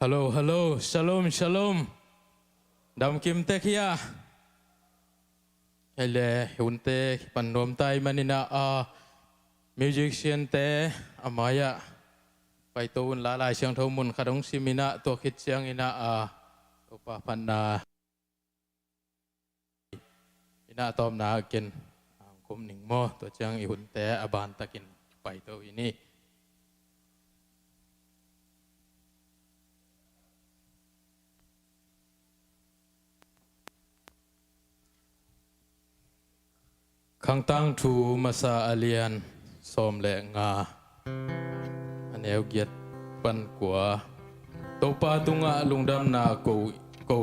Hello, hello, shalom, shalom. Dam kim te kia. Hele hunte panom tai manina musician te amaya. Pai to un la lai siang thau mun khadong simina to khit siang ina upa panna ina tom na ken kum ning mo to chang I hunte aban takin pai to ini. Khang tang thu masa alian som le nga aneu giat pan kwa topa tunga lungdam na ko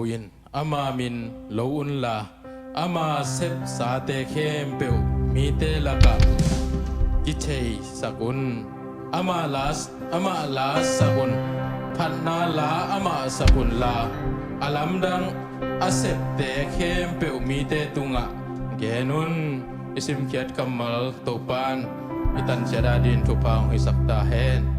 in ama min lo un la ama sep sa te khem pe mi te laka ki chei sakun ama las sakun phan na la ama sakun la alam dang asep te khem pe mi te tunga genun isim kiat kamal topan itan syadadin tupang isakta hen Hãy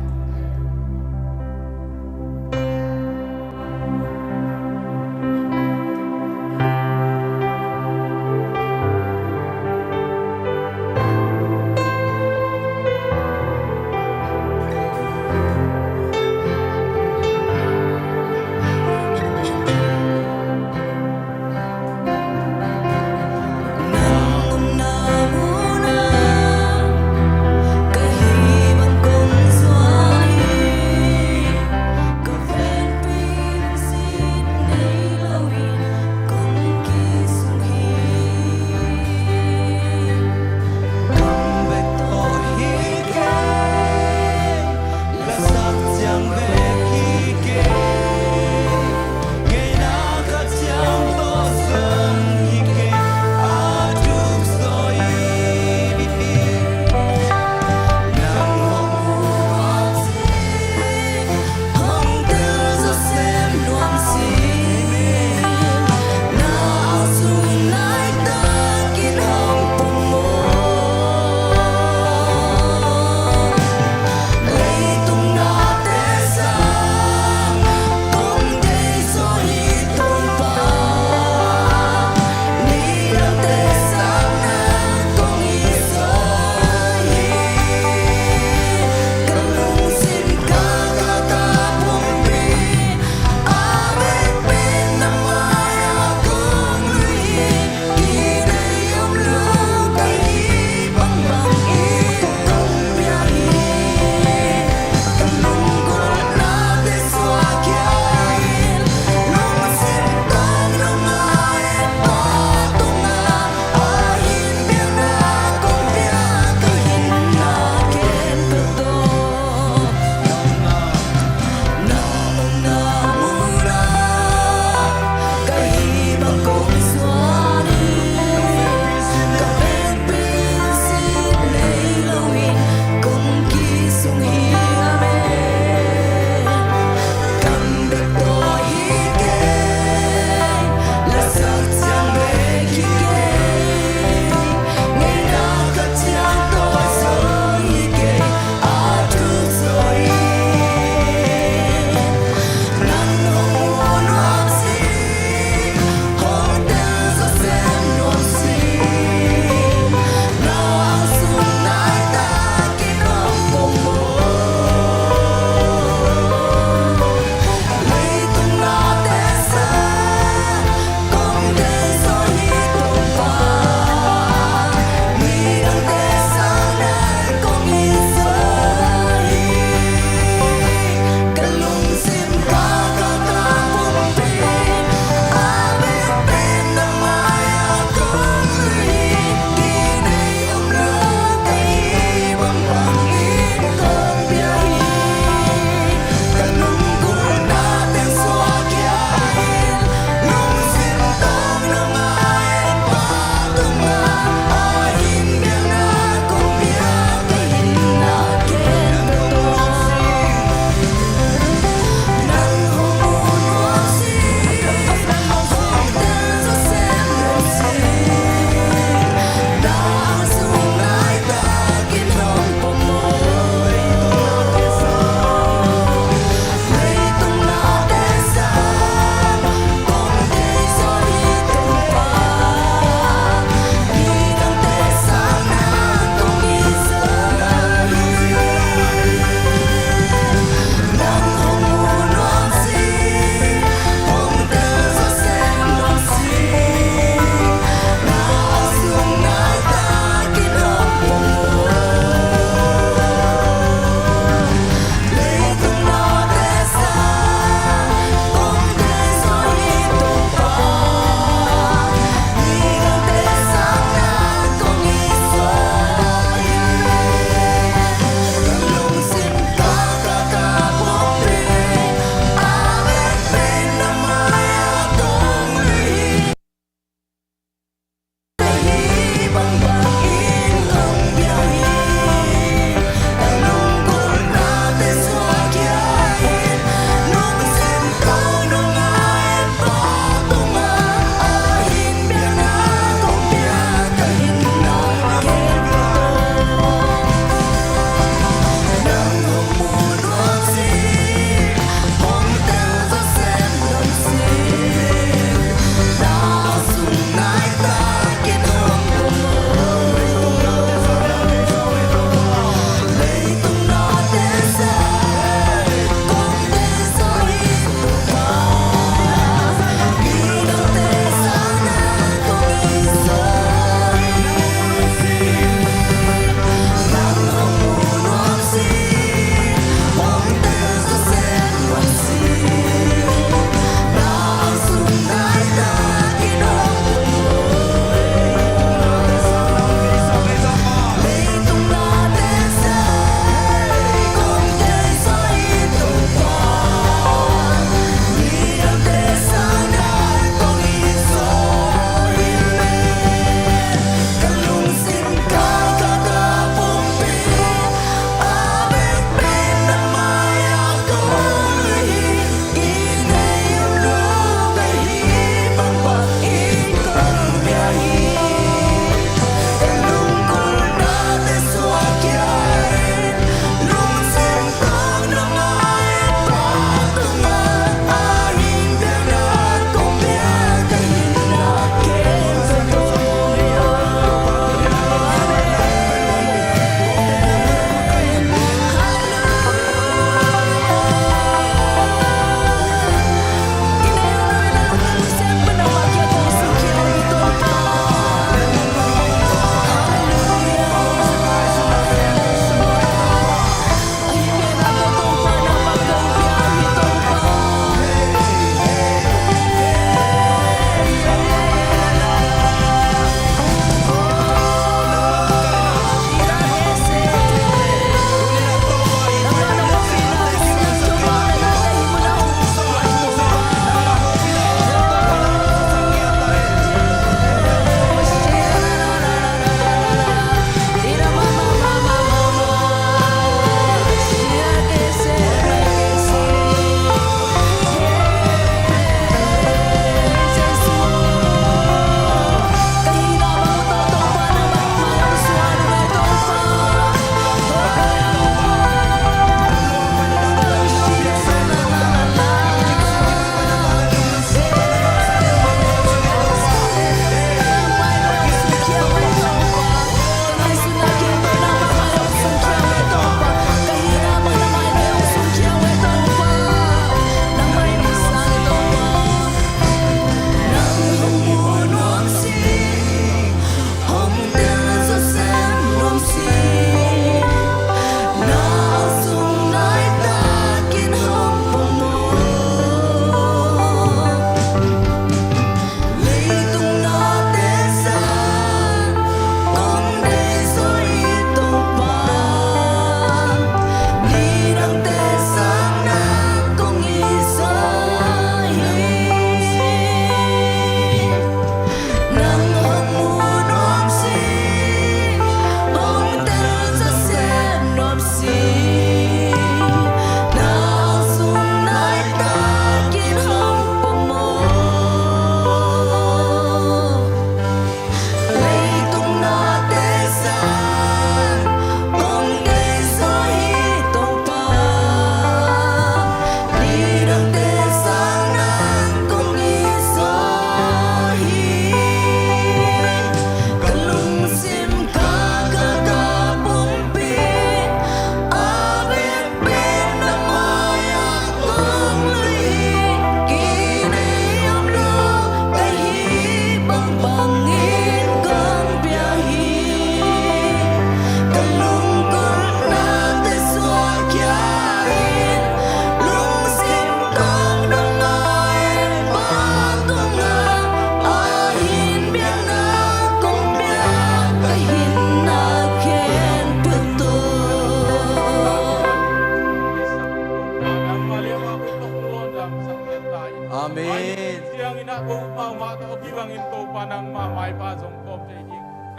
subscribe cho kênh Ghiền Mì Gõ để không bỏ lỡ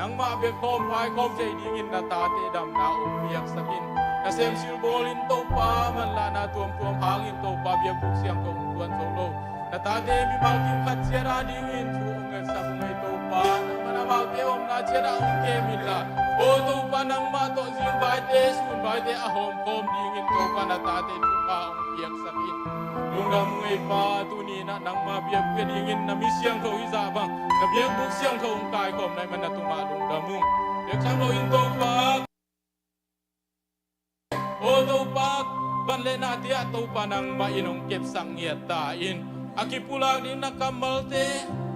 nang mabek kom pai kom jai dingin na tate dam na umiyak sakin na sem silbolin to pa man la na tuam hangin to pa biak buk siang to tuan solo na tate mi malkin khat siara dingin chu ngat sa ngai to pa na manawag te om na siara ang ke mila o to pa nang ma to zing bai te sun bai te ahom kom dingin to pa na tate chu pa ang biak sakin lungdam ngai pa tu ni na nang ma biak ke dingin na mi siang to iza bang na biak buk siang to ang kai kom nai man na tu ma lungdam mung biak sang lo in to pa o to pa ban le na tia to pa nang ma inong kep sang yet ta in aki pulang din nakamal te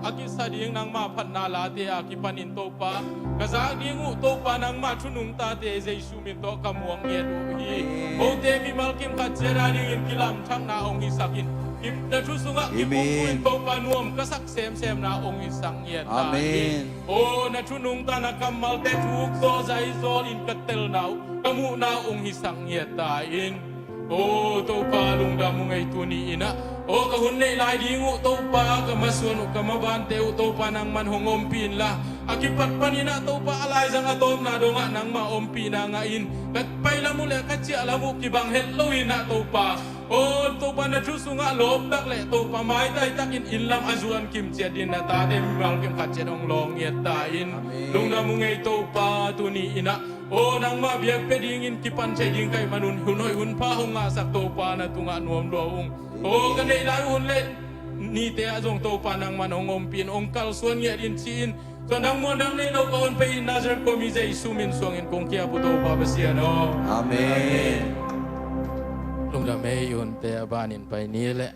aki sading nang ma phat na la te aki panin to pa kazang ding u to pa nang ma thunung ta te jesu min to kamuang ye du hi o te mi malkim khat chera ding in kilam thang na ong hi sakin ip na thu sunga ipun to pa nuam kasak sem na ong hi sang ye ta amen o na thunung ta nakamal te thuk to jai zol in katel nau kamu na ong hi sang ye ta in o to pa lung da mu ngai tu ni ina o ka hun nei lai dingu to pa ka masun ka maban te to pa nang man hongom pin la akipat panina to pa alai jang atom na donga nang ma om pina nga in kat pai la mu le ka chi ala mu ki bang hello ina to pa o to pa na thu sunga lob dak le to pa mai dai takin in lam azuan kim che din na ta de mal kim khat che dong long yet ta in lung da mu ngai to pa tu ni ina o nang ma biak pe ding in kipan che ding kai manun hunoi hun pa honga sak to pa na tunga nuam do ung o kan dei lai hun le ni te azong to pa nang man ongom pin ong kal suan ye din chin so nang mo nang nei no kon pe nazar ko mi jai sumin song in kong kia pu to pa ba sia no amen lung da me yun te abanin pai ni le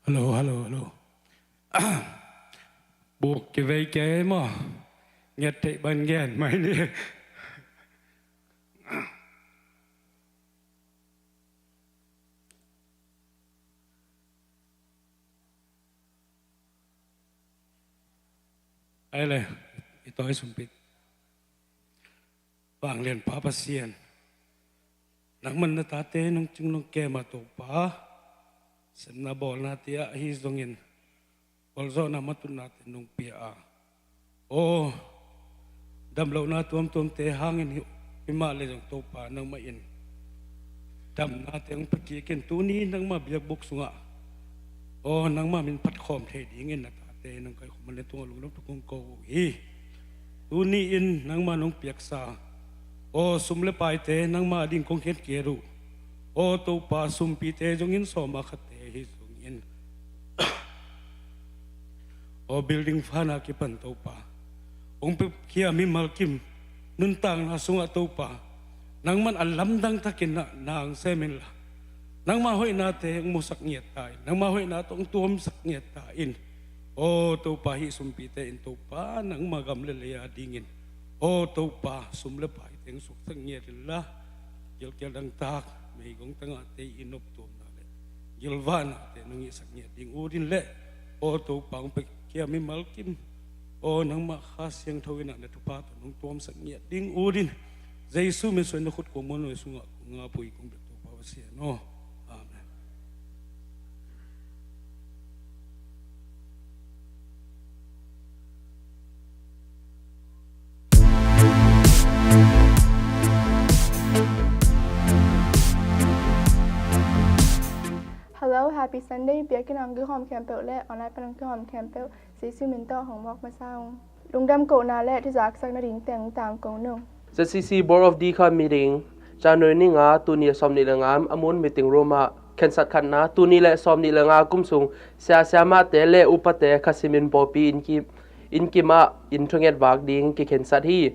Hello. Buộc cái vây kế mà nhật thị bên ghen mày đi. Ai lệ, tôi xung bít. Vàng liền phá bát xiên. Nang man na tate nung chung nung ke ma to pa. Sem na bol na tia hi zongin. Bolzo na matun natin nung pia. Oh, damlaw na tuam te hangin himali ng to pa nang main. Dam natin ang pagkikin tuni nang mabiyag buksunga. Oh, nang mamin patkom te dingin na tate nang kay kumanitong alulong tukong ko. Tuni in nang manong piaksa. O sumlepay te nang mading kong keru. O to pa sumpite jongin soma kate hisongin. O building fana kipan to pa. Ong kia mi malkim nuntang na sunga to pa. Nang man alamdang takin na ang semen la. Nang mahoy nate ang musak ngiyatain. Nang mahoy nato ang tuwam sak ngiyatain. O to pa hisumpite in to pa nang magamlelaya dingin. O to pa sumlepay. Tiếng sụt sang nhẹ thì là gil đang tak mấy công tăng ate inop tuom na le gil van ate nung isak nhẹ ding udin le o to pang pe kia mi malkim o nang ma khas yang thawin na tupa to nung tuom sak nhẹ ding udin Jesu mi soin khut ko mon we sunga nga pui kong be to pa sia no amen. Hello, happy Sunday. Biết cái năng cứ hòm campbell lệ online bằng cái hòm campbell sĩ sư mình to hồng mọc mà sao lùng đâm cổ nào lệ thì giác sang nó đỉnh tiếng tàng cổ nung. zcc Board of Decon meeting January ni nga tunia somni langam amun meeting Roma kensat khanna tuni le somni langa kumsung sia ma te le upate khasimin popi inki ma inthonget wak ding ki kensat hi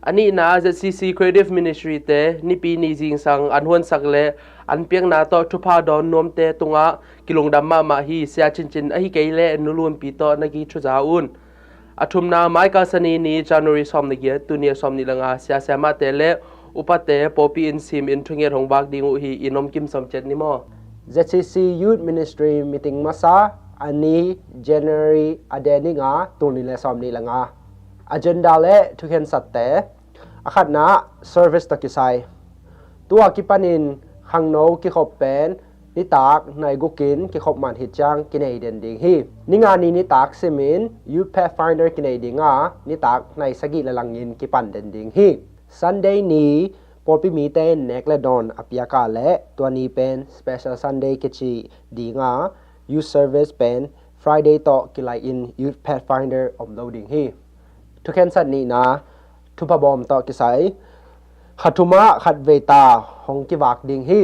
ani na zcc creative ministry te nipi ni jing sang anhon sakle anpiang na to thupa don nom te tunga kilongdam ma hi sia chinchin a hi keile nulun pi to na gi thujaun athumna maika sani ni January somni ge tunia somni langa sia ma te le upate popi in sim in thunget hongbak dingu hi inom kim somchet ni mo zcc youth ministry meeting masa ani January adeninga tunile somni langa agenda le thuken satte akhatna service takisai tua kipanin khangno ki khop pen ni tak nai gukin ki khop man hichang Canadian ding hi ninga ni tak semin Upa finder Canadian ni tak nai sagi lalangin ki pan den ding hi Sunday ni porpi mi te nek le don apiaka le tuani pen special Sunday kichi dinga youth service pen Friday to kilai in youth pathfinder uploading hi thuken sat ni na thupa bom to kisai khatuma khatveta hong ki wak ding hi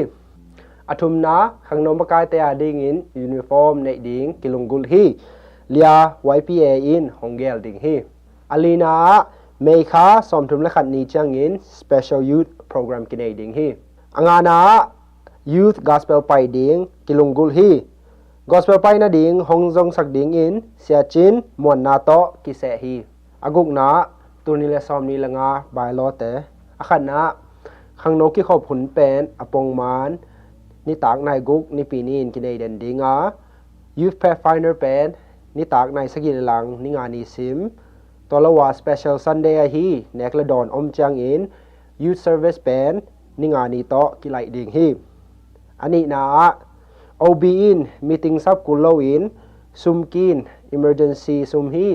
athumna khangnom makai te ding in uniform nei ding kilungul hi lia YPA in honggel ding hi alina meikha somthum la khat ni changin special youth program kinai ding hi angana youth gospel pai ding kilungul hi gospel pai na ding hongjong sak ding in siachin mon na to kise hi aguk na tunile somni langa bailote akhana khangno ki khop hun pen apong man ni tak nai guk ni pinin Canadian dinga youth pathfinder pen ni tak nai sagil lang ni nga ni sim tolawa special Sunday a hi nekla don omchang in youth service pen ni nga ni to kilai ding hi ani na OB in meeting sab kulo in sumkin emergency sum hi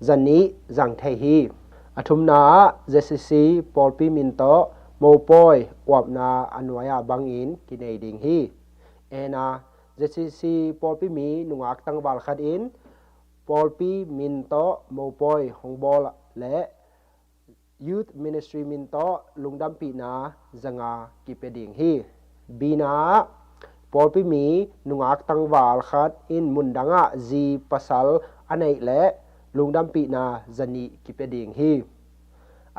zani jang thei hi athumna zcc porpi minto mopoi wapna anwaya bangin kinai ding hi ena zcc porpi mi nungak tangwal khat in porpi minto mopoi hongbol le youth ministry minto lungdam pi na zanga kipeding hi bina porpi mi nungak tangwal khat in mundanga ji pasal anei le lungdam pi na zani kipeding hi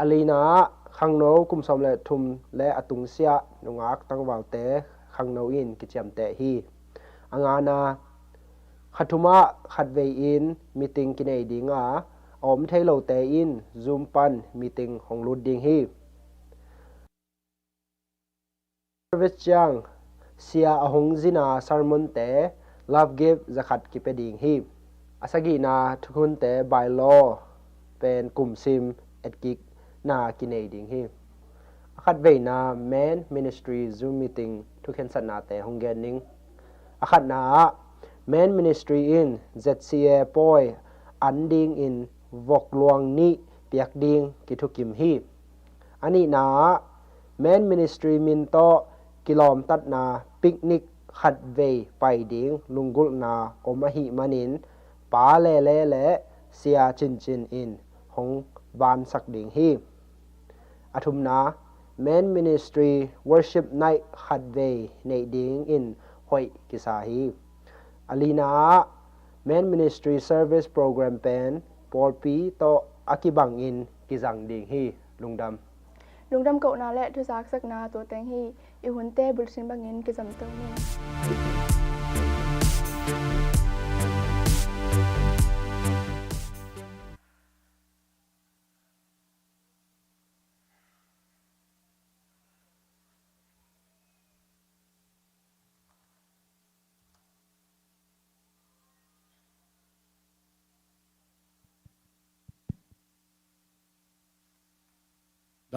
alina khangno kumsom le thum le atung sia nungak tangwal te khangno in kicham te hi angana ขัดทุมะขัดเวอินมีติงกินไอดิงอมเทโลเตอินซูมปันมีติงของลุดดิงฮีservice jang sia ahong zina sermon te love give zakat ki pe ding hi asagi na thukun te by law pen kum sim etkik na kinai ding hi akhat ve na main ministry zoom meeting thuken sana te honggen ning akhat na main ministry in zcccolumbus anding in vok luang ni piak ding ki thukim hi ani na main ministry min to kilom tat na picnic khat ve pai ding lungul na omahi manin pa le sia chin in hong ban sak ding hi athum na main ministry worship night khat ve nei ding in hoi kisa hi alina main ministry service program pen polpi to akibang in kizang ding hi lungdam lungdam ko na le thu sak sak na to teng hi i hun te bulsin bangin ki jam to ni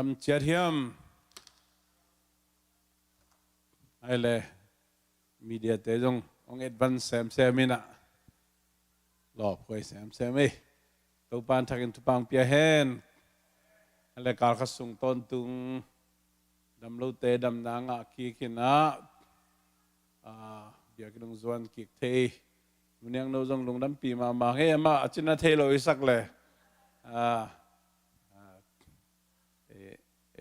ดำเชียร์เทียมไอ้เลยมีเดียเตจงองเอ็ดวันแซมมินะหลอบคุยแซมตัวปานทักินตุปังเปียเฮนอะไรการขัดส่งต้นตุงดำลูเตดำนางกีกินะเบียกินงจวนกิกเทมันยังโนจงลงดำปีมาเฮ้ยมาจินาเทโลอิสักเลย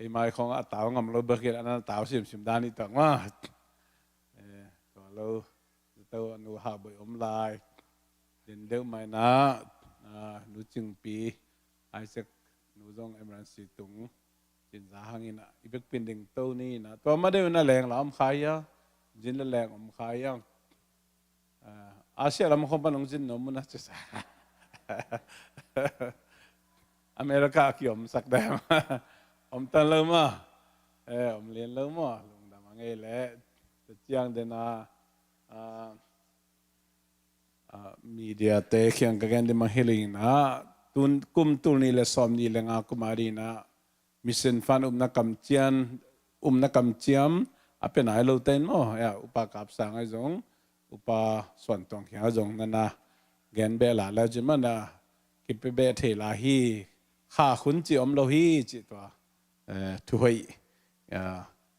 ไอ้ไม้ของอาตาวงำเราเบิกเกิดอันนั้นตาวสิมดานี่ต่างว่าก็เราตัวนูหาบ่อยอมลายเดินเดิมไม่นะนูจึงปีไอ้เซ็กนูจงเอเมอรันซีตุงจินสาหังอินะอีเบกเป็นดิ่งโตนี่นะตัวมาได้น่าแรงหรออมขายยะจินละแรงอมขายยะอาเซียเราไม่คงเป็นองจินนมุนะจะสาอเมริกาเกี่ยมสักแดมอมตันเริ่มอ่ะอมเรียนเริ่มอ่ะลงดำมังเอเล่จะเจียงเดน่ามีเดียเตะเขียงกันเดมังเฮลิงนะตุนกุมตุนนี่เลยสอมนี่เลยงากุมารีนะมิเซนฟันนักกำเจียนนักกำเจียมเป็นไหนเราเต้นมั้งอุปการ์สังไอ้จงอุปส่วนตรงเขียงไอ้จงนั่นนะแกนเบลาแล้วจิมันนะกิบเบเทลาฮีข้าขุนจิอมโลฮีจิตัวทุย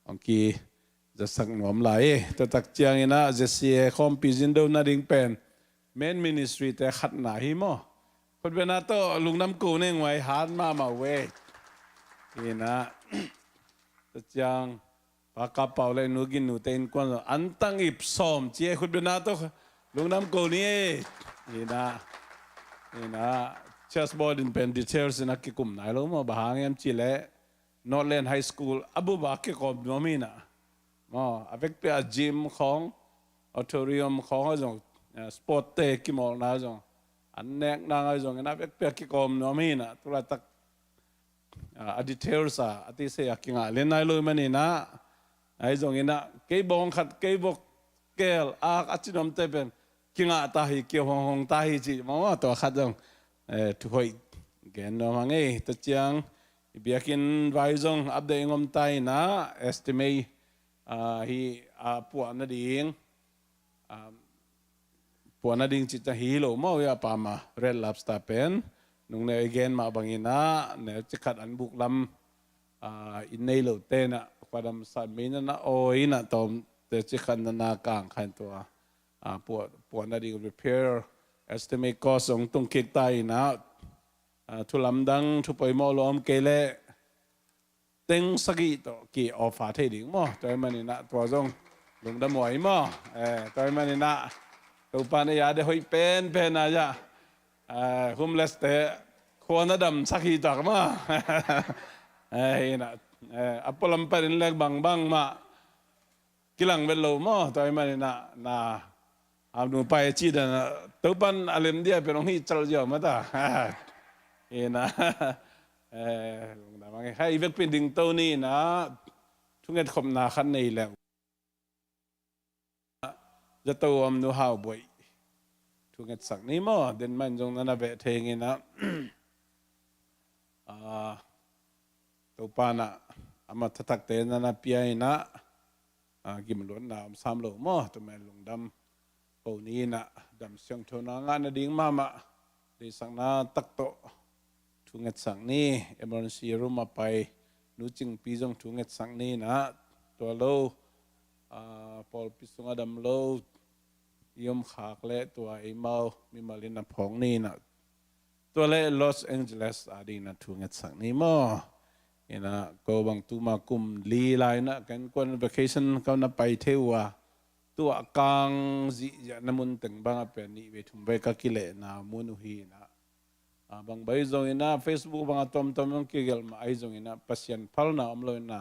องกีจะสักหนอมไหลแต่ตักเจียงนะจะเสียคอมพิจินโดนาดิงเป็นเมนมินิสทรีแต่ขัดหนาหิมอคนเป็นนาโตลุงน้ำกูเน่งไว้ฮาร์ดมาเวนี่นะตักเจียงปากกระเป๋าเลยนูกินนูเต้นกวนอันตั้งอิบซ้อมเจียคนเป็นนาโตลุงน้ำกูนี่นะเชสบอร์ดินเป็นดีเทลส์นักกิคุมไหนรู้มั้งบางอย่างจิเล่นอร์แลนด์ไฮสคูลอบูบากิคอมโนมินะอเวกเปียจิมของออโตเรียมของอะไรจงสปอร์ตเตะกิมอลน่าจงอันเน็กนางอะไรจงนะเวกเปียกิคอมโนมินะตัวละตักดีเทลส์อติเสียกิงอ่ะเล่นไหนรู้มั้ยนี่นะไอ้จงนะเก็บบงขัดเก็บบกเกลอาจินอมเตเป็นกิงอ่ะตาหิเกี่ยวหงตาหิจิมาว่าตัวขัดจงทุกคนแกนน้องไงตัดเจียงเบียกินไว้จงอัปเดตงมไตนะ estimate ฮีปวดนาดิ่งจิตจะฮีโลมาวิอาปามาเรดลับสตาเป็นนุ่งเนยแกนมาบางอินะเนยจะขัดอันบุกลำอินเนยโลเตนะความดำสันมีนั่นนะโอ้ยนะตอมเตจิขันนากลางขันตัวปวดนาดิ่ง repair estimate cost ของตรงคิดไตนะทุลำดังทุปอยมอลอมเกเลเต็งสกีตัวกี่ออฟาเทดิ่งมั้งตัวมันนี่นะตัวจงลงดำหมวยมั้งตัวมันนี่นะตัวปานยาเดี๋ยวให้เป็นนะจ๊ะคุมเลสเตะควรนะดำสกีจักมั้งนะอัปปลัมเป็นเล็กบางมากิลังเวลโลมั้งตัวมันนี่นะ nu pai chi da na to pan alem dia pe nong hi chal jo ma ta e na lung da mang hai vek pin ding to ni na thu nget khom na khan nei leจะตัวอมนูฮาวบ่อยทุกเงสักนี้มั้งเดินมันจงนั่นเบะเทงินะตัวปานะอามาทักเตนนั่นเปียนะกิมล้วนน้ำสามโลมั้งตัวแม่ลงดำปูนี้นะดำเสียงโทนงานดิ่งมาดีสังนาตักโตทุกเงสักนี้เอเมอร์ซีรูมาไปนู้จึงปีจงทุกเงสักนี้นะตัวโลพอพิสุงอดำโลยมขากเละตัวไอ้เมามีมาลินพองนี่นะตัวเละลอสแองเจลิสอาดีนะทุงเงสักนี่มั้งนะก็บางตัวมากุมลีไลนะกันกวนวัคชั่นเขานับไปเที่ยวตัวกลางจีน้ำมันตึงบางเป็นนี่เวทุมไปกักิเลนะมุนุฮีนะบางใบจงนะเฟซบุ๊กบางตัวตัวมันกิเกลมาไอจงนะพัศยันพัลนะอมลอยนะ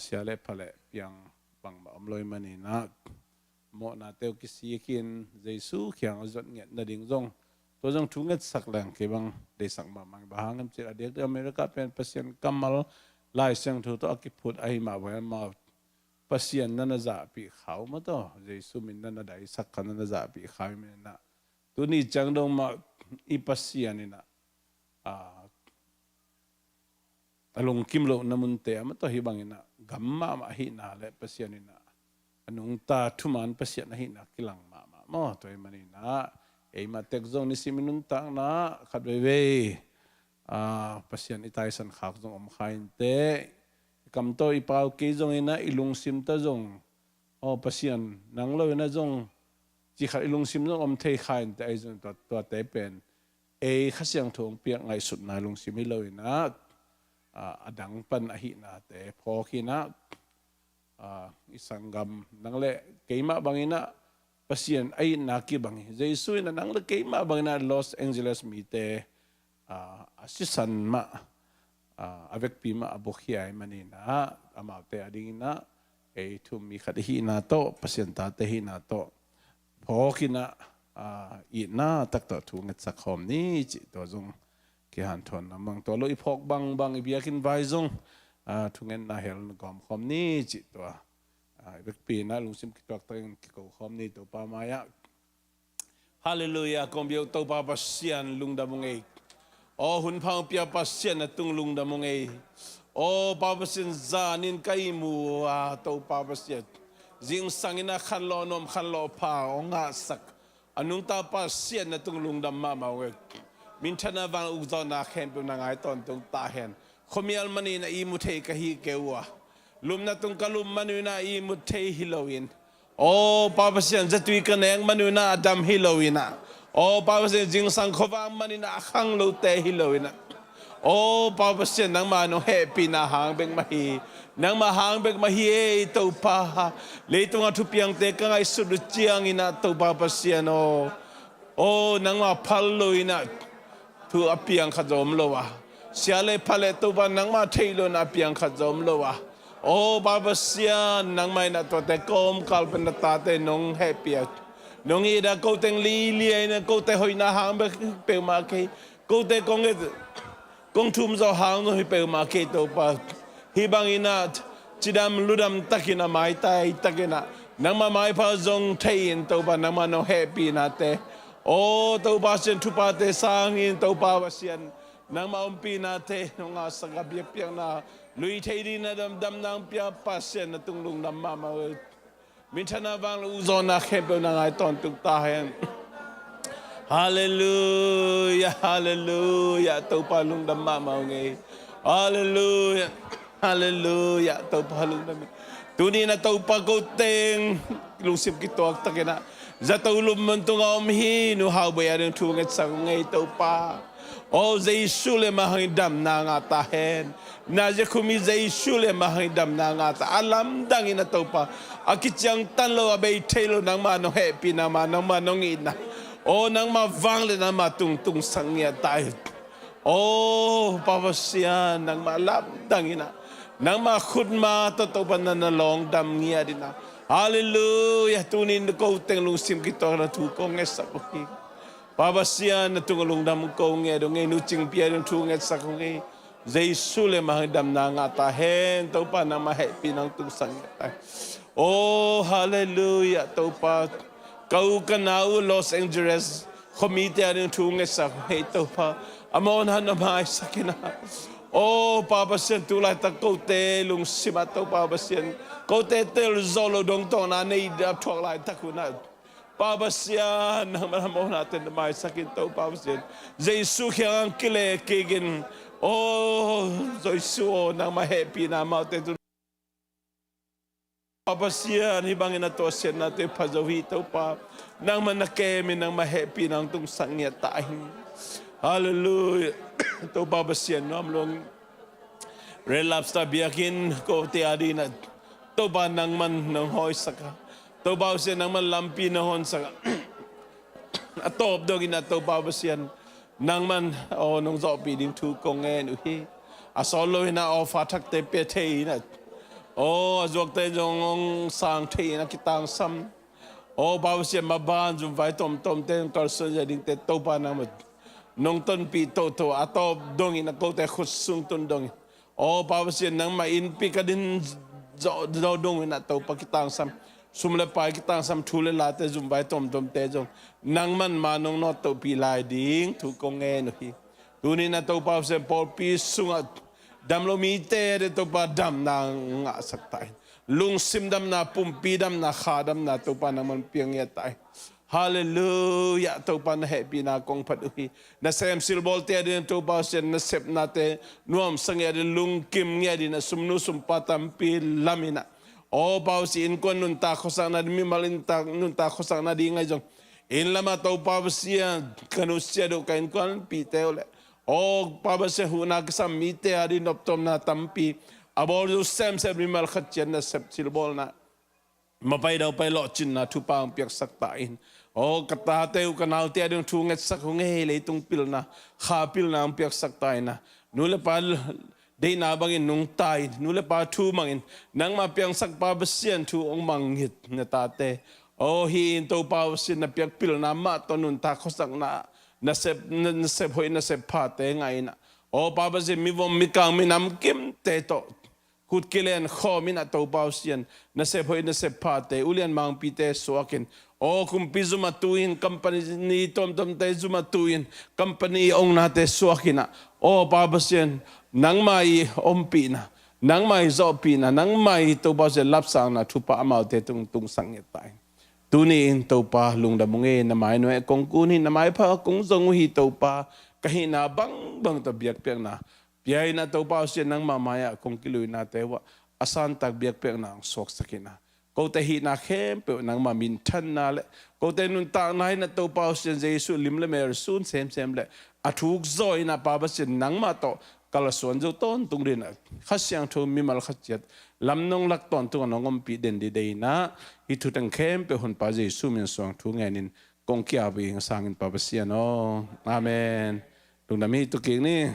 เสียเละพัลเละเพียงบางอมลอยมันนี่นะหมอนาเตวกิสีกินเจสูเขียงจดเงียดนาดิ่งจงตัวจงทุ่งเงินสักแหล่งเก็บังได้สั่งมามังบางกันเจอเด็กอเมริกาเป็นเปอร์เซ็นต์กำมัลไล่เสียงถูกตัวกิพูดไอมาไว้มาเปอร์เซ็นต์นั่นจะปีขาวมาต่อเจสูมินนั่นได้สักกันนั่นจะปีขาวมินนะตัวนี้จังดงมาอีเปอร์เซ็นต์นี่นะตลงกิมโลน้ำมันเตะมาต่อฮิบังนี่นะกัมมาหินาและเปอร์เซ็นต์นี่นะอันนู้นตาทุมันเปษียณให้นักกิลังมาตัวมันนี่นะไอ้มาเทคโซนิสิมินุนตังนะขัดเว่ยเปษียณอิตาสันขากจงอมขายเตะคำโตอีปาวกีจงนะอิลุงซิมตาจงเปษียณนังเลยนะจงจีขัดอิลุงซิมจงอมเทขายเตะไอ้จงตัวเตะเป็นข้าเสียงทงเปียกไงสุดนายลุงซิมิเลยนะดังปันอหินาเตะพอขีนะisang gam nang le keima bangina pasien ay naki bangi jesu na nang le keima bangina Los Angeles mite asisan ma avec pima abokhia manina amate adingina e thumi khadhi na to pasien ta te hi na to phokina ina takta thu ngat sakhom ni chi to jong ke han thon namang to lo iphok bang ibiakin vai jong thungen na hel gom khom ni chi to vek pi na lungsim ki tok tang ki ko khom ni to pa maya hallelujah kom biu to pa pasian lungda mongei o hun phang pia pasian na tung lungda mongei o pa pasian zanin kai mu to pa pasian jing sangina khan lo nom khan lo pa o nga sak anung ta pasian na tung lungda ma ma we min thana wang u zo na khen pu na ngai ton tung ta hen khomial mani na i mu the ka hi kewa lum na tung kalum manu na i mu the hilowin o papasian zatui kaneng manu na adam hilowina o papasian jing sang khowang mani na khang lo te hilowina o papasian nang mano happy na hang beng mahi nang ma hang beng mahi e to pa le tung athu piang te ka ngai su du chiang ina to papasian o nang ma phal loina thu apiang khajom lo wa sia le phale to ba nang ma thailo na piang khajom lo wa o baba sia nang mai na to te kom kal pen ta te nong happy nong ida ko teng li na ko te hoi na hang be pe ma ke ko te kong e kong thum zo hang no hi pe ma ke to pa hi bang ina chidam ludam takina mai tai takina nang ma mai pha zong thein to ba nang ma no happy na te o to ba sen thu pa te sang in to pa ba sian nang ma umpi na te nga sa gabiak piang na lui thei di na dam nang pia pasien na tunglung nam ma ma min thana wang lu zo na khem pe na ngai ton tuk ta hen hallelujah hallelujah to pa lung dam ma ma ngai hallelujah hallelujah to pa lung dam tu ni na to pa ko teng lu sip ki tok ta kena za to lum man tu ngom hi nu hau ba ya tu ngai sang ngai to pa o Jesu le mahindam na nga ta hen na je khumi Jesu le mahindam na nga ta alam dang ina to pa akichang tan lo abei thelo nang ma no happy na ma nang ma no ngina o nang ma wang le na ma tung tung sang ya tai o pavasia nang ma lap dang ina nang ma khut ma to pa na long dam ngia dina Hallelujah. Tunin ko teng lung sim kita na tu ko ngesak ko. Pabasian na tungulong dam ko nge do nge nuching pia do tu ngesak ko nge. Jesus le mahadam na ngata hen tau pa na mahappy nang tung sang ngata. Oh hallelujah tau pa kau kanau Los Angeles komite ading tu ngesak ko tau pa amon han na mai sakina. Oh, Papa Sian tulai tak kau te lung simat tau Papa Sian. Kau te tel zolo dong tong na nei dap tok lai takuna. Papa Sian nang malamon natin na mai sakit tau Papa Sian. Jesu yang kile kegin. Oh, Jesu nang mahappy na mau te tu. Papa Sian hibangin na to Sian natin pazawi tau pa. Nang manakemi nang mahappy nang tung sangya tahin. Hallelujah. Tau Papa Sian no amlong relapse ta biakin ko te adi na tau ba nang man nang hoy saka. Tau Papa Sian nang man lampi na hon saka. Atop dogin na tau Papa Sian nang man o nung zopi ding tu kong en uhi. Asolo na o fatak te pe te na. O azok te jong sang te na kitang sam. O Papa Sian maban zum vai tom te kalson jading te tau pa na mat. Nung ton pi to atop dongi na ko te khusung ton dongi. O Papa Sian nang ma in pi ka din zo dongi na to pakitang sam sumle pa kitang sam thule la te zum vai tom te jong nang man manong no to pi lai ding thu ko nge no hi tuni na to Papa Sian por pi sunga dam lo mi te de to pa dam na nga saktai lung sim dam na pumpi dam na khadam na to pa naman piang ya tai. Hallelujah tau pa na happy na kong paduhi na sem silbol te adin tau pa Sian na sep na te nuam sang adin lung kim nge adin na sumnu sumpatam pi lamina o pa Sian kon nun ta khosang na mi malin ta nun ta khosang na di ngai jong in lama tau pa Sian kanusya do kain kon pi te ole o pa Sian hu na kasam mi te adin optom na tampi abol do sem mi mal khatchen na sep silbol na mapai daw pai lo chin na thupang piak sak tain o kata te u kanal te adung thu nget sak nge le tung pil na kha pil na piak sak tain na nule pa de na bangin nung tai nule pa thu mangin nang ma piang sak pa Sian thu ong manghit na tate o hi in to pa Sian na piak pil na ma to nun ta khosak na sep hoi na sep pa te ngai na o pa Sian mi vom mi kang mi nam kim te to kut kilen kho min atau Papa Sian na sep hoi na sep pate ulian mang pite suakin o kumpi zumatuin company ni tom te zumatuin company ong nate suakina o Papa Sian nang mai ompi na nang mai zopi na nang mai to Papa Sian lapsang na thupa amau te tung sanget tai tuni in to pa lungda munge na mai no e kong kunin na mai pa kong zong hi to pa kahina bang to biak piang na Piai na tau Papa Sian nang mamaya kung kiluin na tewa asan tag biak pe nang sok sakina. Kau te hi na khem pe nang mamintan na le. Kau te nun ta nai na tau Papa Sian Jesu lim le mer sun sem le. Athuk zoi na Papa Sian nang ma to kalasuan jo ton tung rin khasyang thu mimal khachiat lam nong lak ton tu nongom pi den di dei na hi thu tang khem pe hon pa Jesu min song thu ngainin kong kia bi sangin Papa Sian no. Amen. Tung na mi tu king ni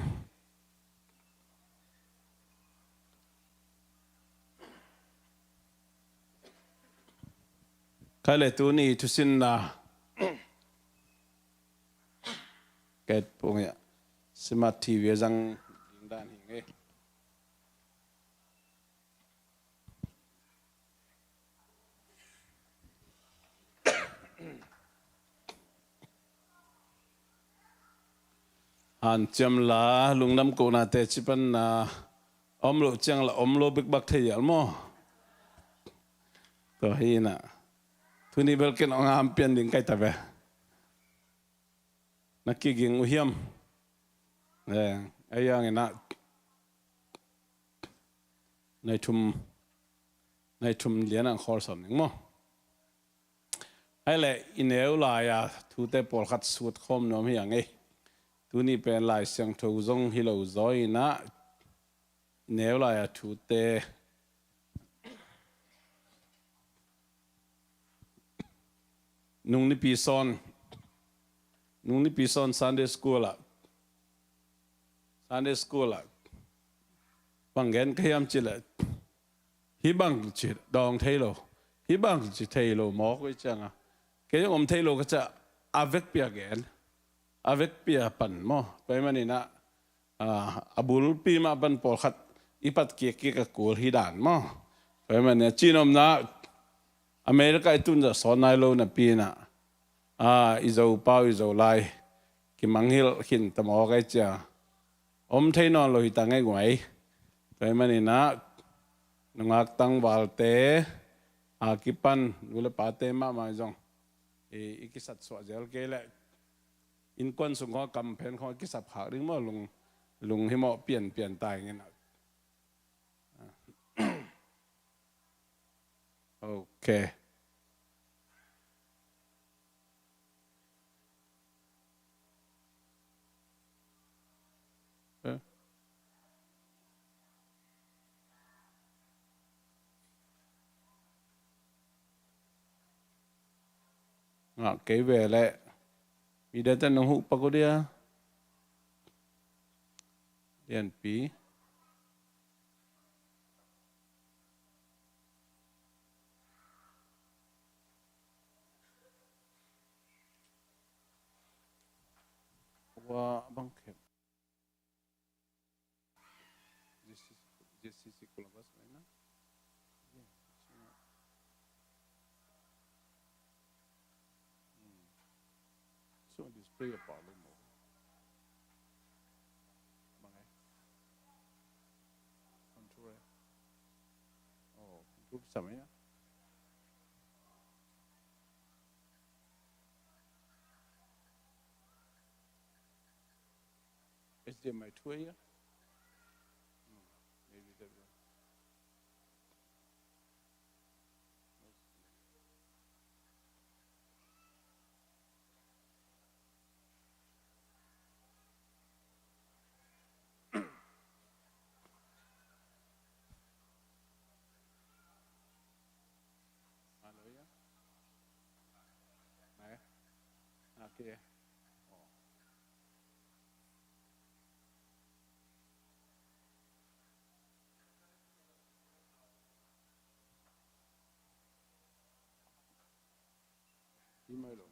Kale tu ni tu sin na ket pung ya smart TV jang dan hinge han cham la lungnam ko na te chipan na omlo chang la omlo big bak thei al mo to hi na Tuni belken ong ampian ding kai tabe. Nakiging uhiam. Ayang ina. Nai tum lian ang khor som ning mo. Ai le ineu la ya thu te pol khat sut khom nom hiang e. Tuni pen lai siang tho zong hilo zoi na. Neu la ya thu te Nung ni pison Sunday school Pangen kayam chila. Hi bang chit dong thay lo. hi bang chi thei lo mo ko changa ke om thei lo ka cha avek pia gen avek pia pan mo pe mani na abul pi ma ban por khat ipat ki ka kul hi dan mo pe mani chinom na America itun za sonai lo na pi na izo pau izo lai ki manghil hin tamo ka cha om thei non lo hi ta ngai ngoi pe mani na nungak tang walte kipan gula pate ma jong ikisat so zel ke le in kon sung ko kam phen ko kisap ha ring mo lung hi mo pian tai ngena okay cái về lại vì đây ta nông hụt bao nhiêu dia điện phí qua băng kẹp zcccolumbus này na so display a problem mo bangay control control sa may na HDMI 2 ya maybe that one hello ya này kia email lo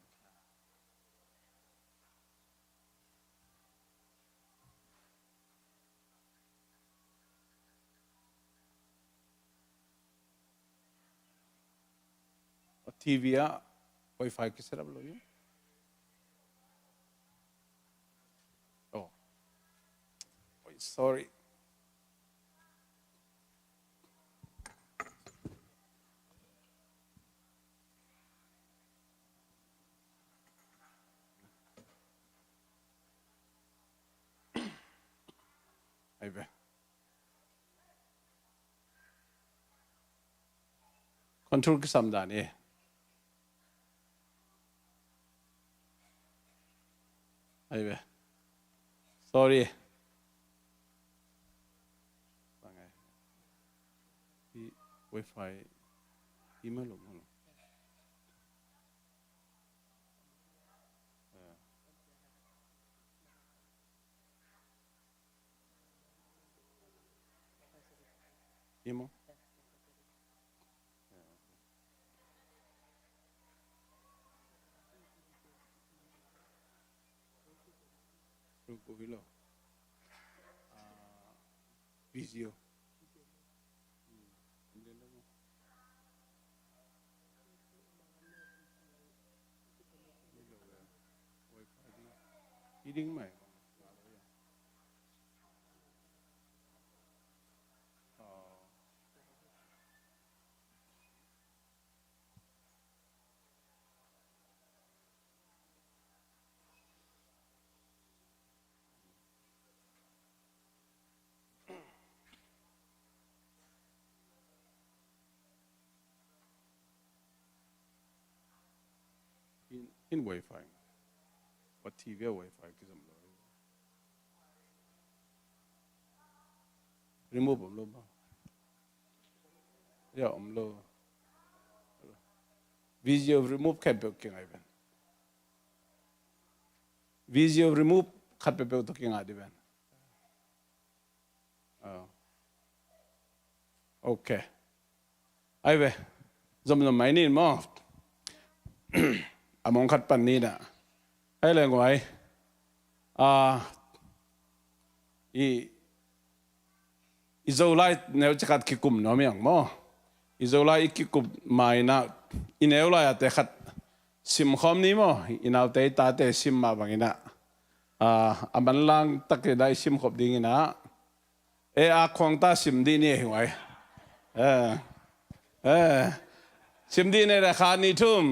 TV ya wifi ki setup lo yun oh sorry ai về control cái sam đàn này ai về sorry bằng ngày wifi email luôn không email Ruko hilo video eating mày in wifi và TV wifi cái gì đó remove ông luôn yeah ông luôn video remove cái biểu kiện ai bên video remove khát biểu tôi kiện ai đi bên okay ai về zoom mai ni mo among khat pan ni na ai le ngoi izolai neu chakat ki kum no miang mo izolai ki kum mai na ineu la te khat sim khom ni mo inau te ta te sim ma bangina aman lang tak dai sim khop ding ina a khong ta sim di ni ngoi sim di ne ra kha ni thum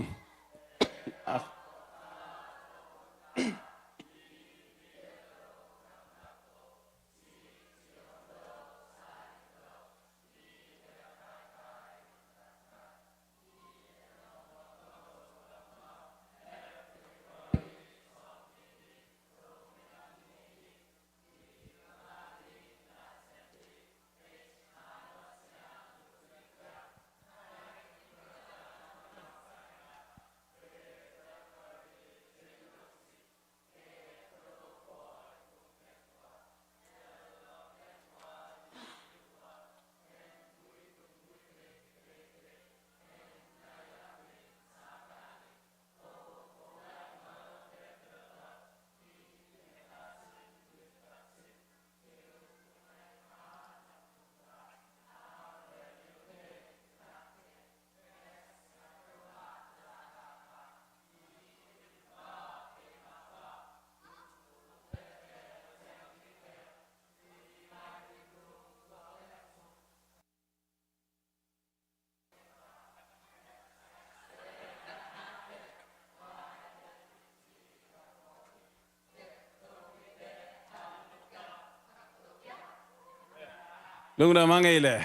lúc nào mang nghe lệ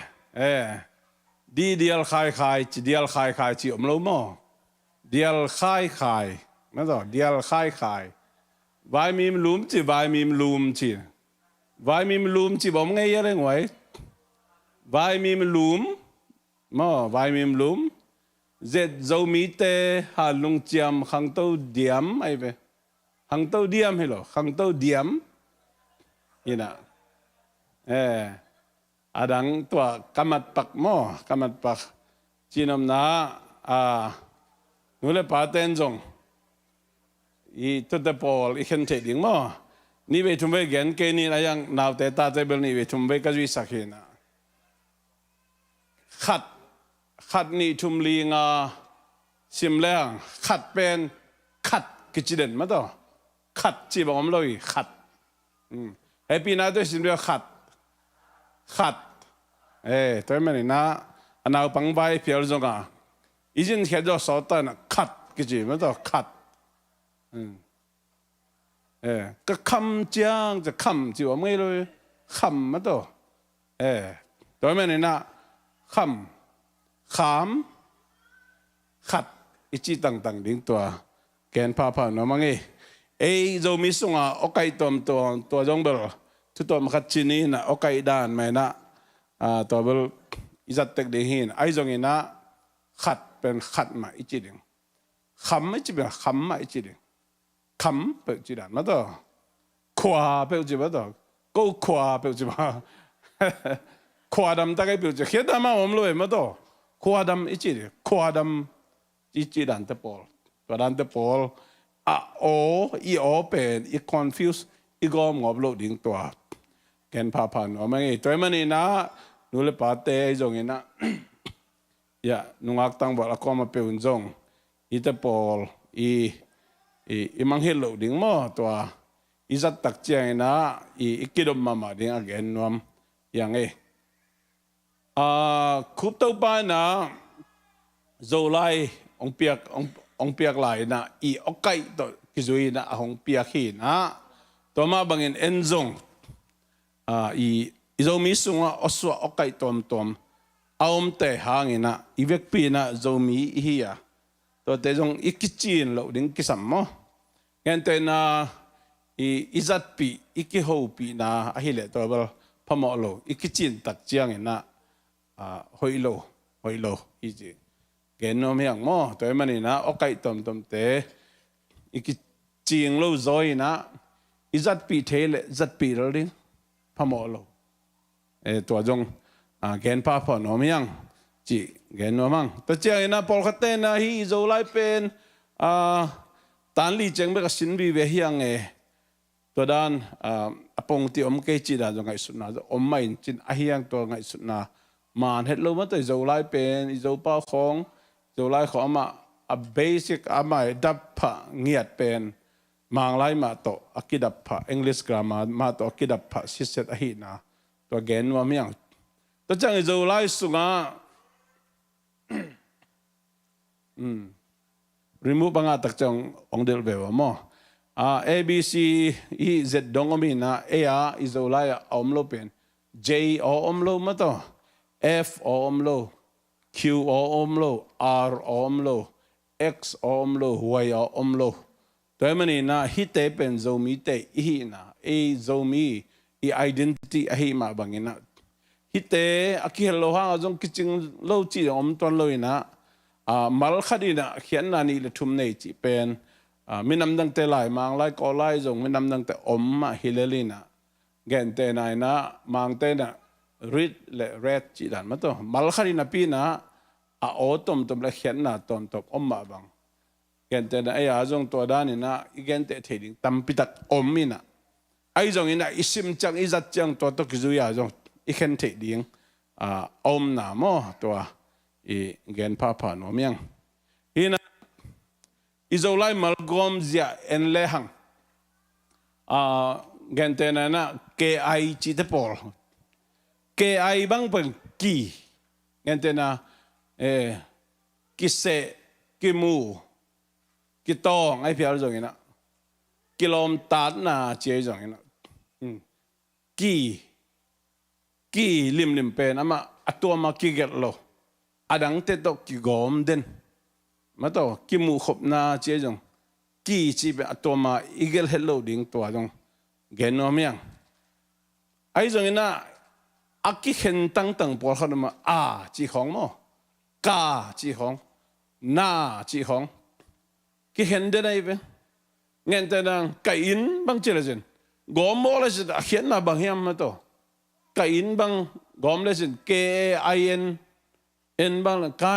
đi đial khai chỉ đial khai chỉ lâu mò đial khai nó rồi đial khai vài mìm lùm chỉ vài mìm lùm chỉ bấm nghe ra ngoài vài mìm lùm mò vài mìm lùm dệt dâu mí tê hà lung chiam khang tâu diam ai về khang tâu diam hay lo khang tâu diam như nào adang tua kamat pak mo kamat pak chinom na nule paten jong I to the pol I can take ding mo ni ve tum ve gen ke ni ayang naw te ta te bel ni ve tum ve ka ju sakhina khat ni tum li nga sim lang khat pen khat ki chi den ma to khat chi bom loi khat happy na to sim ve khat tôi mới nói anh nào bằng vai phiếu rồi à, 이젠 해도 썼다 나 컷, 그지? 뭐도 컷, 그 감장 저 감지 뭐를 감 뭐도, tôi mới nói 감, 컷, 이치 땅땅 링토아, 겐 파파 너망이, 저 미송아, 오카이 또 정도 tutom khatchini na okai dan mai na tobel izat tek de hin ai zong ina khat pen khat ma ichi ding kham ichi be kham ma ichi ding kham pe chi dan ma to khwa pe chi ba to ko khwa pe chi ba khwa dam ta kai pe chi he da ma om lo ma to khwa dam ichi de khwa dam ichi dan te pol to dan te pol i o pen I confuse I gom ngob lo ding to ken pa pan o mai toy mani na nu le pa te jong ina ya nungak tang ba ko ma pe un jong I te pol I mang hel lo ding mo to izat tak chiang ina I kidom mama ding again nom yang khup to pa na zo lai ong piak lai na I okai to kizui na hong piak hi na to ma bangin enzong izo mi sunga oswa okai tom aom te hangina ivek pi na zo mi hiya to te jong ikichin lo ding kisam mo gente na izat pi ikiho pi na ahile to bal phamo lo ikichin tak chiang ina hoilo iji genom yang mo to mani na okai tom te ikichin lo zoi na izat pi thele zat pi lo ding phamo lo to jong gen pa pho no myang จีเกนว่ามั่งแต่เจ้าเห็นนะพอลคัตเต้นะฮีโจไลเป็นตันลีเจงเบกสินวีเวียงตัวด้านปงที่เกจิดาจงไงสุดนะไม่จินเฮียงตัวไงสุดนะมันเห็นรู้มั้ยตัวโจไลเป็นโจป้าของโจไลของมาbasic มาดับผะเงียดเป็นมังไลมาโตอักดับผะ English grammar มาโตอักดับผะสิเซตอหินะตัวเกนว่าเมียงตัวจังโจไลสุงาremove บางตักจังองเดลเบวมอA B C E Z ดงอมีนะ A R อิโจไลอมโลเป็น J อมโลมาโต F อมโล Q อมโล R อมโลX อมโล Y อมโลตัวมันนี่นะฮิตเตเป็นโซมีเตอีนะเอโซมีอี identity อหิมาบังเงินะฮิตเตอคิเฮโลฮะจงคิดจึงโลจีอมตัวนโลยนะมัลคดีนะเขียนนานี่เลยทุ่มในจีเป็นมินำดังเตลายมังไลก็ไลจงมินำดังเตอมมาฮิเลลีนะเกนเตนายนะมังเตนะริดและเรดจีดันมาตัวมัลคดีนะปีนะโอตมเลยเขียนนะตอมอมมาบังเกนเตนะไอ้จงตัวด้านนี่นะอีเกนเตเทดิงตัมปิตักอมมินะไอ้จงนี่นะอิสิมจังอิจัดจังตัวกิจุยาจงอีเกนเทดิงอมนะโมตัวอีเกนพาพานอมยังฮีนะอิโซไลมัลกอมเซียเอ็นเลหังเกนเตนะนะเกไอจิตปอลเกไอบังเป็นกีเกนเตนะกิเซกิมูกิตองไอพิอาร์จงนะกิโลมตัดนะเจียจงนะกีลิมเป็นอามาตัวมากิเกลโลอดังเตตกิกอมเดนมาต่อกิมูขบนาเจียจงกีจีเป็นตัวมาอีเกลเฮลโลดิ้งตัวจงเกนโนเมียงไอจงนะอากิเห็นตั้งปอลเขาดมาจีของโมกาจีของนาจีของกิเห็นได้ไหมเป็นเงินแต่ดังไก่อินบางเจริญกอมโมเลสิเขียนมาบางยามมาต่อไก่อินบางกอมเลสิ KIN บางไก่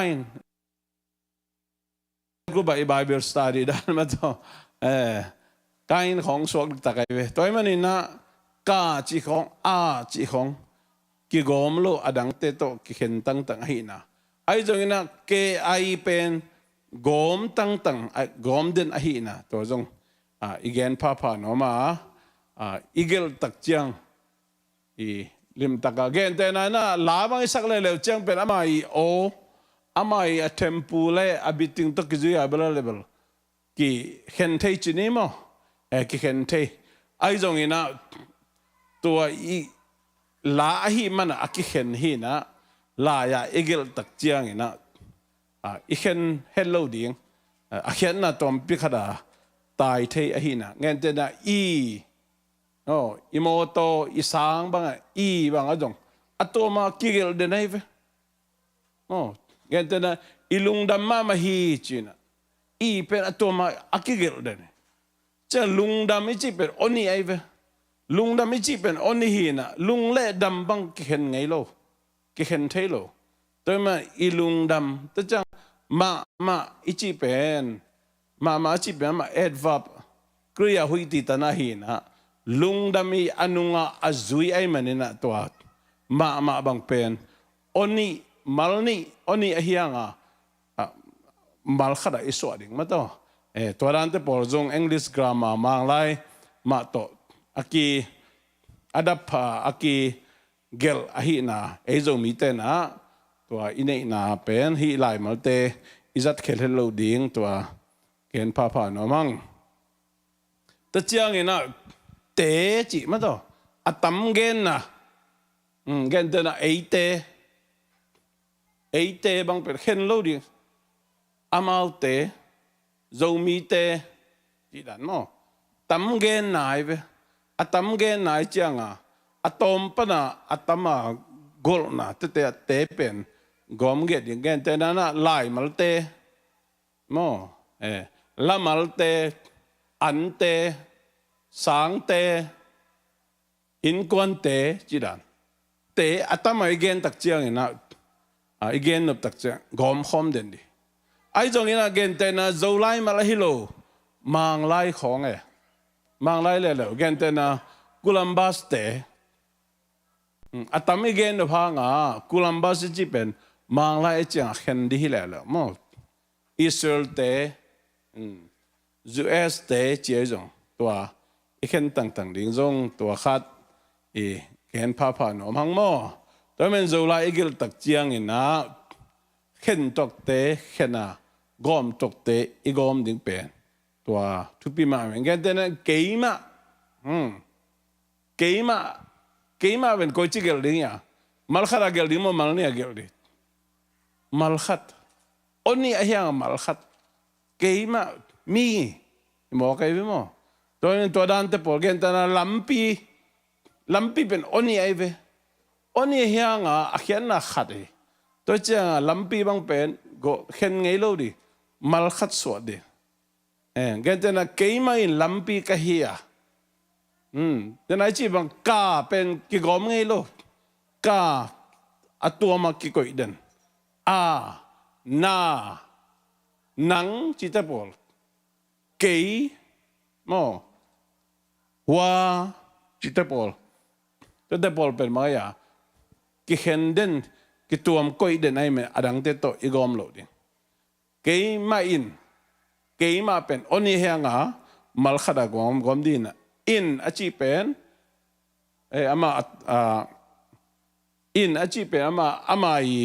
กูไป Bible study ได้มาต่อไก่ของสวกตะไคร้ตัวมันนี่นะกาจีของจีของกิกอมโลอดังเตโตกิเห็นตั้งให้นะไอ้ตรงนี้นะ KI เป็นกอมตั้งกอมเดินอหินะตัวจงอีเกนพาพานอมาอีเกลตักเจียงอีลิมตักเกนเตนะนะลาบังสักเลยเจียงเป็นอามาอีโออามาอีเทมปูเลอบิติงตกิจุยาเบลเลเบลกิเห็นเทจินิโมกิเห็นเทไอ้ตรงนี้นะตัวอีลาหิมันอะกิเห็นหินะลายาอีเกลตักเจียงนะอีเห็นเฮลโลดิ้งเห็นนะตอมพิคดาตายเทอหินะเงินเตนะอีโมโตอีสางบางบางจงตัวมากิเกลเดนไอเวเงินเตนะอีลุงดำมาฮีจีนะเป็นตัวมากิเกลเดนจะลุงดำไม่จีเป็นอนี่ไอเวลุงดำไม่จีเป็นอนี่ฮีนะลุงเล่ดำบางกิเห็นไงโลกิเห็นเทโลตัวมาอีลุงดำแต่จังมาอีจีเป็นมาจีเป็นมาเอ็ดวับกริยาหุยติตานาฮีนะลุงดำมีอนุงาอจุยไอมันนี่นะตัวมาบางเป็นอนี่มัลนี่อนี่เฮียงมัลขดาอิสวาดิงมาตัวตัวนั้นเตปอลจง English grammar มังไลมาโตอากีอดับพาอากีเกลอหินาจงมีเตนะตัวอินเนนาเป็นฮิไลมัลเตอิจัดเคลเฮลโลดิ้งตัวเกนพาพานอมังแต่เจียงนี่นะเตจิมาตัวตัมเกนนะเกนเตนะเตบางเป็นเฮลโลดิ้งอามาลเตโจมีเตจีดันโมตัมเกนนายเวตัมเกนนายเจียงตอมปนะตัมากอลนะเตเป็นกอมเกดิเกนเตนะนะไลมัลเตโมละมัลเตอันเตสังเตอินกวนเตจีดันเตตัมไอเกนตักเจียงนะ อีกนบตักจะกอมคอมเด่นดิไอ้ตรงนี้นะเกนแต่นะโจไลมาละฮิโลมังไลของมังไลเลยแล้วเกนแต่นะกุลัมบัสเตอัตมิเกนพังกุลัมบัสจีเป็นมังไลจังเห็นดีแล้วมั้งอิสราเอลเตUS เตเจียจงตัวอีกเห็นต่างๆดิ้งจงตัวขัดเห็นพาโนมังโมตัวมันโจไลอีกตักเจียงอินะเห็นตกเตเห็นกอมตกเตอีกอมดิ้งเป็นตัวทุกปีมาเหมือนกันแต่นั้นเกี่ยมาเป็นโคจิเกลดิ้งมัลขัดเกลดิ้งมั้งมัลเนี่ยเกลดิ้งมัลขัดอันนี้ไอ้ยังมัลขัดเกี่ยมามีหมอใครพี่หมอตัวนี้ตัวด้านแต่พอเกนแต่นั้นลัมปีเป็นอันนี้ไอ้เว้อันนี้ยังอาเขียนนักขัดตัวเจ้าลัมปีบางเป็นก็เห็นไงลูดิมัลขัดสวดดิเกนแต่นั้นเกี่ยมาอินลัมปีก็เฮียแต่ไหนจีบังกาเป็นกิกอมไงลูกาอัตัวมากิกอยเดนนานังจิตเตปอลเกยโมวาจิตเตปอลตัวเตปอลเป็นมาอย่ากิเห็นเดนกิตัวมก้อยเดนไอ้เมอดังเตโตอีกอมโลดิเกยมาอินเกยมาเป็นอันนี้เฮียงมัลขัดกอมดีนะอินอาชีเป็นอามาอินอาชีเป็นอามาอี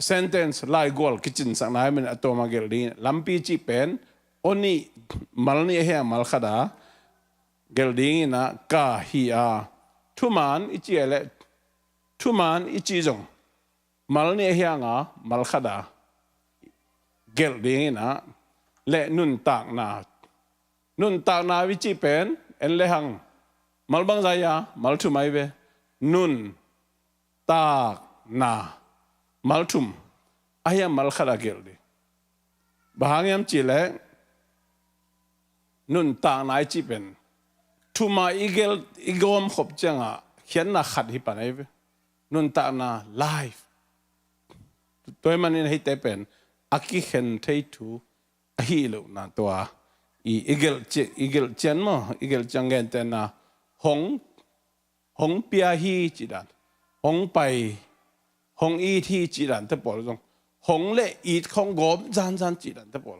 sentence ไล่กอลคิดจินสังนายมันตัวมาเกลดีลัมปีจีเป็นอันนี้มัลนี่เฮียมัลขัดเกลดีนะกาฮีอาทุมันอิจิเอเลทุมันอิจิจงมัลนี่เฮียมัลขัดเกลดีนะเละนุนตากนาวิจิเป็นเอ็นเลหังมัลบังใจมัลทุไมเวนุนตากนามัลทุมอายังมัลขัดเกลดีบางยามจีเลนุนตากนาจิเป็นทุมาอีเกลอีกอมขบจังเขียนนักขัดฮิปันไอเวนุนตากนาไลฟ์ตัวมันนี่ให้เตเป็นอากิเห็นเทตูฮีโลนะตัวอีเกลเจนมั้งอีเกลจังเกนเตนะหงเปียฮีจีดันหงไปหงอีที่จีดันเทปอลจงหงเละอีทของกบจานจีดันเทปอล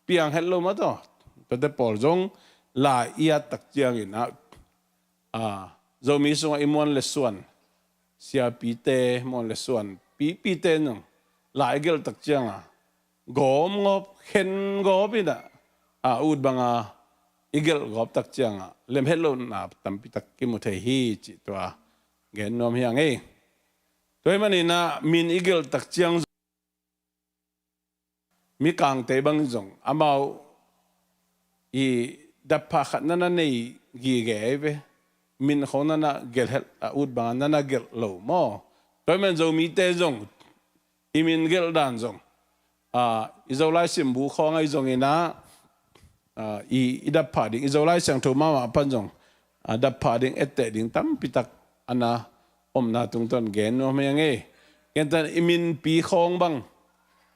เปียงเฮลโลมาตัวเทปอลจงลาอียตักเจียงอินะจงมีส่วนอิมอนเลส่วนเสียปีเตมอนเลส่วนปีเตนึงลาอีเกลตักเจียงกบงบเห็นกบอีน่ะอุดบังอีเกลกบตักเจียงเล่มเฮลโลน่ะตั้มปิตักกิมุเทฮีจิตัวเกนนอมเฮียงตัวมันนี่นะมินอีเกลตักเจียงมีกางเตบังจงอามาอีดับพักนั่นนี่กีเกเวมินเขานั่นเกลเฮลอุดบังนั่นเกลโลมอตัวมันจงมีเตจงอีมินเกลดันจงอิจาไลซิมบุของไอ้จงอินะอีดับพาดิ้งอิจาไลเสียงถูกมาปันจงดับพาดิ้งเอเตดิ้งตั้มปิตักอันน่ะนาตรงต้นเกณฑ์ว่าไม่ยังไงเกณฑ์แต่อิมินปีของบัง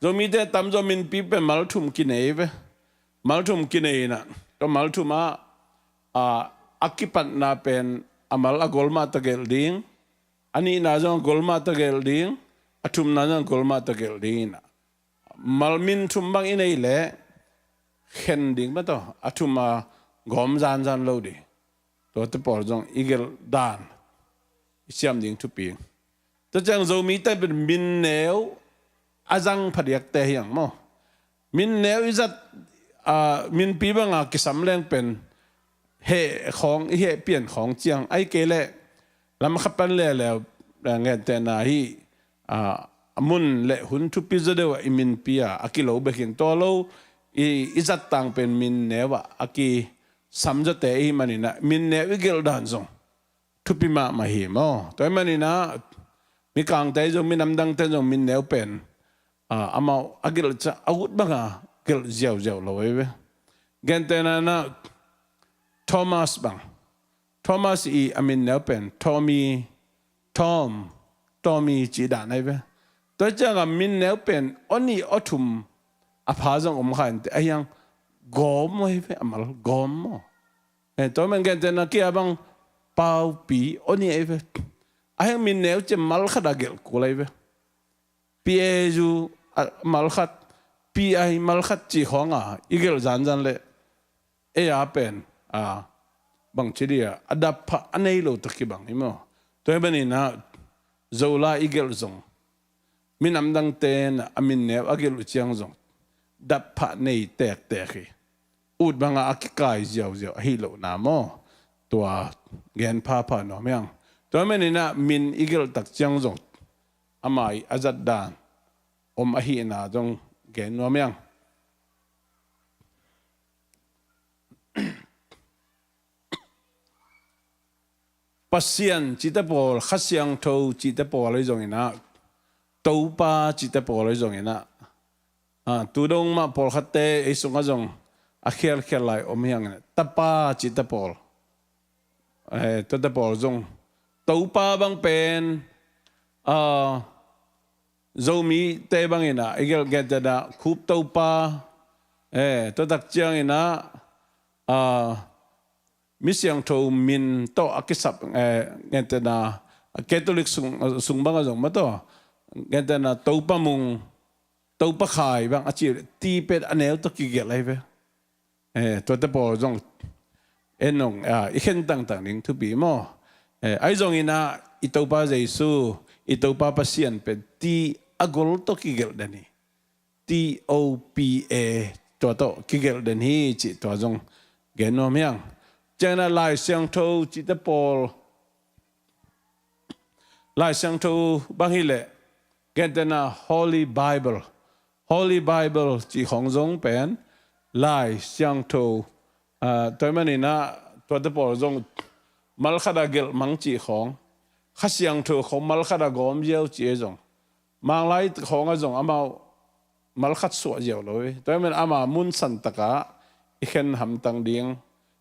จงมีแต่ตั้มจงมินปีเป็นมัลทุมกินเอฟมัลทุมกินเอนะก็มัลทุมาอักกิปันนาเป็นมัลกอลมาตะเกลดิ้งอันนี้น่าจะกอลมาตะเกลดิ้งอัทุมน่าจะกอลมาตะเกลดิ้งนะมัลมินทุมบังอินเอเล่เห็นดิ้งมาต่ออัทุมากอมจานโลดีตัวที่ปอจงอีเกลดานเชื่อมดิ้งทุกปีแต่จังเรามีแต่เป็นมินเนวอาจังผลิตแต่อย่างมั้งมินเนวอิจัดมินปีบังกิสำเร็จเป็นเหของเหเปลี่ยนของเจียงไอเกลเล่ลำขับเป็นเล่แล้วเงี้ยแต่นาฮีมุนเละหุ่นทุปีจะเดียวอิมินปีอากิโลเบกิงตัวโลอิจัดตังเป็นมินเนวอากิสัมจเตอิมันนี่นะมินเนวอิเกลดันซงทุปีมาหิมอ๋อตัวมันนี่นะมีกางเตจงมีน้ำดังเตจงมินเนวเป็นอามาอากิลจะอาวุธบ้างกิลเจียวเลยเว้ยเกันเตนะโทมัสบังโทมัสอีอามินเนวเป็นทอม ตัวมีจีด่านไหนเว้ตัวเจ้าก็มินแนวเป็นอันนี้อัตุมอาภาจังขันแต่ยังกอมไว้เว้อามัลกอมตัวมันกันแต่นักเกี่ยบังเป่าปีอันนี้เว้ยังมินแนวจะมัลขัดเกลกูเลยเว้ปีจูมัลขัดปีมัลขัดจีของอีเกลจันเลยเป็นบางทีเดียอดับพะอันไหนโลตะกี้บางนี่มั้งตัวเป็นนี่นะโจลาอีเกลซงมินำดังเตนอามินเนวอาเกลเชียงซงดับพะในแตกอุดบางอาคิกายเจียวฮิโลนามอตัวเงินพาหนอมยังตัวเป็นนี่นะมินอีเกลตักเชียงซงอามาอาจัดดานอมอหินาจงเงินนอมยังปัสยันจิตปอลขัดยังทูจิตปอลเลยจงอินะตูปาจิตปอลเลยจงอินะตูดงมาปอลขัดเตไอสุงก็จงอาเขียลไลอมยังนะตปาจิตปอลตัวตปอลจงตูปาบางเป็นโจมีเตบางอินะไอเกลเกตจะได้คูบตูปาตัวตักเจียงอินะมิเสียงโทมินโตอักษับเงินเตนะแคทอลิกสุงบางก็จงมาโตเงินเตนะโตปะมุงโตปะขายบางอาชีพตีเป็ดอันเนวตะกี้เกอะไรเว้ตัวตะปอจงนงอีเห็นต่างๆนิ่งทุบีมั้งไอ้จงอินะอีโตปะเจสูอีโตปะพัสยันเป็นตีอากลตะกี้เกลเดนี่ TOPA ตัวโตกี้เกลเดนี่จิตัวจงเกนโนเมียงเจน่าลายเสียงทูจิตปอลลายเสียงทูบางทีเละเกันแต่น่ะ Holy Bible จีของจงเป็นลายเสียงทูตัวมันนี่นะตัวตะปอลจงมัลคดาเกลมังจีของข้าเสียงทูของมัลคดากอมเยี่ยวจีจงมังไลของจงอามามัลคัดสวดเยี่ยวเลยตัวมันอามามุนสันตะกะอีเข็นหำตังเดียง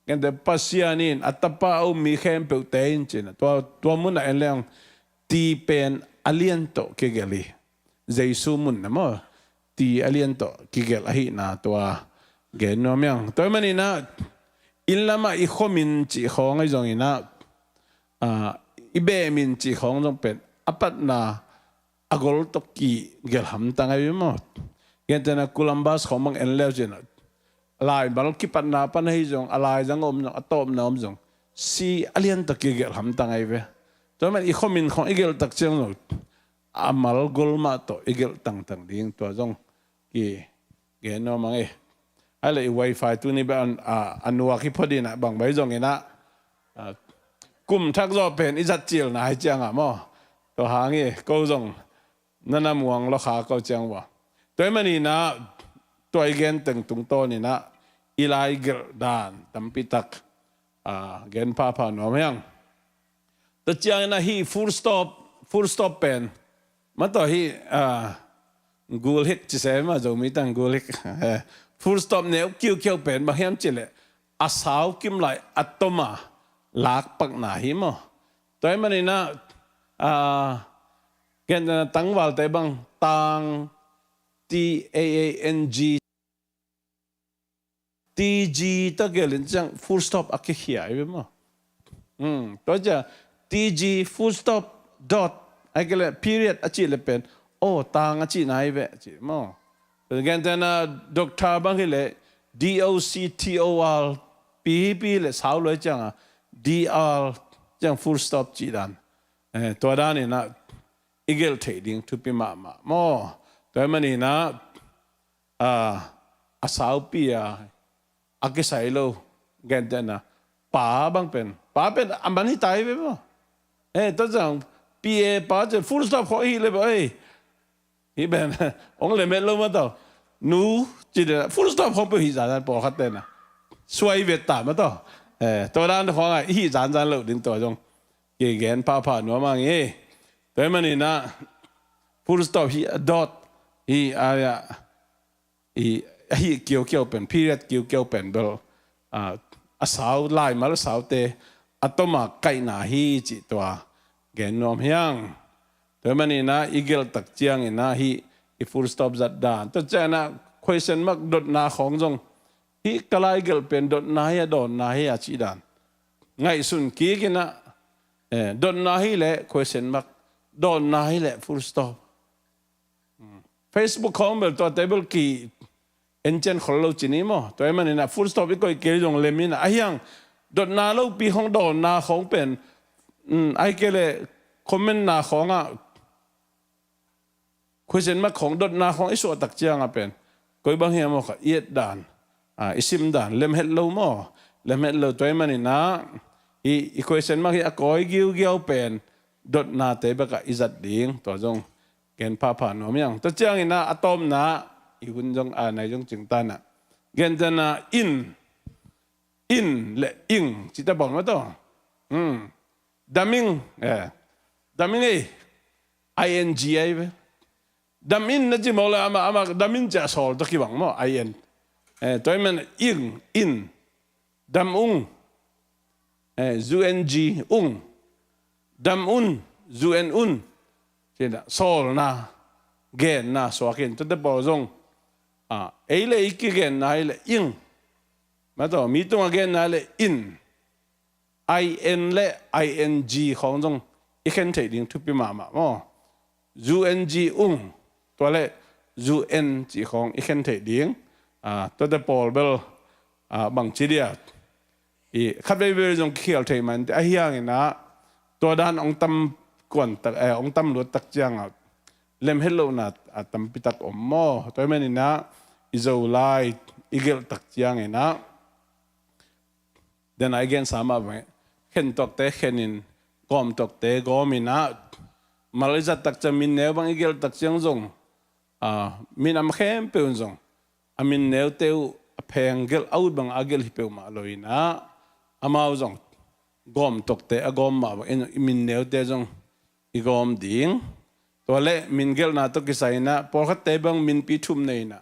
กันแต่ปัสยานินอัตตาเอามีเข้มเปลเตนจินะตัวมุนอะไรเรื่องตีเป็นอเลียนโตกิเกลีเจสูมุนนะมั้งตีอเลียนโตกิเกลหินะตัวเกนนอมยังตัวมันนี่นะอินละมาอีข้อมินจีของไอ้จงอินะอีเบมินจีของจงเป็นอปัตนาอากลตกีเกลหำตังไอ้มั้งกันแต่นะโคลัมบัสของมังเอ็นเลวจินะลายบาลกิปันนาปันให้จงอะไรจังอมจงอตอมน้อมจงซีอเลียนตะกี้เกลหำตังไอเวตัวมันอีคอมินของอีเกลตักเชียงจงอามัลกลมาโตอีเกลตังดิ้งตัวจงกี่เกนน้อมังอะไรไวไฟตัวนี้เป็นอันวักที่พอดีนะบางใบจงเองนะกลุ่มทักรอบเป็นอิจัดจิลนะให้เจียงมั้งตัวหางงี้ก็จงนั่นน่ะมัวงราคาก็เจียงวะตัวมันนี่นะตัวเกนตึงตุงโตนี่นะอีไลเกลดานตัมปิตักเกนพาหนอมยังแต่เจียงนะฮีfull stop เป็นมาต่อฮีกูเล็กจะเสมาจะมีตั้งกูเล็กfull stop เนี่ยเกี่ยวเป็นบางอย่างจิเลอาสาวกิมไหลอัตโตมาลากปักหนาหิมตัวมันนี่นะเกนตั้งวัลแต่บางตังTAANG TG ตะเกลินจัง full stop อักเขียไว้มั้งตัวจะ TG full stop dot ไอ้เกล period อาชีพเลยเป็นโอ้ต่างอาชีพไหนเว้จีมั้งเป็นกันแต่นะด็อกเตอร์บางทีเลย DOCTOR PHP เลยสาวเลยจังDR จัง full stop จีดันตัวด้านนี่นะอีเกลเทดิ้งทุบปีมามั้งตัวมันนี่นะอาสาวปีอากิไซโลเกันแต่นะป้าบางเป็นอันบันที่ตายไปมั้งตัวจังปีป้าจะ full stop ขออีเลยบ่ฮีเป็นองค์เลยเม็ดลงมาต่อหนูจีเด full stop ของผู้หิจานปอขัดเต้นนะสวยเวตามาต่อตัวด้านของหิจานเลยดึงตัวจงเกี่ยงพาหนูมางี้ตัวมันนี่นะ full stop ฮีดอทฮีอะไรฮีเกี่ยวเป็น period เกี่ยวเป็นเบลสาวไล่มาแล้วสาวเตอัตมาไก่หนาฮีจิตัวเกนนอมยัง ตัวมันนี่นะอีเกลตักเจียงนะฮีอีฟูลสต็อปจัดด่านตัวเจ้านะquestion mark ดดนาของจงฮีกลายเกลเป็นดดนาฮีดอนนาฮีอาชีดานไงสุนกีกินะดอนนาฮีเละ question mark ดอนนาฮีเละ full stop Facebook ของเบลตัวเทเบิลกีเอ็นเจนของเราจีนี่มั้งตัวมันนี่นะ full stop อีกก็อีกเกลจงเลมินะไอ้ยังดอนนาเราปีของดอนนาของเป็นไอ้เกลคอมเมนต์นาของอ่ะquestion mark ของดอนนาของไอ้ส่วนตักเจียงอ่ะเป็นก็บางอย่างมั้งก็เอียดด่านอิสิมด่านเล่มเฮดโลมั้งเล่มเฮดโลตัวมันนี่นะอี question mark อีก้อยกิ้วเป็นดอนนาเตะแบบกับอิจัดดิ้งตัวจงเกณฑ์ผ่านหนูมั้งตัวเจียงนี่นะอะตอมนะอีหุ่นจงในจงจึงตันอ่ะเกณฑ์จะนะอินและอิงจิตตะบอกมาตัวดามิงดามิงing ไอ้เว้ยดามินนั่นจิมอลอามาดามินจะสอลตะกี้บังมั้ง in ตัวมันอินดามzung ดามzun ใช่ไหมสอลนะเกนนะสวากินตัวเด็กบอกจงเอเลอีกเกนนะเอเลอิงมาตัวมีตัวเกนนะเอเลin และ ing ของจงอีกแค่ไหนดิ้งทุบไปมามั้งzung ตัวเล่ zun จีของอีกแค่ไหนดิ้งตัวเด็กบอกเบลบางทีเดียขับไปเบลจงเขียวเทมันไอ้เหี้ยงนะตัวด้านองตำกวนตักองตำรวจตักจังเล่มเฮลโลนัดตำปิตักอมมอตัวมันนี่นะอิโซไลอีเกลตักจังนะเดี๋ยวไอ้เกนสามารถเห็นตกเตะเห็นินกอมตกเตะกอมินะมาเลเซียตักจะมินเนวบางอีเกลตักจังจงมินอำเข้มเปิลจงมินเนวเตวแพงเกลเอาบางอาเกลฮิเปลมาลอยนะอามาจงกอมตกเตะกอมมามินเนวเตจงอีกอมดิ้งตัวเล่มินเกลนาตกิสัยนะพอขัดเตะบางมินปีทุ่มเนยนะ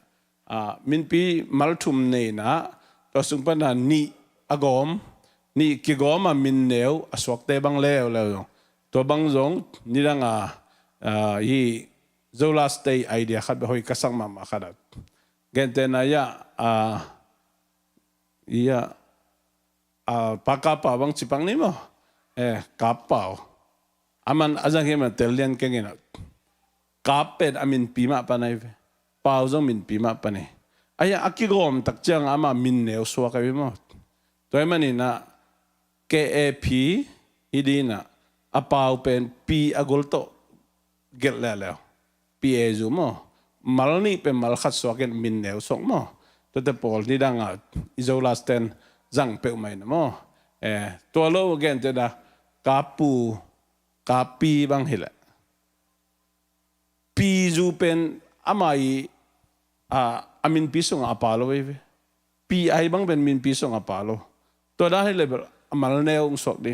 มินปีมัลทุ่มเนยนะตัวสุงปนันนี่กอมนี่กิกอมมินเนวสวกเตะบางเล่แล้วตัวบางจงนี่ดังฮีโซลาสเตย์ไอเดียขัดไปหอยกระสังมาขัดเกนเตนายะปากกาเปล่าบางจิปังนี่มั้งกาเปล่าอามันอาจารย์เขียนมาเตลียนเก่งนะกาเป็ดอามินปีมาปะไหนเปล่าจงมินปีมาปะไหนไอ้ยังอักกิโกมตักจังอามามินเนวสวากันไปมั้งตัวมันนี่นะ KAP อีดีนะอาเปล่าเป็น P อากลโตเกลแล้ว PA จูมั้งมัลนี่เป็นมัลขัดสวากันมินเนวส่งมั้งตัวเด็กพอลนี่ดังอ่ะอิโซลาสเตนจังเปลวไม่นะมั้งตัวโลกเกนเจดากาปูกาปีบางเฮละปีจูเป็นอามาอีอามินปีส่งอาปาโลเว้ยปีไอบางเป็นมินปีส่งอาปาโลตัวด้านให้เลยแบบมัลเนวสอกดิ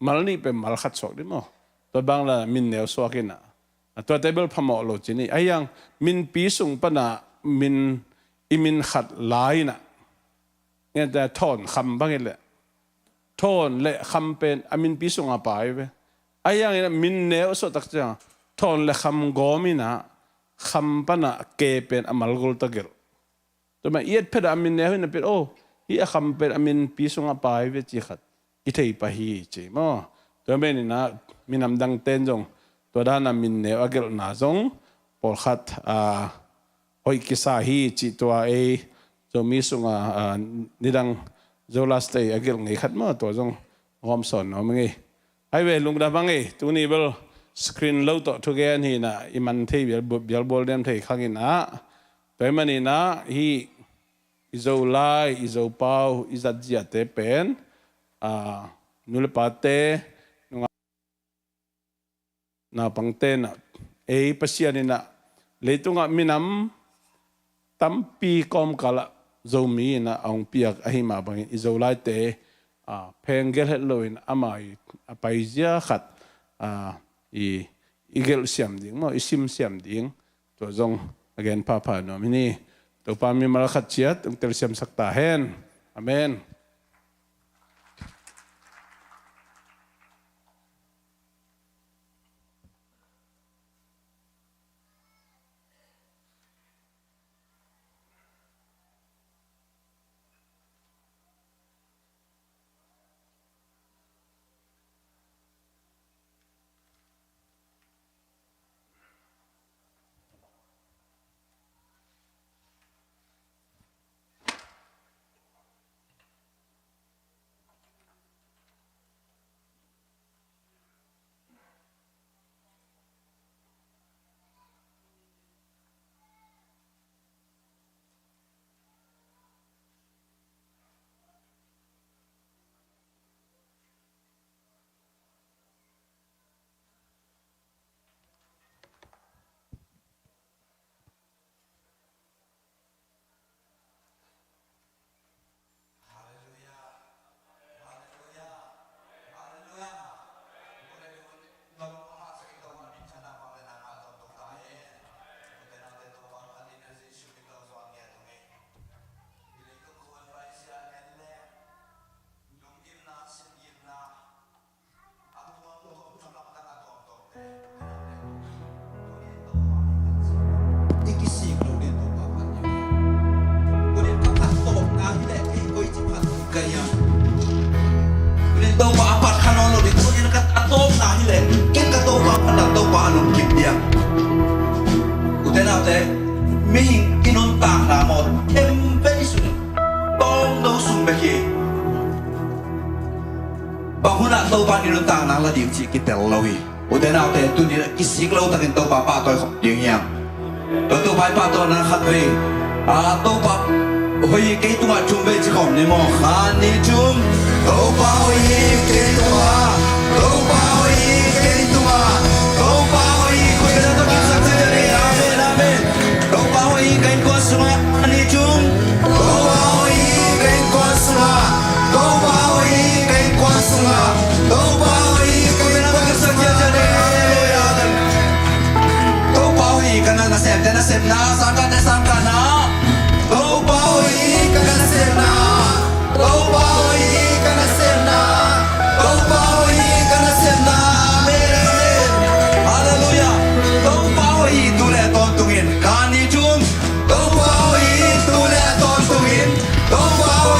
มัลนี่เป็นมัลขัดสอกดิมั้งตัวบางละมินเนวสวกินะตัวเทเบิลพมอโลจีนี่ไอ้ยังมินปีส่งปะนะมินอิมินขัดลายนะเนี่ยแต่ทอนคำบางเลยทอนและคำเป็นอามินปีส่งอาปายเว้ยไอ้ยังเนี่ยมินเนวสตักจังทอนและคำกอมินะคำปะนะเกเป็นอามัลกลตะเกลตัวมันเอียดเพดอามินเนวเนี่ยเป็นโอ้ฮีคำเป็นอามินปีส่งอาปายเว้ยจีขัดอิเทยปะฮีจีมั้งตัวมันนี่นะมินำดังเต้นจงตัวด้านอามินเนวเกลนาจงพอขัดหอยกิสาฮีจีตัวจงมีส่งนี่ดังโซลาสเตย์เกลไงขัดมั้งตัวจงหอมสอนเอามั้งไงไอเวลุงดาบังไงตัวนี้เบลสกรีนเราต่อทุกอย่างนี่นะอิมันที่เบลบอลเดมที่ข้างนี้นะแต่มันนี่นะฮีอิโซไลอิโซเปาอิจัดจีอาเตเป็นนุลปาเตนุงนาปังเตนะปัสยานี่นะเลยตุงมินำตั้มปีกอมกาละโจมีนะองปีกอหิมาบังอิโซไลเตเพงเกลเฮโลอินอามาอีไปเจียขัดอีเกลเสียมดิ้งมั้งอีซิมเสียมดิ้งตัวจง again พาโนมินีตัวปามีมาลขัดเชียดต้องเตลเสียมสักตาเฮนอาเมน nung kip dia uten ate ming inon tang na mo embesun tong no sum be ki bahuna to pa inon tang na la ding chi ki tel lawi uten ate tu ni kisik lo takin to pa toy ding yang to pai pa to na khat ve a to pa ôi cái tua chung về chỉ còn nên mò khan đi chung đâu bao cái tua đâu bao cái tua đâu bao cái đó tôi biết sao thế này amen amen đâu bao cái tua sung đi chung đâu bao cái tua sung đâu bao cái tua sung đâu bao cái đó tôi biết sao thế này amen đâu bao cái đó na xem na sang cả na đâu bao cái đó xem na đâu bao cái đó xem na đâu bao cái đó xem na amen hallelujah đâu bao tu lệ tôn tung in can đi chung đâu bao tu lệ tôn tung in đâu bao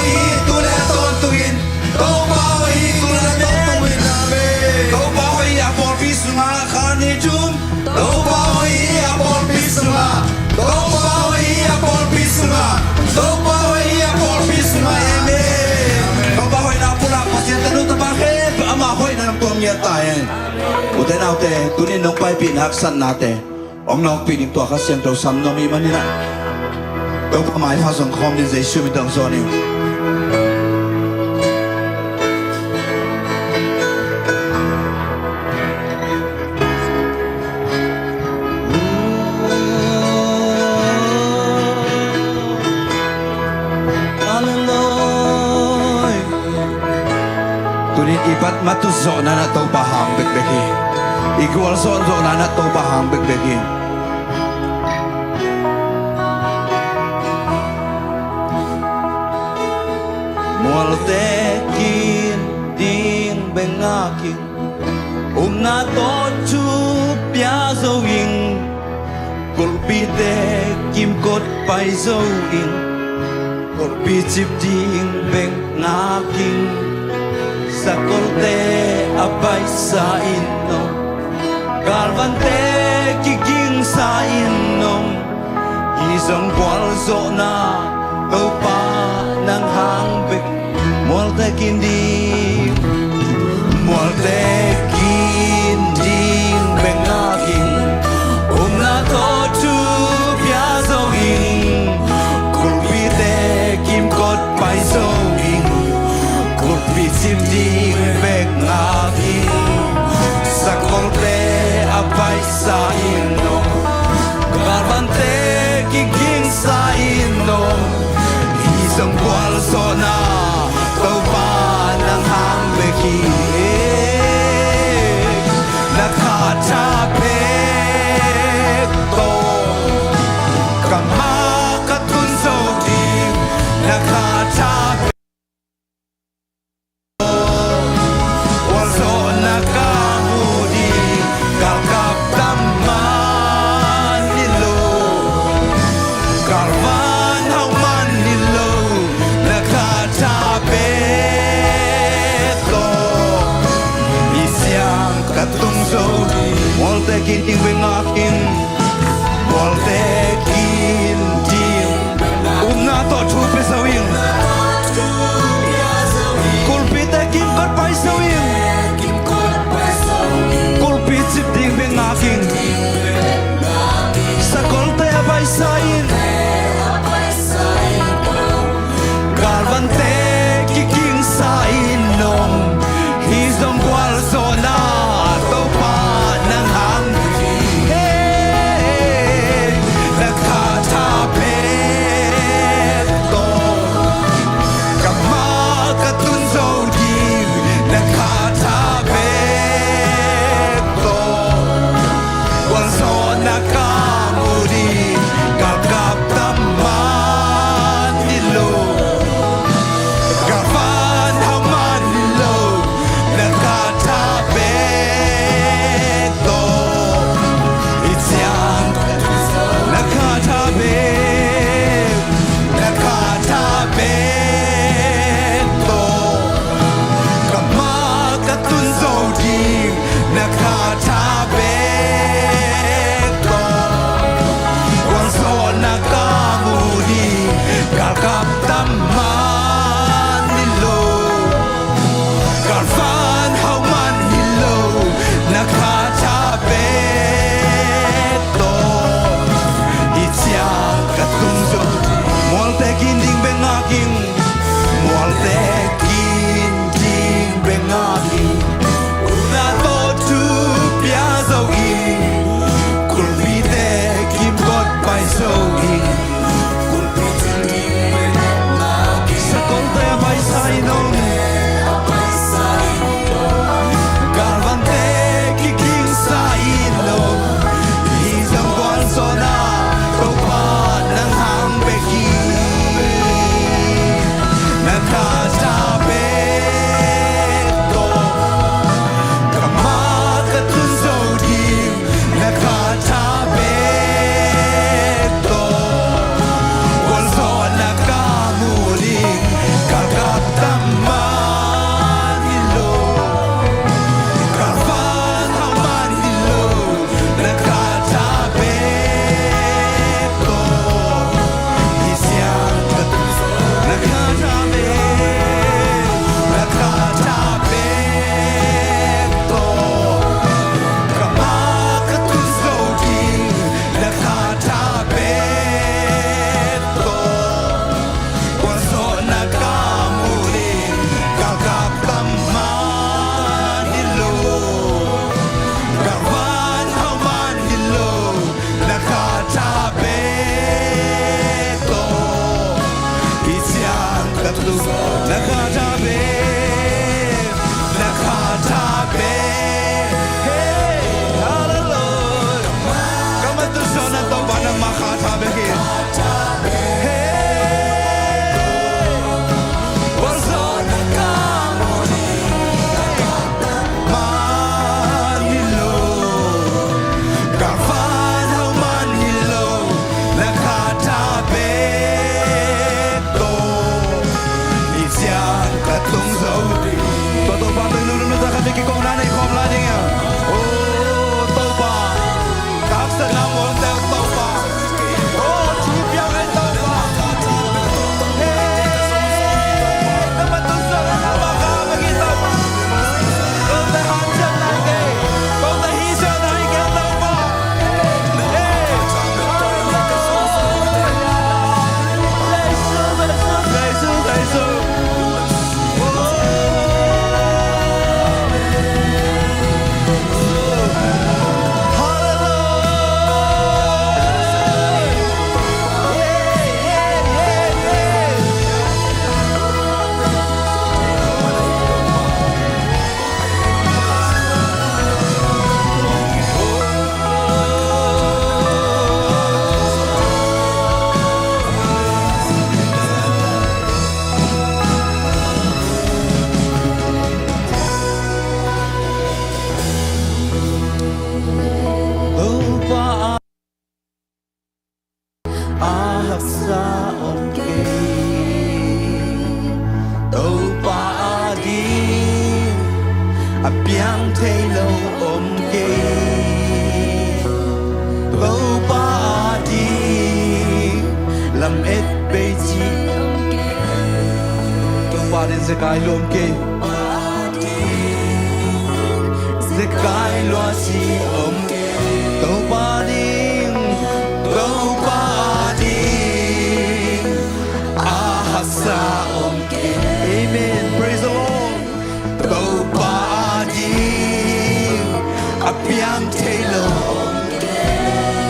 tu lệ tôn tung in đâu bao tu lệ tôn tung in amen đâu bao apol pisma can đi chung đâu bao apol pisma đâu bao apol pisma đâu bao apol pisma amen đâu bao na pula pasien tanu tabahe ama hoi na tuam ya tai uten autte tunin nong pai pin hak san nate ong nong pin tua kha siam to sam no mi manina đâu pa mai ha song khom din zai shu mi dang zo ni ipat matu zona na to bahang bekbeki igual zona na to bahang bekbeki molte kin ding bengakin na to chu pia zo ing kolpite kim kot pai zo ing kolpi chip ding beng ngakin sakolte abay sa inom Galvante kiging sa inom Isang kwalso na Tupa ng hangbik Molte kindim Molte kindim Bengaging na to chupya zoging Kulpite kimkot pay zoging Kulpitim ding Bengaging Sakolte abay sa inom Galvante kiging sa inom Isang kwalso na Tupa ng hangbik Nakatapik to Kamakatun din Nakatapik Walso nakamudi Kalkap daman nilo Karvan hauman nilo Nakatapik to Isyang katungso Molte kinting bengakin Molte kinting Una to chupe sawing Kulpite kimkot pay sawing Kulpit sipting bengakin Sakolte abay sain Galvante kiking sain nom Hizong kwalso na Topa ng hangin Nakatapik to Kamakatun din Nakatapik to Walso nakamudi Kakap taman nilo man hilo Karfan how man hilo Nakatabe to Itya katungzo Molte kinding bengaking Molte kinding bengaking Nato tu piazogi Kulpite kimbot paisogi Sa konte paisainon Garvante kiking sainon Isang kwanso na Topa ng hangbeki Nakasabi to Kamakatun sodim Nakasabi to Kwanso nakamuling Kakataman hilo Karvan haman hilo Nakasabi to Isyang katunso Nakasabi Nakasabi to Kamakatun sodim Nakasabi to Kwanso nakamuling Kakataman hilo Karvan haman hilo Nakasabi to Isyang katunso Nakasabi Nakasabi Hey, hallelujah Kamatuso na to ba na makasabi kin Hey Kwanso man hilo Karvan haman hilo Nakatabi to Isyang katungso Toto pa nulunod na kami kikong nanay kong lading yan Oh, topa Kapsa na mo ang topa Oh, chipyang ay topa Hey, namatuso na namakakagita Kung tahansyan na kay Kung tahisyan na ikaw topa Hey, Kaiso Lupa ahap sa omke Lupa adin Apiang telo omke Lupa adin Lamit beji Lupa din sekai lomke Sekai luasi omke Lupa din Ahasa omke Amen, praise the Lord Lupa din Apiang telo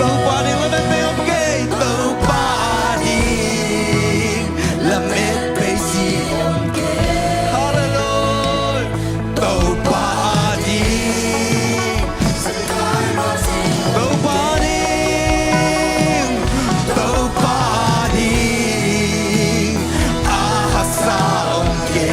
Lupa din lamit be omke Lupa din Lamit besi omke Hallelujah Lupa din Lupa din Ahasa omke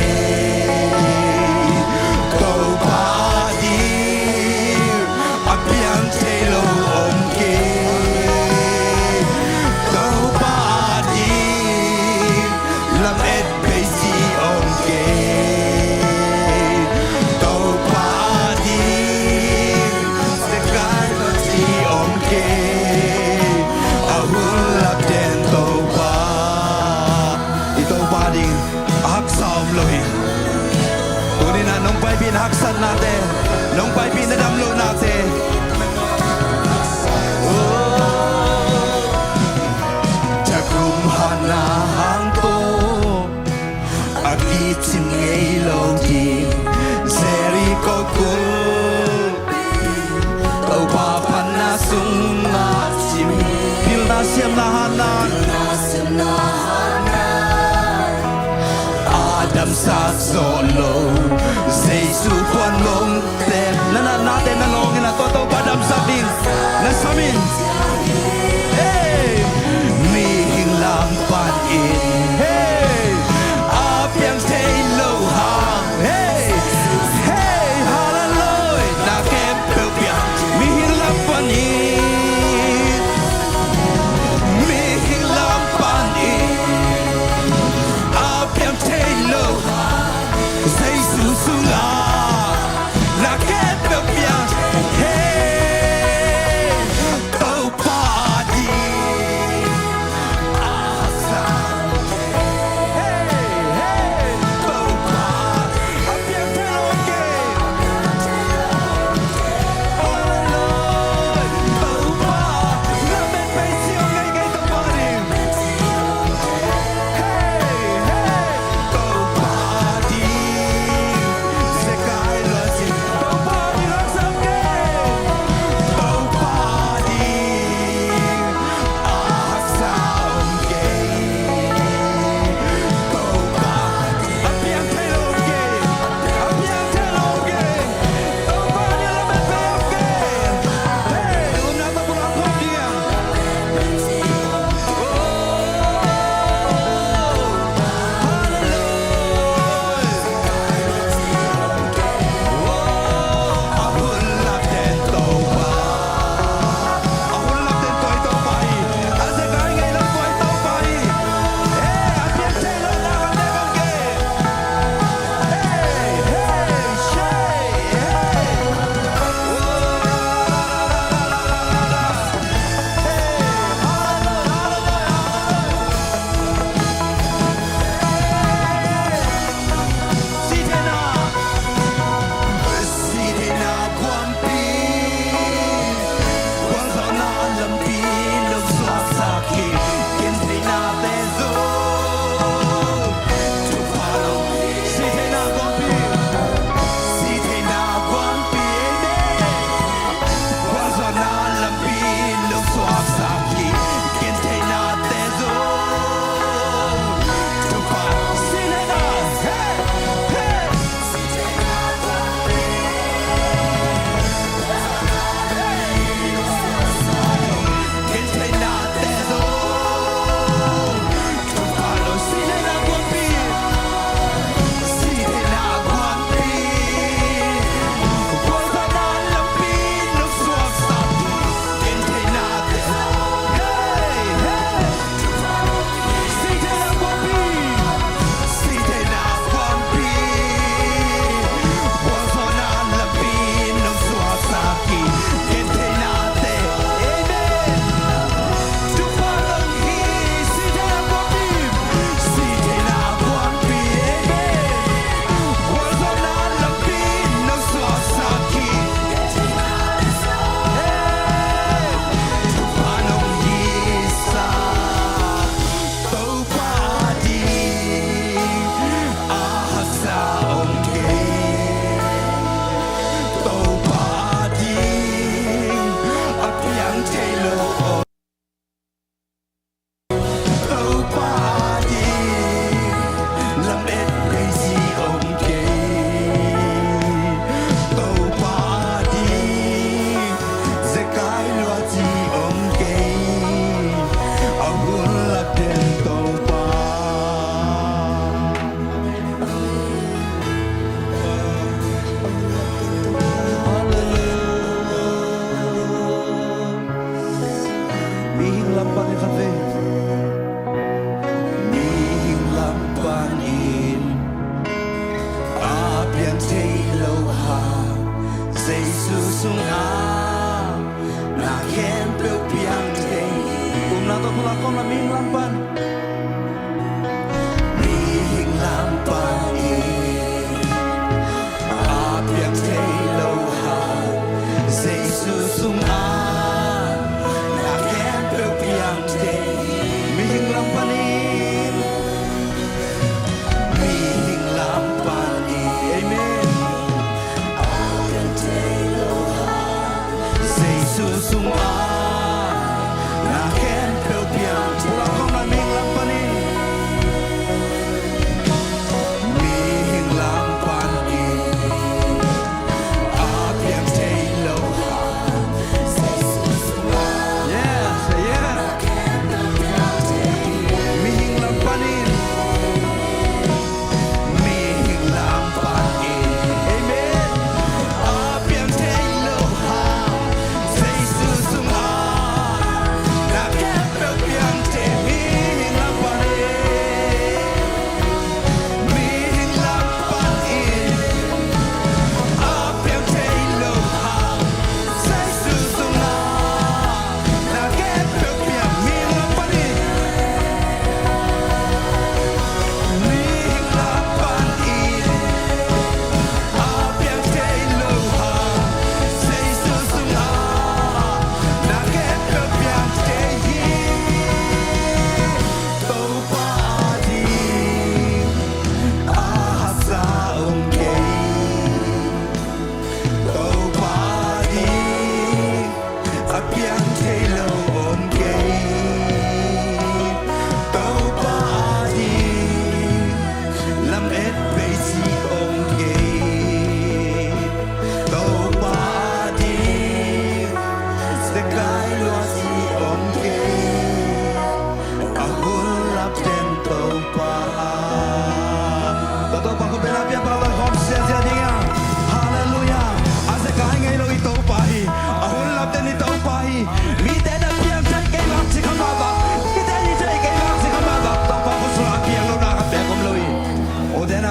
lohi tuni na nong pai bin haksan nate nong pai bin na damlo nate Chakum hana hang to Aki chin ngei lo di Zeri ko kul Tau pa pan na sung na chim Pil na siam na hanan Adam sa solo Jesu kwan long ten Nana natin na longin na toto padam sa ding Na samin Hey Mi hing lam pan in Hey Apiang tay lo hang Hey Hey hallelujah Na kem pel piang Mi hing lam pan in Mi hing lam pan in Apiang tay lo Jesu sunga Na kem pel piang Hey Tau pa di Mi hing lam pan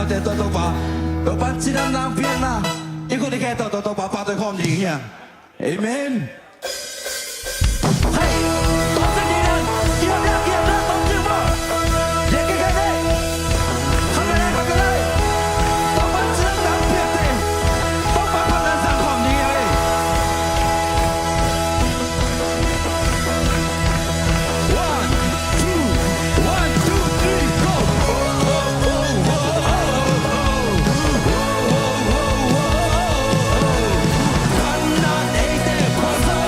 nào để tôi bà tôi bắt chỉ đang làm phiền na nhưng cô đi nghe tôi bà tôi không gì nhỉ amen hey tôi sẽ đi lên kiếm ra tôi chưa mà để cái đây không đây tôi bắt chỉ đang làm phiền thế tôi bắt con đang sang không gì nhỉ Hãy subscribe cho kênh Ghiền Mì Gõ để không bỏ lỡ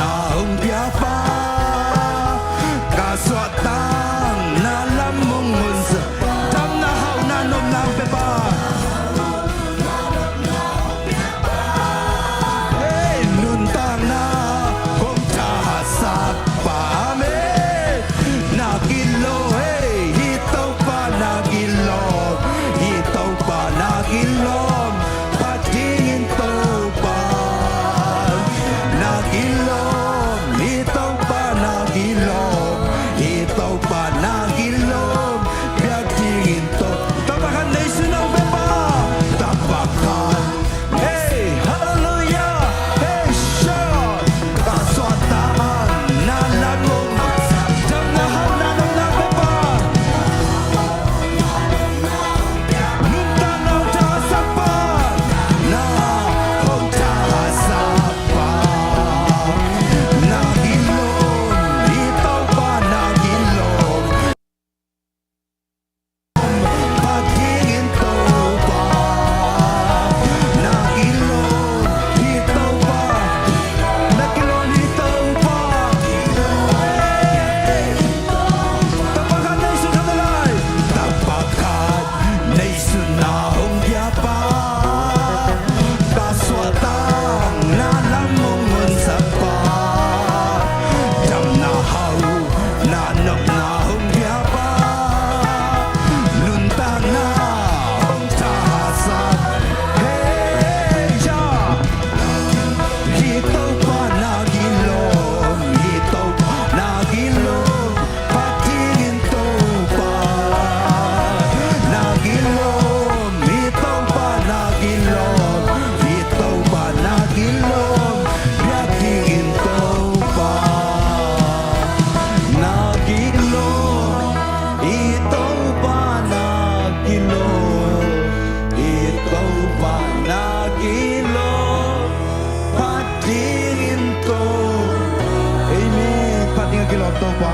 na hong biapa kaswatang na lamong unsa dam na haw na nom lang pepa hey nuntang na hong tahasak pame nagilo hey hitaw pa nagilom hitaw pa nagilom patingin to pa nagilom hitaw pa nagilom hitaw pa nagilom biag tingin to tapakan nation ng pepa tapakan hey hallelujah hey shout kaswataan na lamong dam na haw na nom lang pepa nuntang na tasapan na hong tasapan nagilom hitaw pa nagilom patingin to pa nagilom hitaw pa nagilom hitaw pa tapakan nation sa dalay tapakan nation na hong biapa kaswatang na lamong unsa pa dam na haw na nom na hong biapa luntang na hong tahasak hey ja hitaw pa nagilom hitaw pa nagilom patingin to pa nagilom hitaw pa nagilom hitaw pa nagilom biag tingin to pa nagilom hitaw pa nagilom hitaw pa nagilom patingin to amen patingin kilom to pa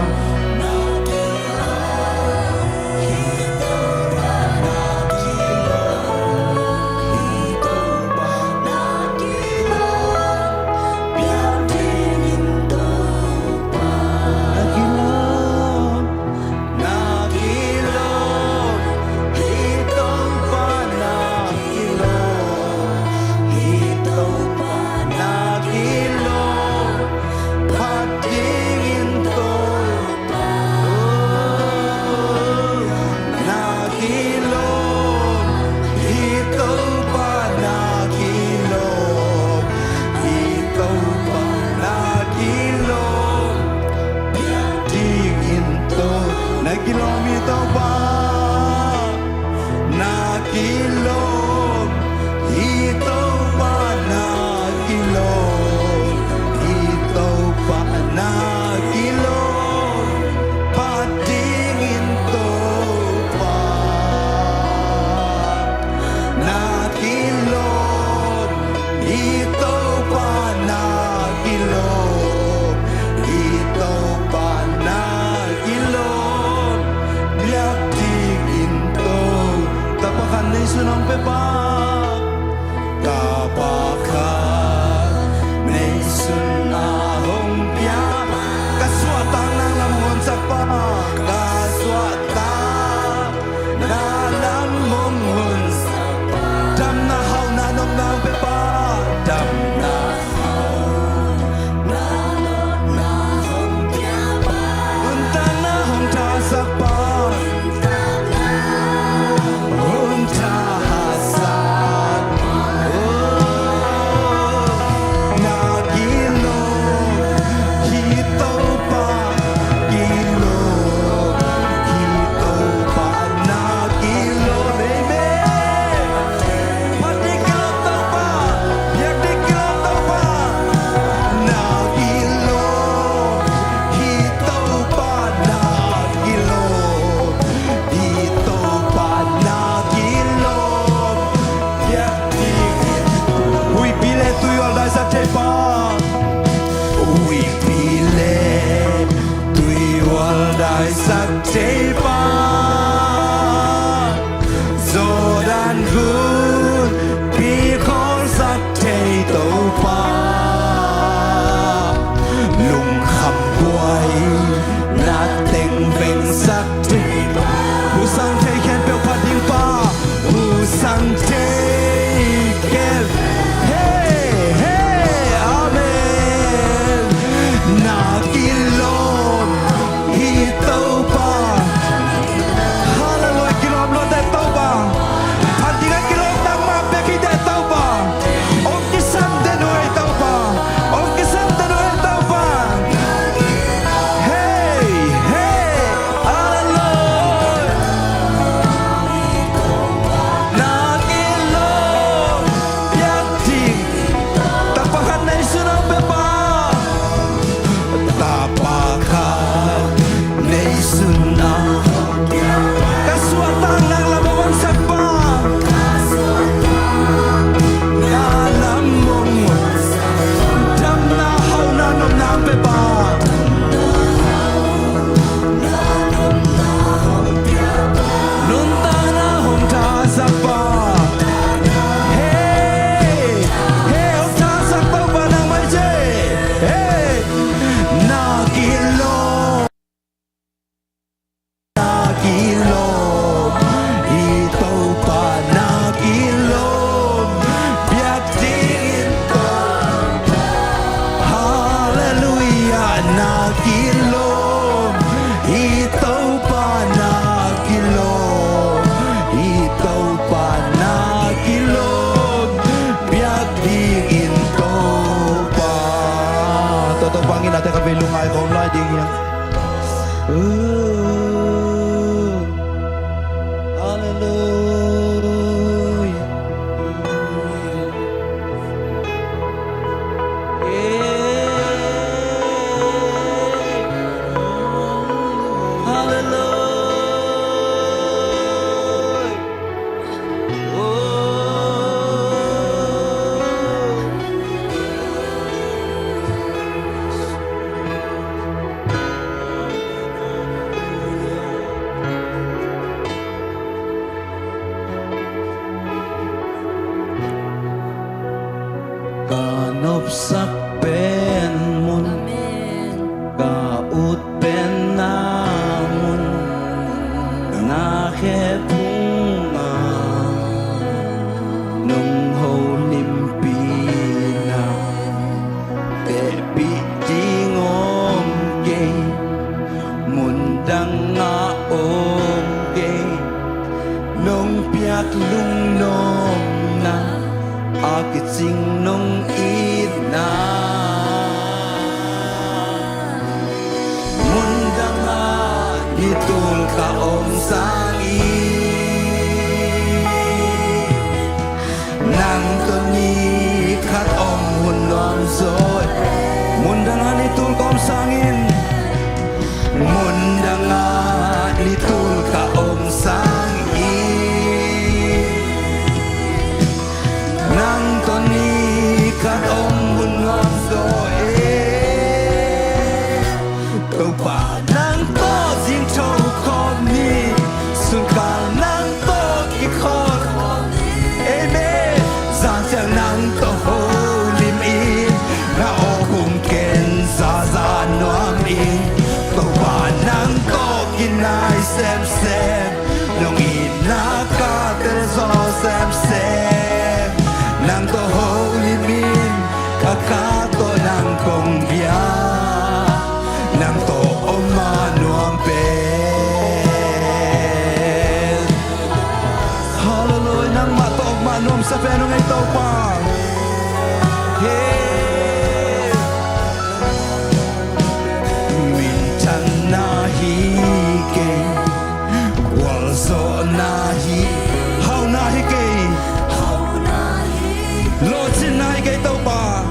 nagilom nagilom hitaw pa nagilom hitaw pa nagilom patingin to pa nagilom hitaw pa nagilom hitaw pa nagilom tingin to nagilom hitaw pa nagilom hitaw pa nagilom hitaw pa nagilom patingin to pa nagilom hitaw pa nagilom hitaw pa nagilom biag tingin to tapakan nation ng pepa tapakan nation na hong biapa kaswatang ng lamon sa pa kaswatang na lamong unsa dam na haw na nom ng pepa dam na untang na hong tasapan hong tahasak nagilom hitaw pa gilom hitaw pa nagilom amen patikilom to pa biag tikilom to pa nagilom hitaw pa nagilom hitaw pa nagilom biag tingin uy pile tuyo alday sa tepa uy pile tuyo alday sa tepa zodan good because I take to pa papakat Nay suna Kaswatang ng labawang sagpa Alam mong Dam na haw na nom na pepa Nuntang na hong tasak pa Hey, hey, o tasak pa ba ng may jay Hey, nakilom Nakilom Ito pa nakilom Biyak tingin ko Hallelujah Nakilom Ito pa nakilom Ito pa nakilom Biyak tingin ko pa Totopangin natin kabilungay kong lading yan Ooh, hallelujah. Yeah. Hallelujah. Kanopsak pen mun Kaut pen namun Nakepunga Nung ho limpina Tepi jingom gay Mundang nga om gay Nung piak lung nom na Akit sing nung ina Mundang nga itul ka om sangi Nang tuni kat om hunwam zoy Mundang nga itul ka om sangin Mundang nga itul ka om sangi Nang toni kat om hunwam zoy Tau pa nang to jing chou kom ni Sun kal nang to ki khot Amen Zang chang nang to ho lim in Na o kum ken za za nuam in Tau pa nang to kinai sem sem Nong in na ka tel zo sem sem Nang to ho limin Kakato nang kong biya Nang to omanuam pen Hallelujah Nang mato omanuam sa penong ito pa Hey Mintan nahike Walso nahi How nahike Lord sin nahike ito pa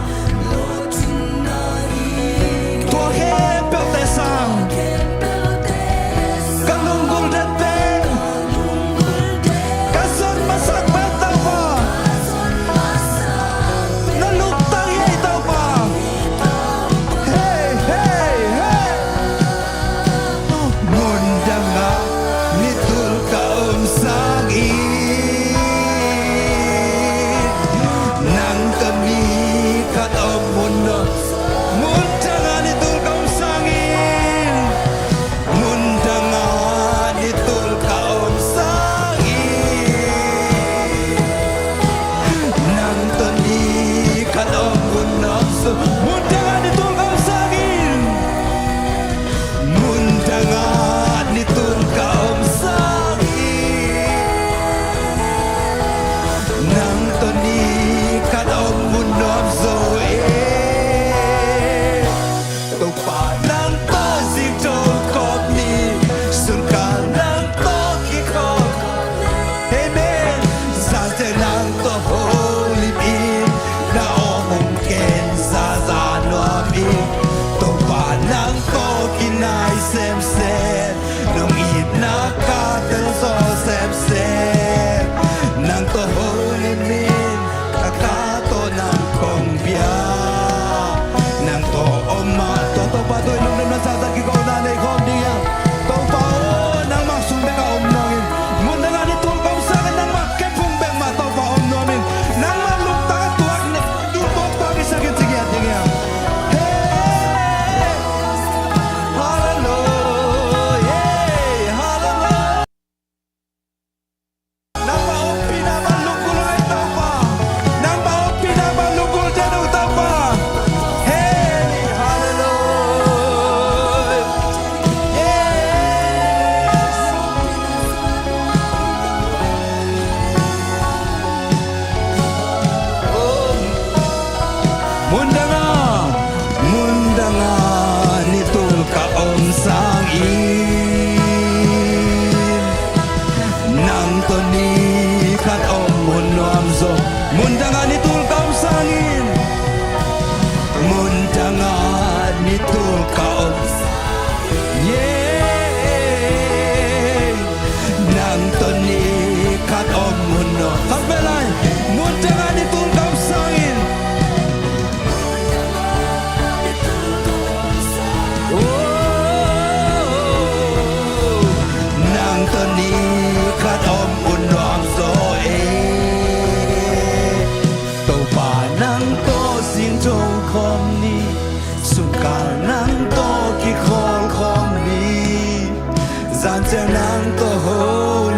จะนังตัวโฮ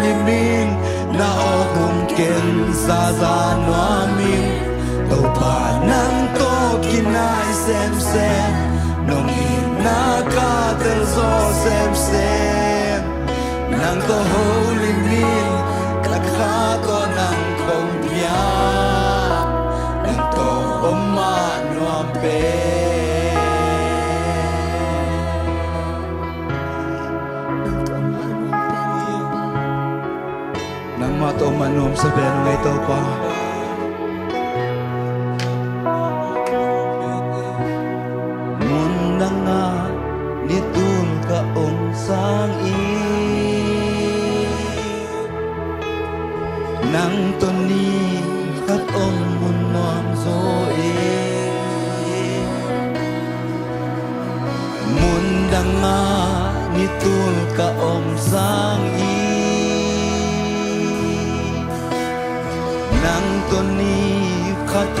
ลิมินนาออกมุมเก่งซาซาหนัวมินตัวป่านังตัวกินนายเซมเซมน้องอินนากาเตลโซเซมเซมนังตัวโฮลิมินกะข้าตัวนังคงเปียนังตัวอมมาหนัวเปnang mato manom sa beno ngay ito pa munda nga nitul ka sang i nang toni kat munom zo munda nga nitul ka sang i nang toni khat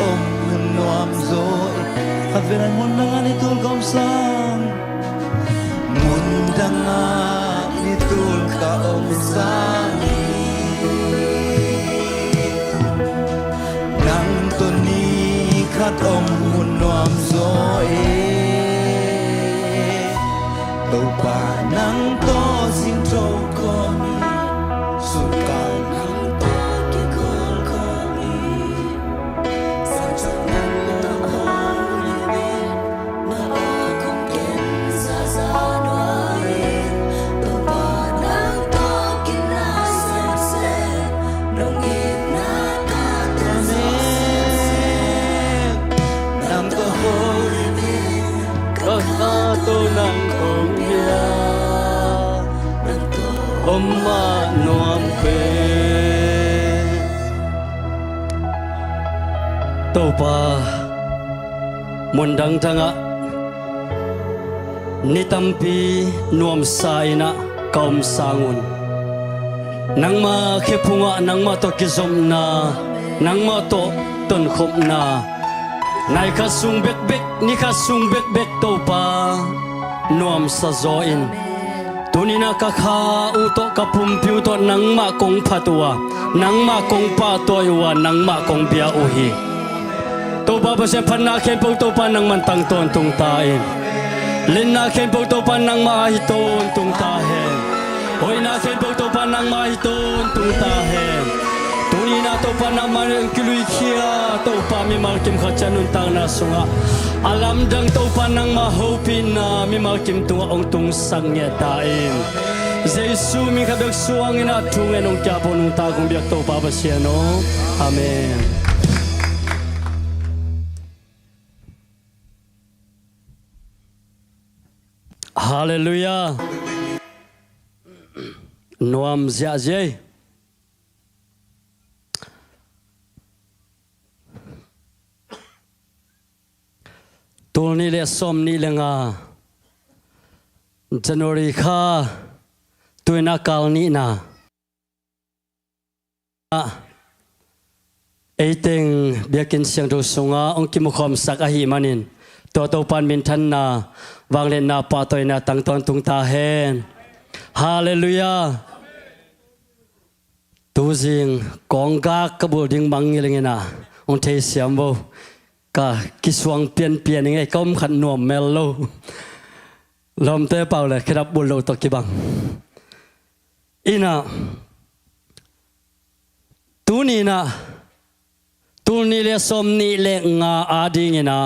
nuam zoi khat velan mun nga ni tul kom sang mun danga ni tul ka sang nang toni khat nuam zoi to pa nang to sing tro kom su ka Oma nuam pe topa mundang tanga nitampi nuam saina kaum sangun nangma kepunga nangma to kizomna nangma to ton khopna nai kha sung bek bek ni kha sung bek bek topa nuam sa zoin tunina ka kha u to ka pum piu to nangma kong phatua nangma kong pa toiwa nangma kong bia u hi to ba ba se phanna khen po to pa nang man tang ton tung ta in linna khen po to pa nang ma hi ton tung ta he hoina khen po to pa nang ma hi ton tung ta he tunina to pa nang man kilui khia to pa mi mal kim kha chanun tang na sunga alam dang to pa nang ma hopin na mi mal kim tunga ong tung sang nya ta in jesu mi kha bek suang ina thung enong kya bonung ta kung biak to pa ba sia no amen hallelujah noam zia zai tolni le som ni lenga January kha tuina kalni na eiteng biakin siang do sunga ong kimukhom sak a hi manin to pan min than na wanglen na pa toina tang ton tung ta hen hallelujah tu jing kongga ka building mangilengena ong thei siam bo ka kiswang pian ngai kom khan nuam mel lo lom te pau le khirap bul lo to kibang ina tuni le som ni le nga ading ina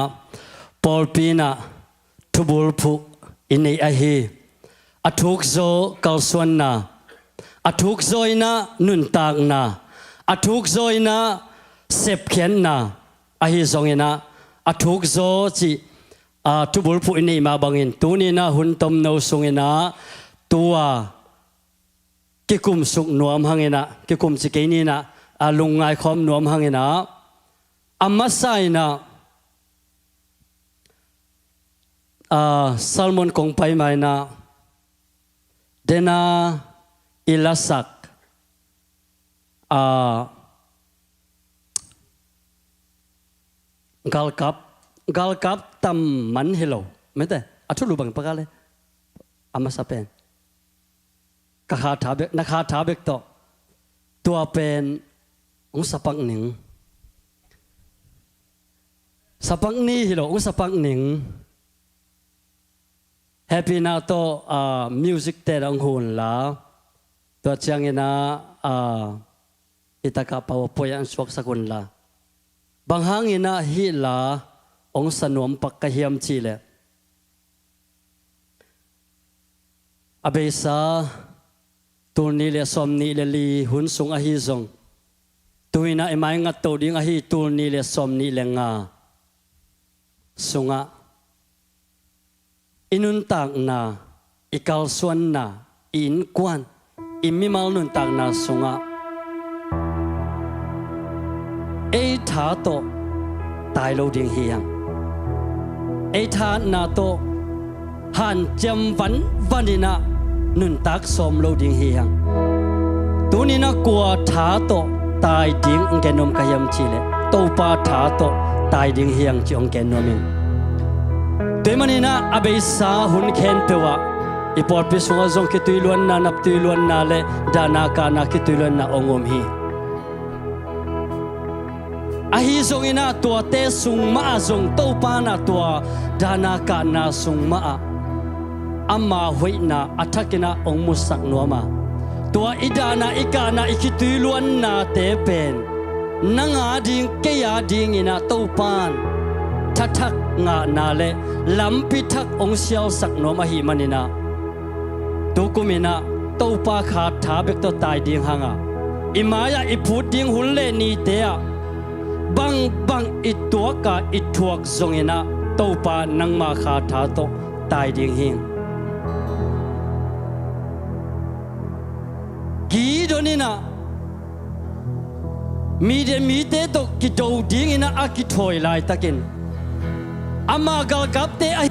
polpina tubul phu ini ahi athuk zo kalswan na athuk zoina nun tak na athuk zoina sep khen na ahi zongena athuk zo chi tubul phu ini ma bangin tuni na hun tom no sungena tua kikum suk nuam hangena kikum chi keini na alungai khom nuam hangena amasaina salmon kong pai mai na dena ilasak galkap tam man hello mete atulu bang pagale amasapen กะคาถาเบกนักคาถาเบกโตตัวเป็นองสปังหนิงสปังนี้ฮิโลองสปังหนิงแฮปปี้นาโตมิวสิกเตอร์องหุ่นละตัวเชียงนะอิตากาปาวปอยอันสวกสกุลละบางหางอินะฮิลาองสนวมปักกะเฮียมชีเลอเบซาตูนี้เลสอมนี้เลลีหุนสุงอหิซงตุยนะไอไม้งัดโตดิ้งอหิตูนี้เลสอมนี้เลงาสุงะอินุนตากนาอิกาลสวนนาอินกวนอิมิมาลนุนตากนาสุงะเอทาโตตายโลดิ้งเฮียงเอทานาโตหันจำวันนี้นะนุนตักสมโลดิ้งเฮียงตัวนี้นะกลัวทาโตตายดิ้งองแกนมกายมชีเลโตปาทาโตตายดิ้งเฮียงจีองแกนมิงตัวมันนี่นะอเบสาหุนเคนเปวะอีปอดพิสุงจงคิตุยล้วนนานับตุยล้วนนาเลดานาคานาคิตุยล้วนนาองอมฮีอาฮีซงอินะตัวเตสุงมาซงโตปานาตัวดานาคานาสุงมาอามาหวยนาอัฐกินะองมุสักนัวมาตัวอิดานาอิกานาอิคิตุยล้วนนาเตเป็นนังอาดิงเกียดิงอินะโตปานทักงานาเลลำพิทักองเสียวสักนัวมาหิมันนะตุกุมินะโตปาขาดถาเบกตัวตายดิ่งหางอิมายาอิพูดดิ่งหุ่นเลนีเตียบังอิตัวกาอิทวกซงอินะโตปานังมาขาดถาโตตายดิ่งหิงกีโดนินะมีเตโตกิโดดิ่งอินะอากิถอยลายตะกินอามากัลกับเตอ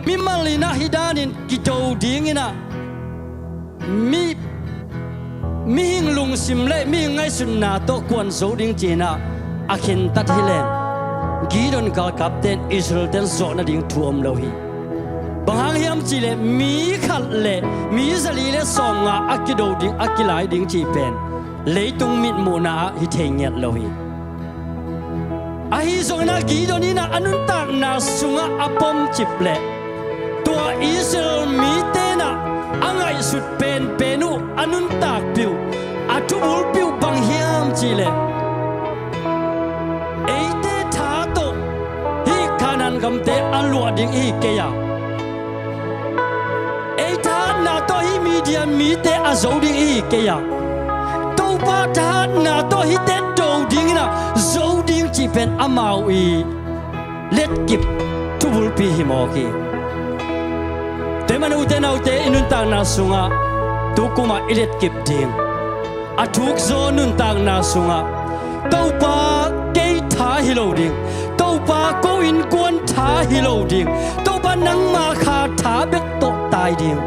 มิมาลีนะฮิดานินกิโจดิ้งนะมีหิงลุงสิมเล่มีไงสุนนาโตกวนโซดิ้งจีนะอาคินตัดฮิเลนกีดอนกัลกับเตนอิสราเอลโซนาดิ้งทวมโลหิบางฮิมจีเลมีขัดเลมีสลีเลสองอากิโดดิ้งอากิไลดิ้งจีเป็นเลยตุงมิดโมนาฮิเทงเงียดโลหิอาฮิซงนากีโดนีนาอนุนตากนาสุงะอปมจิบเลตัวอิสราเอลมีเตนะอังไงสุดเป็นอุอนุนตากปิวอาทุบุลปิวบางฮิมจีเลเอเตทาโตฮิคานันกัมเตอลัวดิ้งฮิเกียเอทานาโตฮิมีเดียมีเตอโซดิ้งฮิเกียปาทานนาโตฮิเตโดดิ้งนะโซดิ้งจีเป็นอามาวีเล็ดกิบทุบุลปีฮิโมกีแต่มันอุเตนาอุเตอินุนตางนาสุงะตุกุมาอิเล็ดกิบดิ้งอาทุกโซนุนตางนาสุงะเต้าปาเกยทาฮิโลดิ้งเต้าปาโกอินกวนทาฮิโลดิ้งเต้าปานังมาคาทาเบกโตตายดิ้ง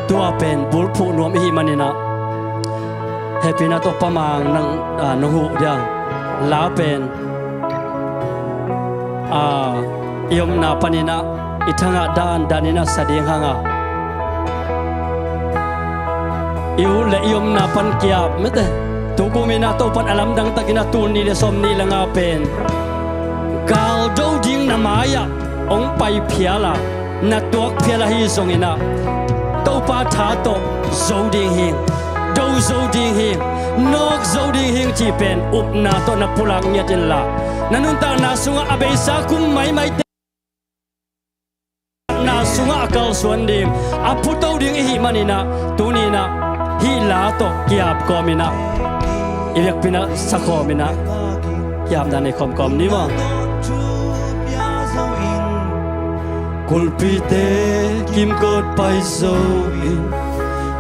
ตัวเป็นบุลผู้นวมฮิมันนี่นะเฮปินาโตปะมังนังนหูเดียงลาเป็นยมนาปนินะอิทังะดานินะสะเดียงหางอิวเลยมนาปันเกียบเมตตุกุมินาโตปันอลัมดังตะกินาตูนีเลสมนีละงาเป็นกาลโดดิ้งนามายะองไปเพียละนัดตัวเพียละฮีซงอินะโตปาทาโตโซดิ้งฮิงดูโซดิ้งฮิงนกโซดิ้งฮิงจีเป็นอุปนาโตนับพุลังเงียดินละนันนุนตานาสุงะอเบสาคุมไม่นาสุงะกัลสวนดิ้งอพุโตดิ้งฮิมันนี่นะตูนี่นะฮิลาโตเกียบกอมินะอีเล็กพินะสักคอมินะเกียบดานในคอมนี่มั้งKulpi te kim kot pai so in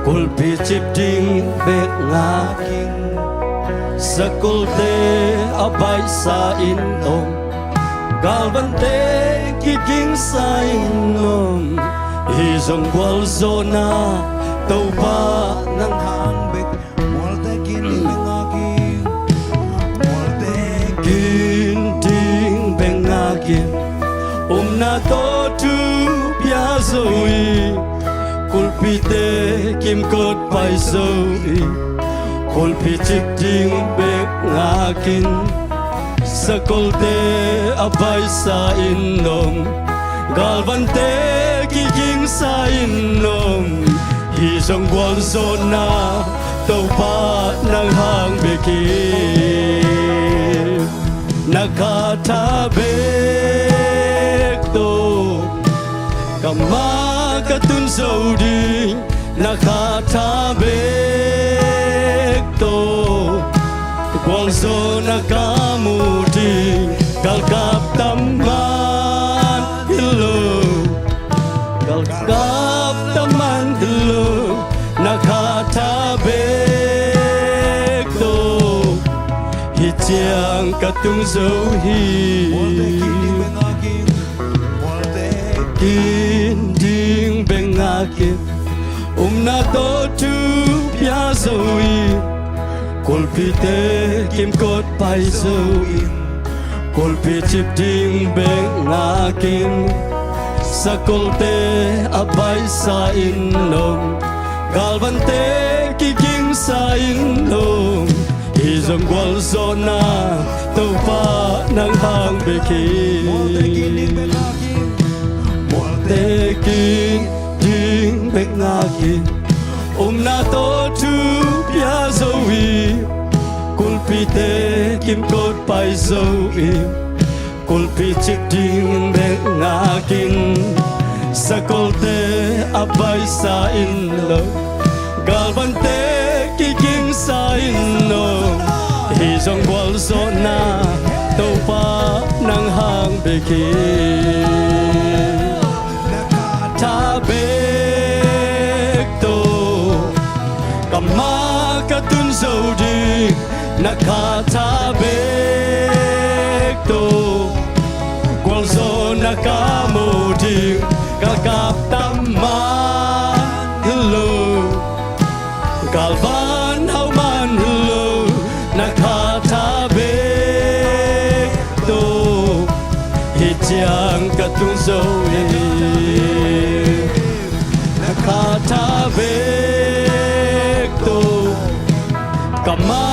Kulpi chip ding bek ngaking Sakul te abai sa in tom Galban te kiking sa in nom Hizong kwal zona tau pa nang hang bek Mual te kin ding ngaking Mual te kin ding kim na to tu bia zoi kulpi te kim kot pai zoi kulpi chik ding bek ngakin sakol te abai sa inom galvan te kiking sa inom hi song gwal zona tàu pa nang hang beki nakata bek to kama katun saudi nakata bek to gwal zona kamuti galkap taman hello galkap taman hello nakata bek to hityang katung dấu hi kin ding beng akin na to tu pia zoi kolpi te kim kot pai zoi kolpi chip ding beng akin sakol te abai sa inom galvan te kiking sa inom izong gwal zona tàu pa nang hang beki te kin ding bek ngakin na to tu pia zoi kulpi te kim kot pai zoi kulpi chik ding bek ngakin sakol te abai sa inlo galvan te kiking sa inlo hizong gwal zona tàu pa nang hang beki nakata bek to kama katun zodi nakata bek to gwal zona kamodi galkap taman hello galvan hauman hello nakata bek to hityang katung zoi nakata bek to kama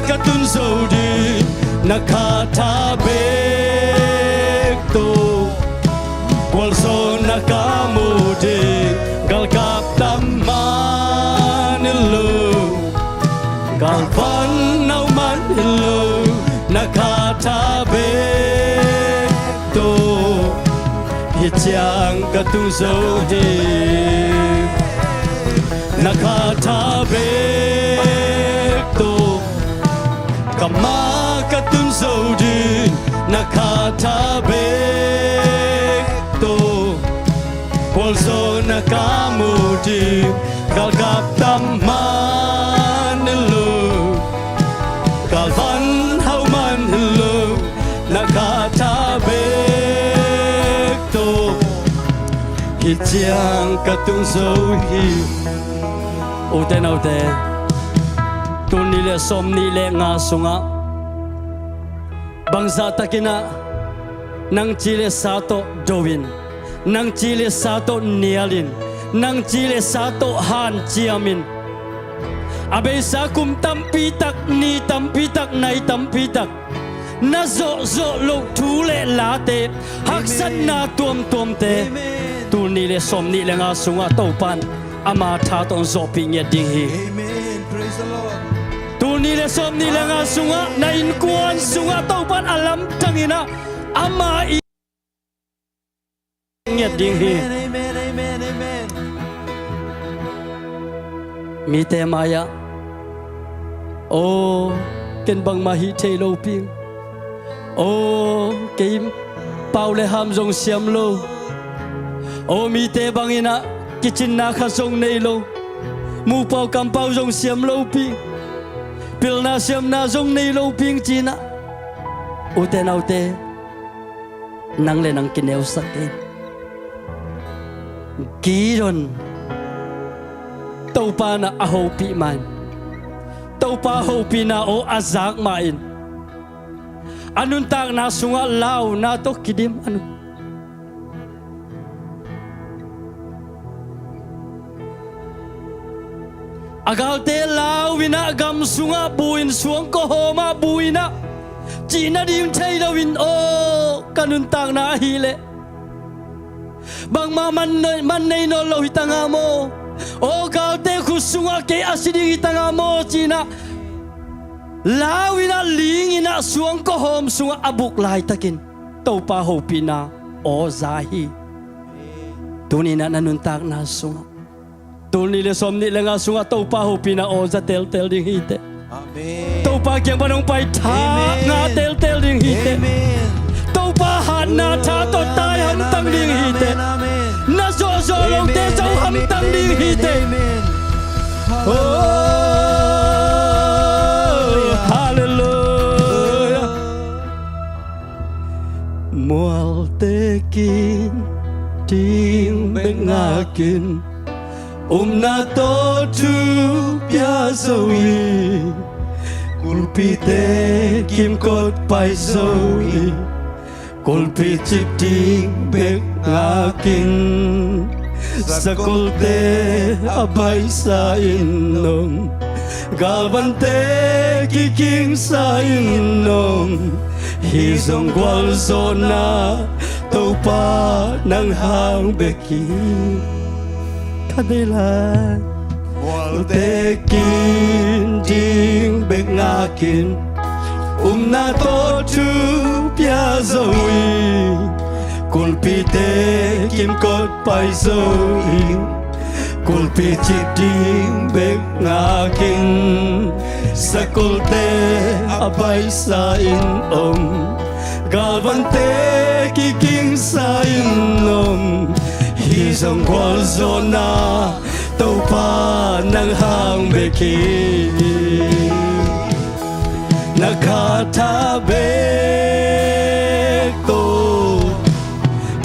katun zodi nakata bek to gwal zona kamodi galkap taman hello galvan nauman hello nakata bek to hityang katung zodi nakata bek to kama katun zodi nakata bek to gwal zona kamudi galkap taman hello galvan hauman hello nakata bek to hityang katung zoi uten aute tuni le somni le nga sunga bangza takina nang chile sato dowin nang chile sato nialin nang chile sato han chiamin abei sakum tampitak ni tampitak nai tampitak na zo zo lo thu le la te haksan na tuam tuam te tu ni le som ni le nga sunga to pan ama tha ton zo pi nge ding hi amen praise the lord tu ni le som ni le nga sunga na in kuan sunga to pan alam tangina ama i nge ding hi amen amen amen mi te maya o ken bang ma hi thei lo ping o keim paule ham jong siam lo o mi te bangina kichin na kha jong nei lo mu pau kam pau jong siam lo ping pil na siam na jong nei lo ping china u te nau te nang le nang kineu sak te giron tau pa na aho pi man tau pa ho pi na o azak main anun tak na sunga lau na to kidim anu agal te lau wina gam sunga buin suang ko homa buina China dim thai da win o kanun tak na hi le bang ma man nei no lo hitanga mo o gal te khusunga ke asidi hitanga mo China lawina lingina suang ko hom sunga abuk lai takin topa hopina o zahi tunina nanun tak na sunga tuni le somni lenga sunga topa hopina o za tel tel ding hite amen topa kyang banong pai tha nga tel tel ding hite topa han na tha to tai ham tang ding hite na zo zo lo te zo ham tang ding hite hallelujah mual tekin ting bengakin na to tu pia zoe kulpi te kim kot pai zoe kulpi chip ting bengakin sakol te abai sa inom galvante kiking sa inom hizong gwal zona topa nang hang beki kadela wal tekin ding bengakin na to tu pia zoe kulpi te kim kot pai zoe kulpi chip ding bengakin sakol te abai sa inom galvante kiking sa inom hizong kwal zona topa nang hang beki nakatabe to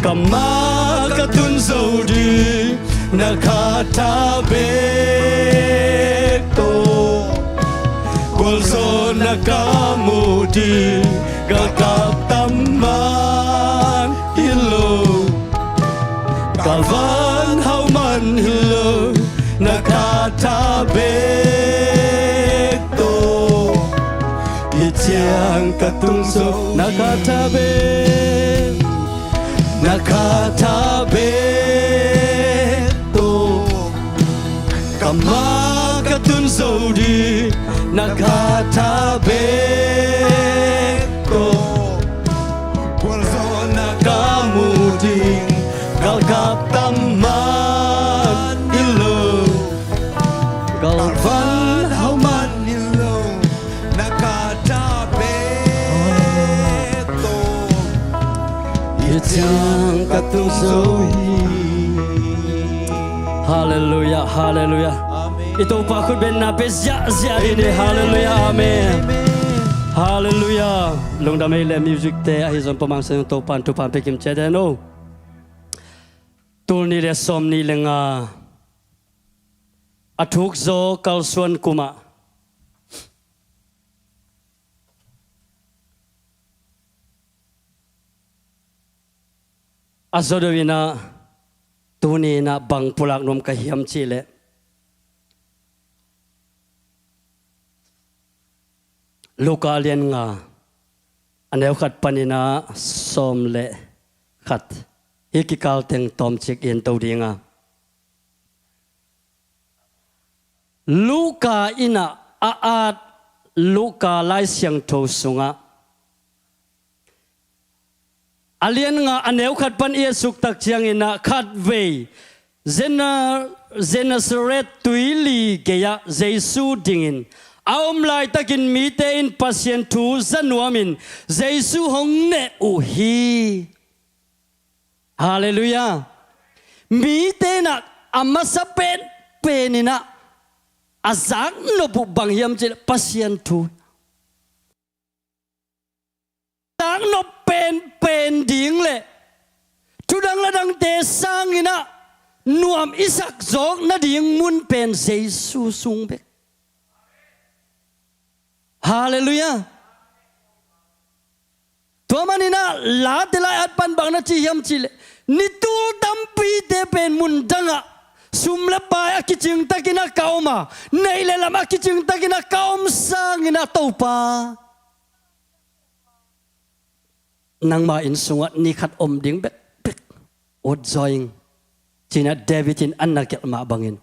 kama katun zodi nakatabe to kwal zona kamudi gagap taman ilo kalvan hauman ilo nakatabe to ityang katungso nakatabe to kama katunso di nakatabe to kwalzo nakamuding galgap taman ilo galvan hauman ilo nakatabe to ityang katungsohi hallelujah hallelujah ito pa ko ben na bezya zya ini hallelujah amen hallelujah long da mai le music te ai zon pamang sang to pan pekim chedeno tulni le somni lenga athuk zo kalsuan kuma azodowina tuni na bang pulak nom kahiam chile lokalian nga anew khat panina somle khat ikikal teng tom chik in todinga luka ina aat luka lai siang tho sunga alian nga anew khat pan ye suk tak chiang ina khat ve zenasaret tuili geya jesu dingin aum lai takin mi te in pasien tu zanuamin jesu hong ne uhi hallelujah mi te na amasa penina azak no bu bangyam je pasien tu tang no pen ding le tudang ladang te sangina nuam isak zok na ding mun pen jesu sung be hallelujah ตัวมันนี่นะลาเตลายอัดปันบางนาจียมจิเลนิตูดัมปีเตเป็นมุนดังะสุมละปายอากิจิงตะกินะกาวมาในเลลามอากิจิงตะกินะกาวมสังนะเต้าปานังมาอินสุงะนี่ขัดอมดิ่งเบ็ดอดจอยจีน่าเดวิดินอันนักเกลมาบังอิน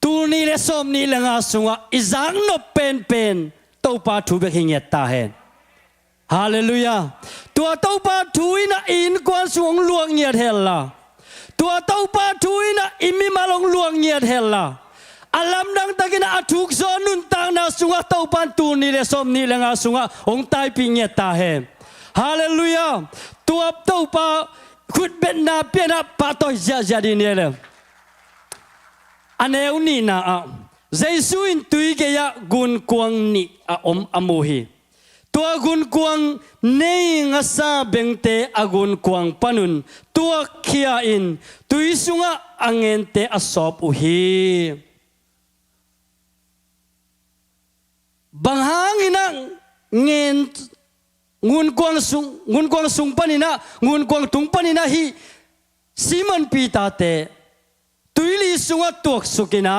ตูนี่เลสอมนี่เลงาสุงะอิจังนบเป็นเต้าปาทูเบกหิงเยตตาเห็นฮาเลลูยาตัวเต้าปาทูอินะอินกวนสวงลวงเงียดเฮลลาตัวเต้าปาทูอินะอิมิมาลงลวงเงียดเฮลลาอาลัมดังตะกินะทุกโซนุนตังนาสุงะเต้าปานตูนี่เลสอมนี่เลงาสุงะองตายปิงเงียตตาเห็นฮาเลลูยาตัวเต้าปาขุดเบ็ดนาเปียนาปาตอยจะดีเนี่ยเลยอันเอวนี่นะเจสุอินตุยเกียกุนกวงนี่อมอโมฮีตัวกุนกวงเนงาซาเบงเตอกุนกวงปนุนตัวเขียอินตุยสุงะอังเงินเตอสอบอุฮีบางหางอินังเงินงุนกวางสุงปนินะงุนกวางตุงปนินะฮีซีมันปีตาเตตุยลีสุงะตัวสุกินะ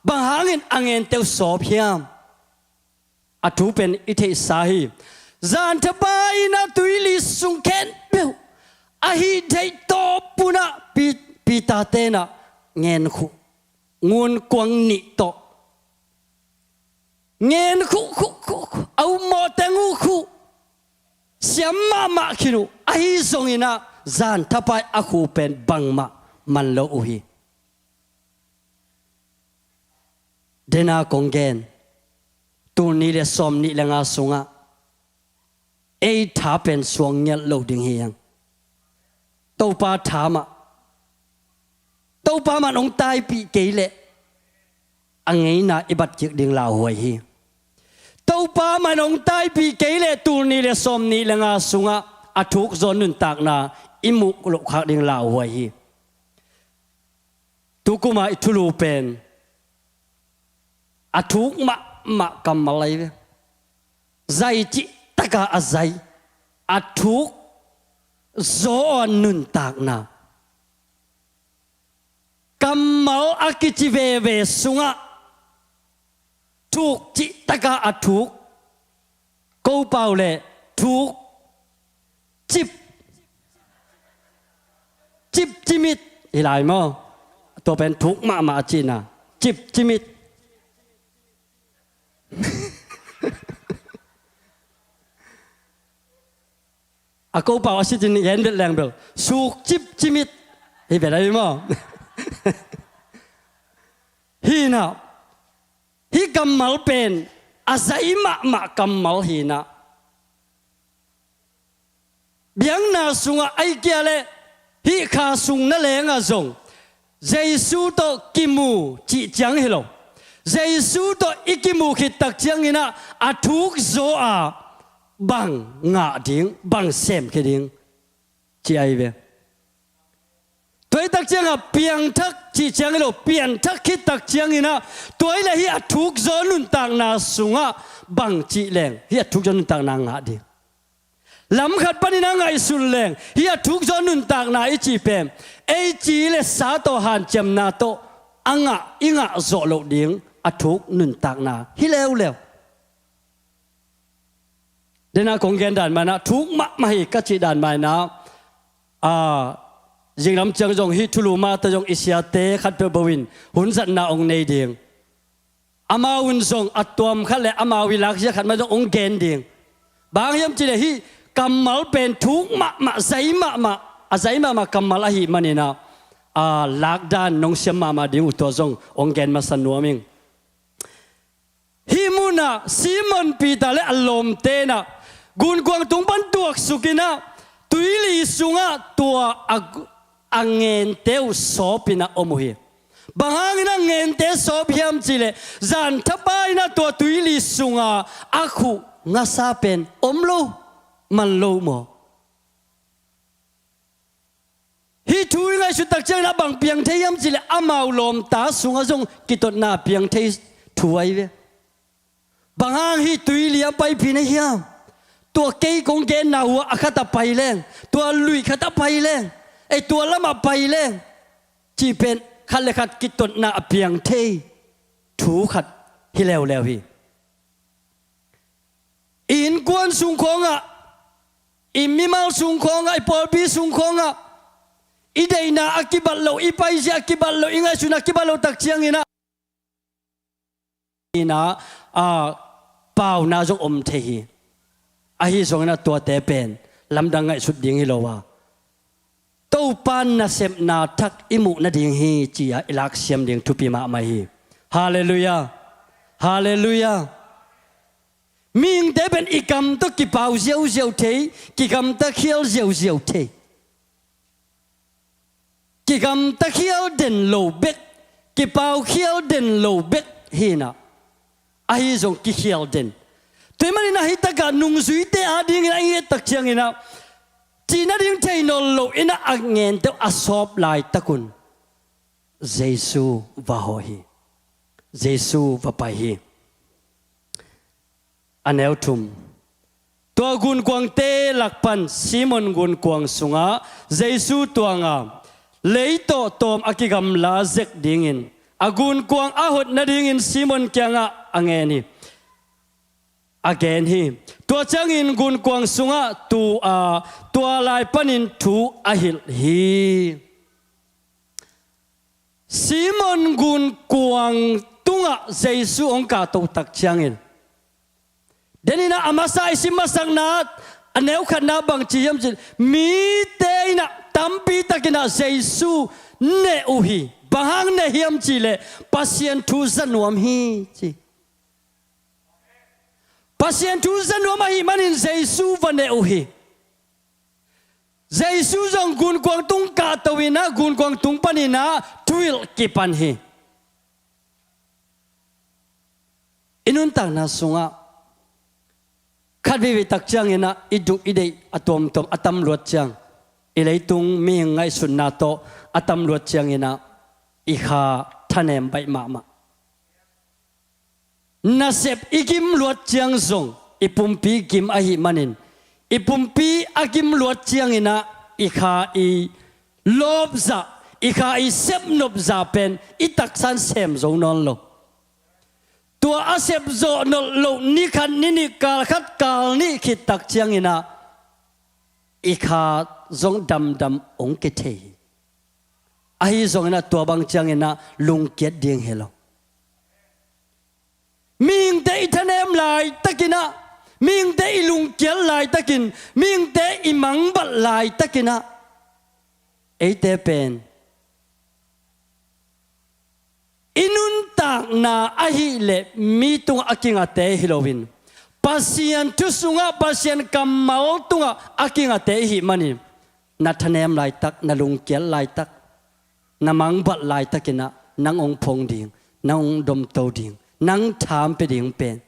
บางหางอินอังเงินเตอสอบเฮียมอาทูเป็นอิเทสาฮีจานทบายนะตุยลีสุงเคนเปียวอาฮีได้ตบปุนะปีตาเตนะเงินคุงุนกวางนิโตเงินคุเอาหมอแตงูคุเสียมาคินุไอ้ทรงอินะจานทับไปอาคูเป็นบังมามันโลอุฮีเดน่ากงเกนตูนี่เลสอมนี่เลงาสุงะไอ้ท้าเป็นสวงเงียโลดิงเฮียงเต้าปาถามเต้าปามันองตายปีเกยเลอังไงนะอิบัดจิกดิงลาหวยฮีเต้าปามันองตายปีเกยเลตูนี่เลสอมนี่เลงาสุงะอาทุกโซนุนตากนาอิมุกลุกขักดิงลาหวยฮีตุกุมาอิทุลูเป็นอาทุกมะกำมาเลยใจจิตกะอาใจอาทุกโซนุนตากนากำมาอากิจิเวสุงะทุกจิตกะอาทุกกูเป่าเลยทุกจิมิดอีหลายมั้งตัวเป็นทุกมาจีน่ะจิมิดกูเป่าอาชิจินเย็นเบ็ดแรงเบลสุกจิมิดฮีเป็นอะไรมั้งฮีน่ะฮีกำมัลเป็นอาศัยมะกำมัลฮีน่ะเบียงน่าสุงไอเกียเลฮีข้าสุงนั่นแหละงาจงเจสุโตกิมูจิจังเฮโลเจสุโตอิกิมูคิดตักจังฮินะอาทุกโซอาบังงาดิ้งบังเซมคิดิ้งจีไอเวตัวตักจังเปียงทักจิจังเฮโลเปียงทักคิดตักจังฮินะตัวละฮีอาทุกโซนุนต่างนาสุงะบังจิแรงฮีอาทุกโซนุนต่างนางาดิ้งลำขัดปนินังไอสุนแรงฮีอาทุกโซนุนต่างนาอิจิเปมไอจีเลสาโตหันจำนาโตอังะอิงะโซโลดิ้งอาทุกนุนต่างนาฮิเลวเดน่ากงเกนด่านมานะทุกมาให้กัจจิด่านมานะยิงลำจังจงฮิทุลูมาตะจงอิสยาเตขัดเปบวินหุ่นสัตนาองในเดียงอามาวินทรงอัตวมขัดและอามาวิลักษณ์ขัดมาจงองเกนเดียงบางยามจีเลฮิกำมัลเป็นทุกมาใจมากำมัลฮิมันนี่นะลักดานนงเสียมาดิ้งอุตัวจงองเกนมาสนัวมิงฮิมุนะซีมันปีตาเลอารมณ์เตนะกุนกวางตุงปันตัวสุกินะตุยลีสุงะตัวอังเงินเตวสอปินะอมุฮีบางอังนะเงินเตสอบยามจิเลจันทบายนะตัวตุยลีสุงะอาคูงาซาเป็นอมโลมันโลโมฮิทุยไงสุดตักเจ้านะบางเพียงเทียมจิเลอามาลมตาสุงะจงกิตนาเพียงเทีถวยเวบางอังฮิตุยลีไปพินะเฮียต ตัวเกย์กงเกนนาหัวอาคาตาไปแรงตัวลุยคาตาไปแรงไอตัวละมาไปแรงจีเป็นขัดเลยขัดกิตตนาเพียงเทถูขัดฮิแล้วพี่อินกวนสุงคงอ่ะอิมิมาสุงคงไอปอบีสุงคงอ่ะอีเดน่าอากิบัลโลอีไปเสียอากิบัลโลอิงไงสุนักิบัลโลตักเชียงอินะนะเปล่านาจงอมเทฮีอาฮิสงนะตัวเตเป็นลำดังไงสุดดิ่งฮิโลวาตู้ปานนาเซมนาทักอิมุนาดิ่งฮีจีอาอิลักเซียมดิ่งทุปีมาไม่ฮีฮาเลลูยาฮาเลลูยามิงเตเป็นอีกำตัวกี่เป่าเจียวเทกี่กำตะเขียวเจียวเทกี่กำตะเขียวเด่นโลเบ็ดกี่เป่าเขียวเด่นโลเบ็ดฮีนะอาฮิสงกี่เขียวเด่นตัวมันน่าฮิตกานุ่งสุยเตอาดิ่งนะเอตักเชียงอินะจีน่าดิ่งเทนอลโลอินะอักเงินเตออาสอบลายตะกุนเยซูวะโฮฮีเยซูวะไปฮีอันเอวทุมตัวกุนกวางเตลักปันซิมอนกุนกวางสุงะเยซูตัวงามเลยโตตอมอากิกำลาเซกดิ่งินอากุนกวางอาหดนาดิ่งินซิมอนเกียงะอังเงนีagain hi tua changin gun kwang sunga tua lai panin thu ahil hi Simon gun kwang tunga Jesu ongka to tak changin denina amasa isimasak na aneu khana bang chiyam jil mi teina tampi takina Jesu ne uhi bahang ne hiam chile pasien thu zanuam hi chi pasien tu zanu mahi manin Jesu vane uhi Jesu jong gun kwang tung ka tawina gun kwang tung panina tuil kipan hi inun tang na sunga khadvi tak chang ina idu idei atom tom atam luat chang ilei tung mi ngai sunna to atam luat chang ina ikha thanem bai ma nasep ikim luat chiang zong ipumpi kim ahi manin ipumpi akim luat chiang ina ikha I lobza ikha I sep nobza pen itaksan sem zong non lo tua asep zo no lo ni khan ni kal khat kal ni khit tak chiang ina ikha zong dam ong ke the ahi zong ina tua bang chiang ina lung kiat ding helo Ming te itanem lai takina Ming te ilung kial lai takin Ming te imang bat lai takina Eite pen Inun tak na ahi le mitung aking ate hilowin Pasien tusunga pasien kamau tunga aking ate hi mani Natanem lai tak nalung kial lai tak Namang bat lai takina Nang ong pong ding Nang ong dom to ding nang tham pe ding pen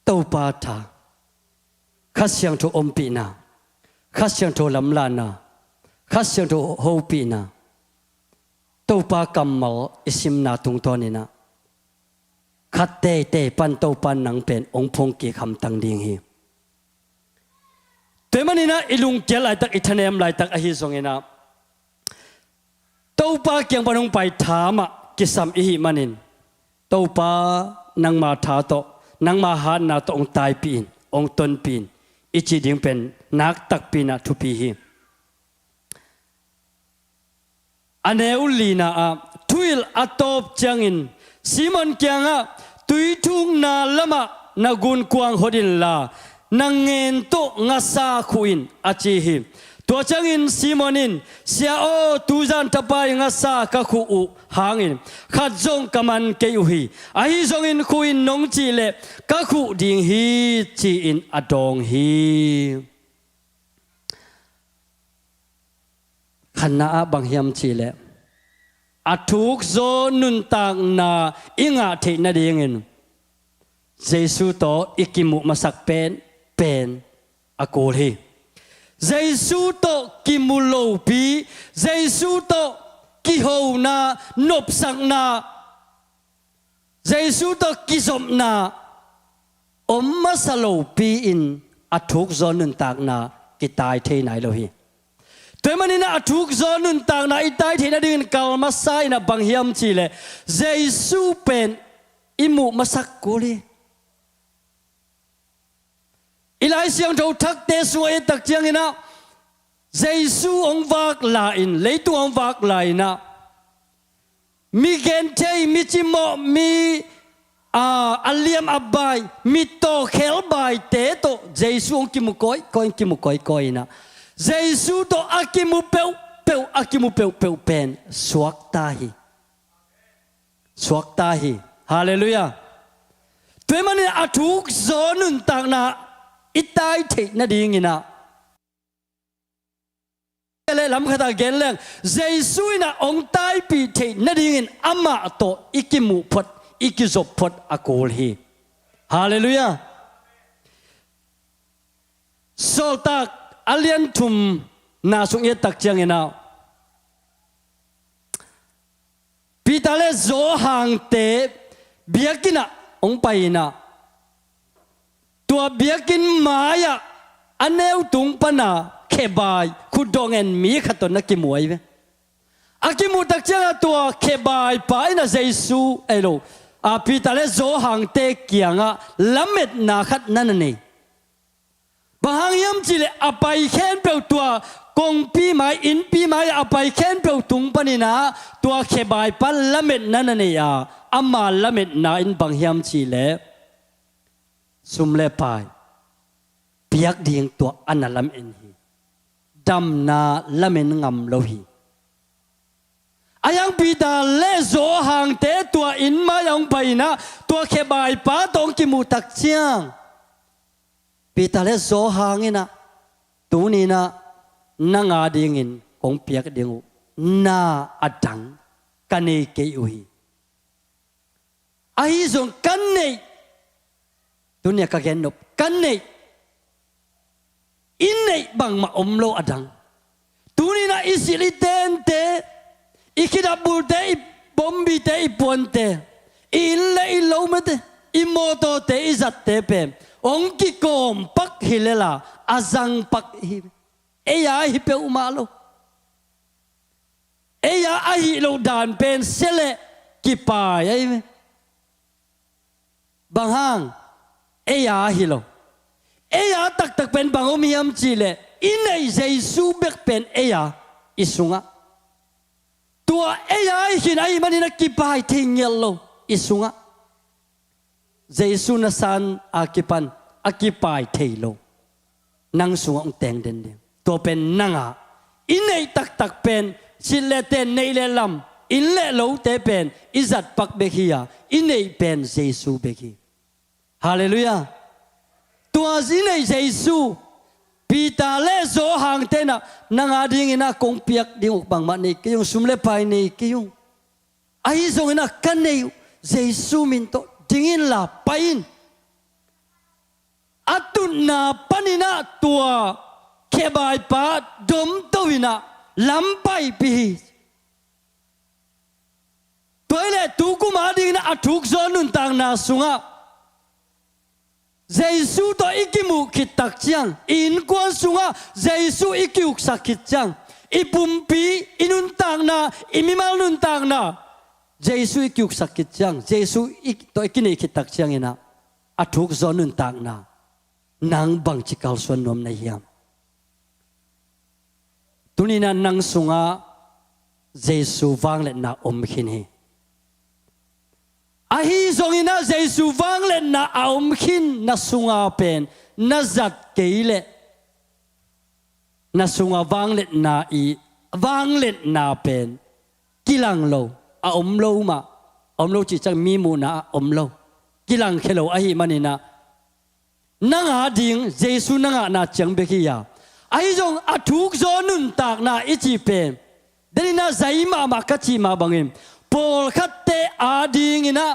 to pa tha khasyang tho om pi na khasyang tho lam la na khasyang tho ho pi na to pa kamal isim na tung to ni na khat te pan to pan nang pen ong phong ki kham tang ding hi te manina ilung kel lai tak ithanem lai tak a hi song ina to pa kyang panong pai thama kisam ihi manin topa nang ma tha to nang ma han na to ong tai pin ong ton pin ichi ding pen nak tak pina thu pi hi aneu lina a tuil atop changin Simon kyanga tui thung na lama na gun kwang hodin la nangen to ngasa khuin achi hi to changin Simonin sia o tuzan tapai ngasa ka khu u hangin khat jong kaman ke uhi ahi jongin khuin nong chi le ka khu ding hi chi in adong hi khana bang hiam chi le athuk zo nun tang na inga the na dingin Jesu to ikimu masak pen akol hi Jesu to kimulo pi Jesu to kiho na nop sang na Jesu to kisom na มาสโลปีอินอัทุกโซนุนตากนากิตายเทไหนโลหิตัวมันนี่นะอัทุกโซนุนตากนาอิตายเทนะดึงกาวมาไซนะบังเฮียมชีเลเจซูเป็นอิมุมาสักกุลีอีไลเสียงเท่าทักเตสวยตักเจียงนะเจซูองวากลาอินเลยตัวองวากลาอินะมีเกนเทมีจิโมมีอัลเลียมอับบายมีโตเคลบายเตโตเจซูองกิมุกอยกิมุกอยนะเจซูโตอากิมุเปวอากิมุเปวเป็นสวกตาฮีฮาเลลูยาตัวมันเนี่ยอัทุกโซนุนต่างนะอิตายเทนะดีงี้นะเลยลำคาตาเกนเรื่องเจสุยนะองตายปีเทนะดีงี้อามาโตอิกิมุพดอิกิจบพดอโกลฮีฮาเลลูยาโซตักอเลียนทุมนาสุงเอตักเจียงงี้นะปีตาเลโซหางเตเบียกินะองไปนะตัวเบียกินหมายะอันเอวตุงปนาเคบายคุดองเอ็นมีขัดตนนักกิมวยเวอากิมุตักเจ้าตัวเคบายไปนะเจซูเอโลปีตาเลโซหางเตกียงะละเม็ดนาขัดนั่นนี่บางยามจิเลอไปแค้นเปล่าตัวกงปีไม้อินปีไม้อไปแค้นเปล่าตุงปนินะตัวเคบายปันละเม็ดนั่นนี่อามาละเม็ดนาอินบางยามจิเลสุมเลปายเปียกเดียงตัวอันนั้นลำเอ็นฮีดำนาละเม็นงำโลฮีอายังปีตาเลโซหางเตตัวอินมายังไปนะตัวเคบายป้าตองกิมูตักเชียงปีตาเลโซหางนะตัวนี้นะนางอาดีงินของเปียกเดียงนาอดังกันเนเกยุฮีไอ้ส่งกันเนตัวนี้ก็แกนบกันเนอินเนบังมาอมโลอดังตัวนี้นะอิสิลิเตนเตอิคิดาบูเตอิบอมบีเตอิปวนเตอินเลอิโลเมเตอิโมโตเตอิจัตเตเปองกิโกมปักฮิเลลาอาซังปักฮิเอียฮิเปอุมาโลเอียอาฮิโลดานเป็นเซเลกิปายไอ้บางห้างเอียฮิโลเอียตักเป็นบางอมียมจีเลอินไอเจซูเบกเป็นเอียอิสุงะตัวเอียหินไอมันนี่นักกิปายทิ้งเยลโลอิสุงะเจซูนัสันอากิปันอากิปายเทโลนังสุงะองแตงเด่นตัวเป็นนังอินไอตักเป็นชิเลเตนในเลลำอินเลโลเตเป็นอิจัดปักเบกียอินไอเป็นเจซูเบกีฮาเลลูยาตัวสินไอเจซูปีตาเลโซหางเตนะนางอาดิงินะคงเปียกดิงอุบังมันนี่กิยงสุมเลไปนี่กิยงไอ้ส่งนะกันนี่เจซูมินโตดิงินลาไปอินอัตุนาปนินะตัวเคบายปาดมตวินะลำไปปีตัวเล่ตุกุมาดิงินะอัทุกโซนุนต่างนาสุงะเจซูตัวอิกิมุคิดตักจังอินกวนสุงะเจซูอิกิอุกสักคิดจังอิปุมปีอินุนต่างนาอิมิมาลุนต่างนาเจซูอิกิอุกสักคิดจังเจซูตัวอิกินี่คิดตักจังเนะอัทุกโซนุนต่างนานางบังจิกาลส่วนนมในยามตุนีนันนางสุงะเจซูวังเล็นาอมขินีอาฮีทรงอินาเจซูวังเล็นาอมขินนาสุงะเป็นนาจัดเกยเลนาสุงะวังเล็นาอีวังเล็นาเป็นกิลังโลอมโลมาอมโลจิจังมีมูนาอมโลกิลังเคโลอาฮีมันนี่นะนางอาดิงเจซูนางอานาจังเบกียาไอ้จงอัทุกโซนุนตากนาอิจิเป็นเดนินาใจมามาคัจิมาบังเอ็มพอลคัตเตอาดิงนะ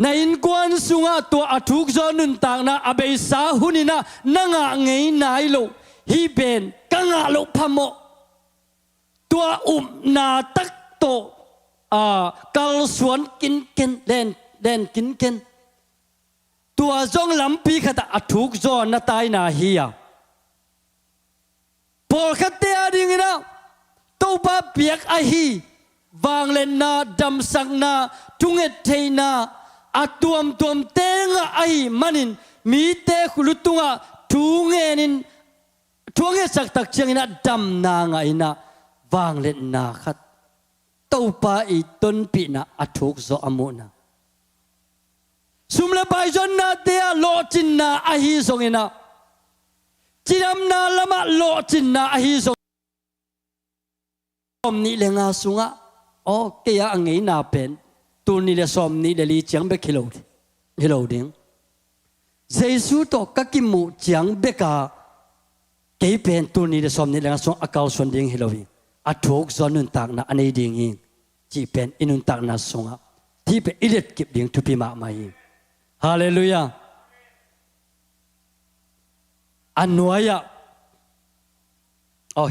ในอินกวนสุงะตัวอัทุกโซนุนตากนาอเบสาหุนินะนางอาไงนายโลฮีเป็นกังอาโลพโมตัวนาตักโต กัลสวนกินเกนเดนกินเกน ตัวจงลำปีขตะถูกจอนนาตายนาเฮียปอขัดเตียดิ่งนะตัวป้าเปียกอาฮีวางเล่นนาดำสังนาจุงเอเทนาอัตวมเตงอาฮีมันินมีเตคุลุตุงะทุงเอนินทุงเอสักตักเชียงนะดำนางไอนะวางเล่นนาขัดตัวป้าอีต้นปีนะอัถูกจออมุนะสุมเลบายจนนาเตียโลจินนาอาฮีสงเอนะจิรำนาละมะโลจินนาอาฮีสงอมนี่เลงาสุงะโอเกียอังไงนาเป็นตูนี่เลสอมนี่เลลีจังเบกฮิโลดิงเจสุโตกักิมูจังเบกาเกยเป็นตูนี่เลสอมนี่เลงาสุงอากาศส่วนดิงฮิโลวิอัทุกจอนุนตักนาอันนี้ดิงอิงจีเป็นอินุนตักนาสุงะที่เป็นอิเล็ดกิบดิงทุพิมาไม่ฮาเลลูยาอันนัวยะ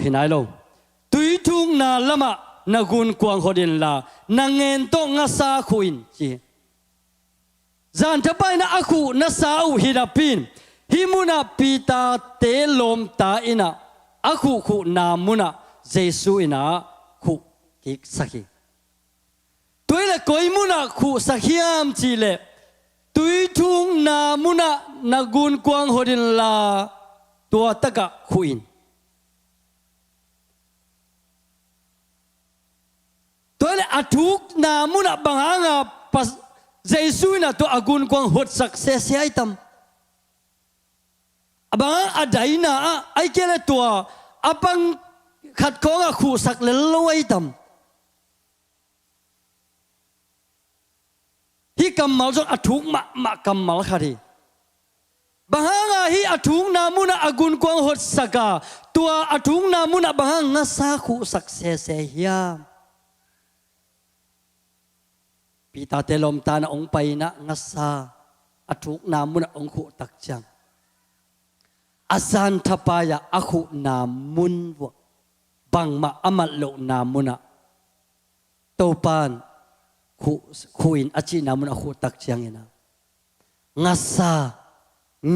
หินายโลตุยทุงนาละมะนากุนกวางฮอดินลานางเงินโตงาซาคุอินจีจานทบายนาอาคูนาซาอุฮินาปินฮิมุนาปีตาเตลมตาอินะอาคูคูนามุนาเจสุอินะคูกิกสักีตัวเล็กกอยมุนาคูสักยามจีเลตุยทุงนามุนานากุนกวางฮอดินลาตัวตะกะคุอินตัวเล็กอาทุกนามุนาบางหางาปัสเจสุนะตัวอากุนกวางฮอดสักเสียไอตัมบางอาไดนาไอเกลตัวอาบังขัดของอาคูสักเลลไอตัมฮิกำมัลจนอาทุกมะกำมัลคดีบางหางาฮิอาทุกนามุนาอากุนกวางฮดสักตัวอาทุกนามุนาบางหางาสาคูสักเสียปีตาเตลมตานะองไปนะงาซาอาทุกนามุนาองคูตักจังอาซานทปายะอาคูนามุนวะบางมาอามัลโลนามุนาโตปานคูอินอาจีนามุนอาคูตักเชียงเนะงาซา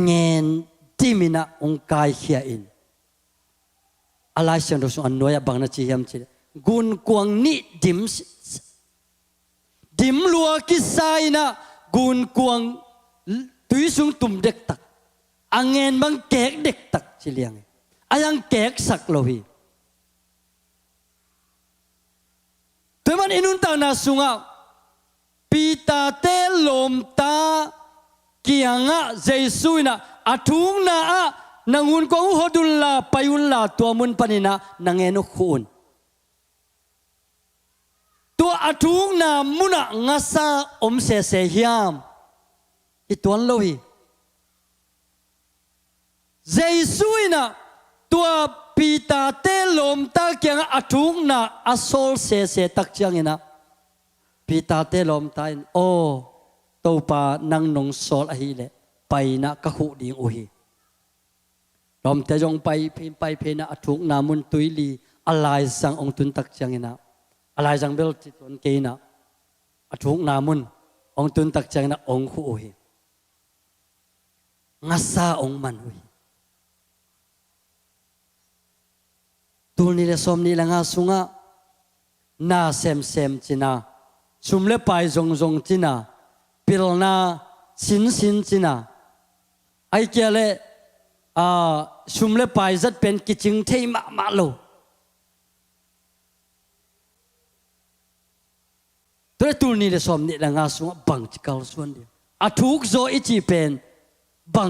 เงินที่มินะองกายเขียอินอะไรเช่นเราส่งอันน้อยบางนาทียามจีกุนกวางนี่ดิมลัวกิสายนะกุนกวางตุยสุงตุ่มเด็กตักอังเงินบางแกกเด็กตักจีเลียงอายังแกกสักโลหีตัวมันอินุนตานาสุงะปีตาเตลมตาเกียงะเจสุยนะอาทุงนาอะนางุนกงฮดุลลาไปยุลลาตัวมุนปนินะนางเอนุคูนตัวอาทุงนามุนะงาซาอมเสเฮียมอีตัวโลหิเจสุยนะตัวปีตาเตลมตาเกียงะอาทุงนาอาโซลเสตักเจียงนะปีตาเตลมตาโอตัวปานังนงโซลอหิเลไปนะกะขุดิงอุหิลมแต่จงไปพิมไปเพนะอทุกนามุนตุยลีอะไรสังองตุนตักจังนะอะไรสังเบลจิตวนเกนะอทุกนามุนองตุนตักจังนะองขุอุหิงัสซาองมันอุหิตูนี่เลสอมนี่ละงาสุงะนาเซมจินะสุมเลไปจงจินะปิลนาสินจินะไอเกลเลชุมเลไปจัดเป็นกิจงเทมาโลตัวตูนี่เลสอมนี่ละงาสุงบังจิกาลส่วนเดียวอาทุกโซอิจิเป็นบั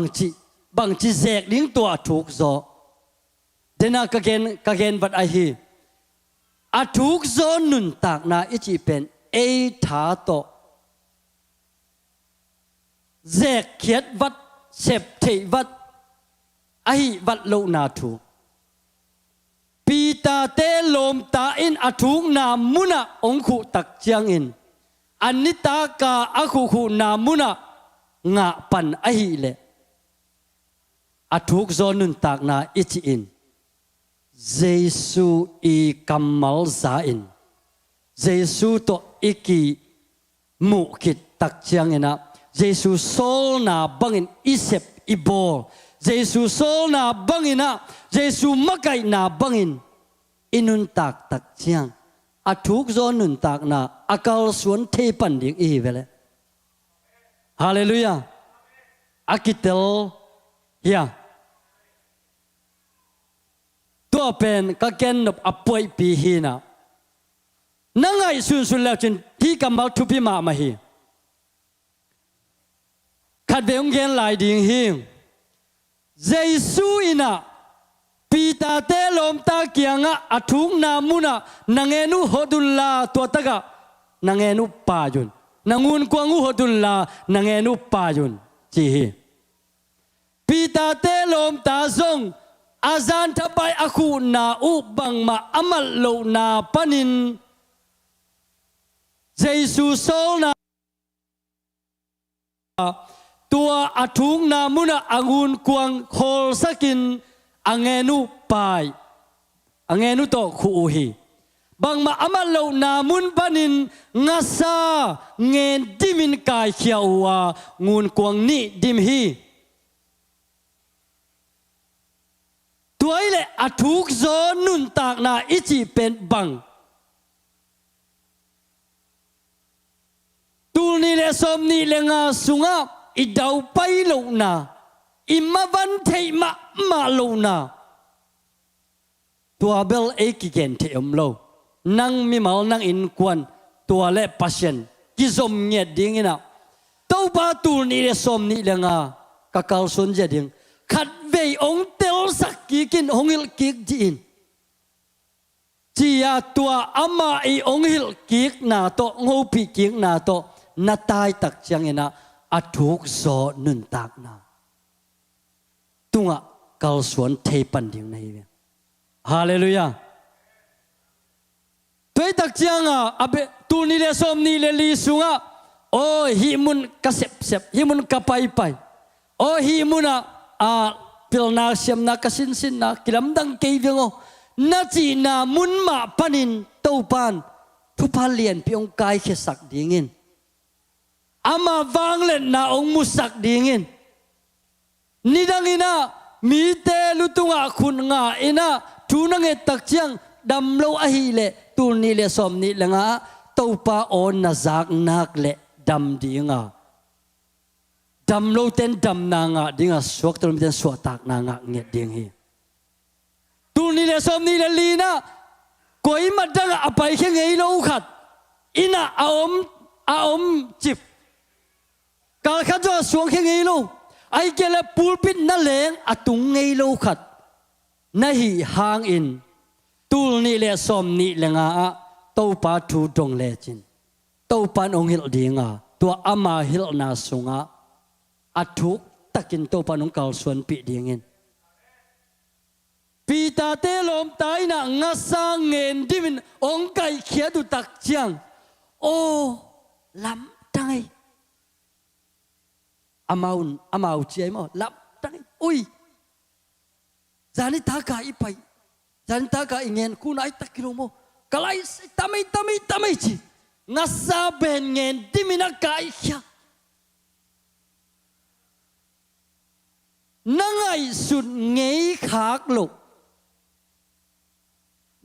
งจิเซกลิงตัวอาทุกโซเดน่ากะเกนวัดไอฮีอาทุกโซนุนตากนาอิจิเป็นเอธาโตเซกเขียดวัดเสพเทวัดไอวัดโลนาทูปีตาเตลมตาอินอาทุกนามุนะองคุตักเจียงอินอันนิตากาอาคุนามุนะงะปันไอเลอาทุกโซนุนตากนาอิจิอินเจสุอีกัมมัลซาอินเจสุโตอิกิมุกิตักเจียงอินะเจ Jesu sol na bangin isep ibol Jesu sol na bangina Jesu makai na bangin inun tak chiang athuk zo nun tak na akal suan the pan ding i vele hallelujah akitel ya tua pen ka ken nop apoi pi hi na nangai sun la chin thi kamal thu pi ma hi khat ve ong gen lai ding hi Jesu ina pita te lom ta kianga athung na muna nangenu hodulla to taga nangenu pajun nangun kwangu hodulla nangenu pajun chi hi pita te lom ta zong azan thapai aku na u bang ma amal lo na panin Jesu sol na tua athung na muna angun kwang hol sakin angenu pai angenu to khu hi bang ma amal lo na mun panin ngasa ngen dimin kai khiawa ngun kwang ni dim hi tuaile athuk zo nun tak na ichi pen bang tulni le somni le nga sunga idau pai lo na imma van thei ma lo na tua bel ekigen the lo nang mi mal nang in kwan tua le passion ki zom nge ding ina to ba tulni le somni le nga kakal sun je ding khat ve ong tel sak ki kin hongil ki jin chia tua ama i ong hil ki na to ngopi ki na to na tai tak chang ina athuk zo nun tak na tunga kal suan thei pan ding nei hallelujah toi tak chang abe tu ni le som ni le li sunga o hi mun ka sep hi mun ka pai o hi muna a pilna siam na kasin sin na kilam dang ke vengo na chi na mun ma panin to pan thu pa lian piong kai khe sak dingin ama wang len na ong musak dingin nidangina mi te lutunga khun nga ina thunange takchiang damlo a hi le tur ni le som ni lenga topa on na zak nak le dam dinga damlo ten dam na nga dinga suak tur mi ten suak tak na nga nge ding hi tur ni le som ni le lina koi madanga apai khe ngei lo khat ina aom chip kal kha jo suang khe ngei lo ai kele pulpit na leng atung ngei lo khat na hi hang in tul ni le som ni lenga to pa thu dong le chin to pan ong hil dinga to ama hil na sunga athuk takin to pan ong kal suan pi dingin pita te lom tai na ngasa ngen dimin ong kai khia du tak chiang o lam tangai amau chiai mo lap tang ui zani taka ipai zani taka ingen kunai takilo mo kalai tamai chi ngasa ben ngen dimina kai khia nangai sun ngei khak lo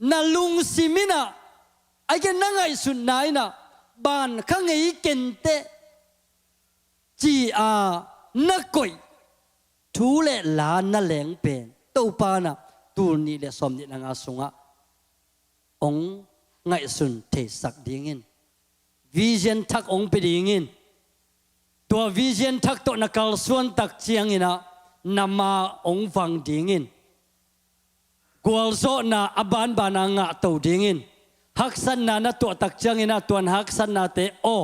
na lung simina ai ke nangai sun nai na ban khangei kente chi a na koi thu le la na leng pen to pa na tur ni le som ni nga sunga ong ngai sun the sak dingin vision thak ong pe dingin to vision thak to na kal suan tak chiang ina nama ong wang dingin gwal zo na aban bana nga to dingin haksan na to tak chiang ina tuan haksan na te o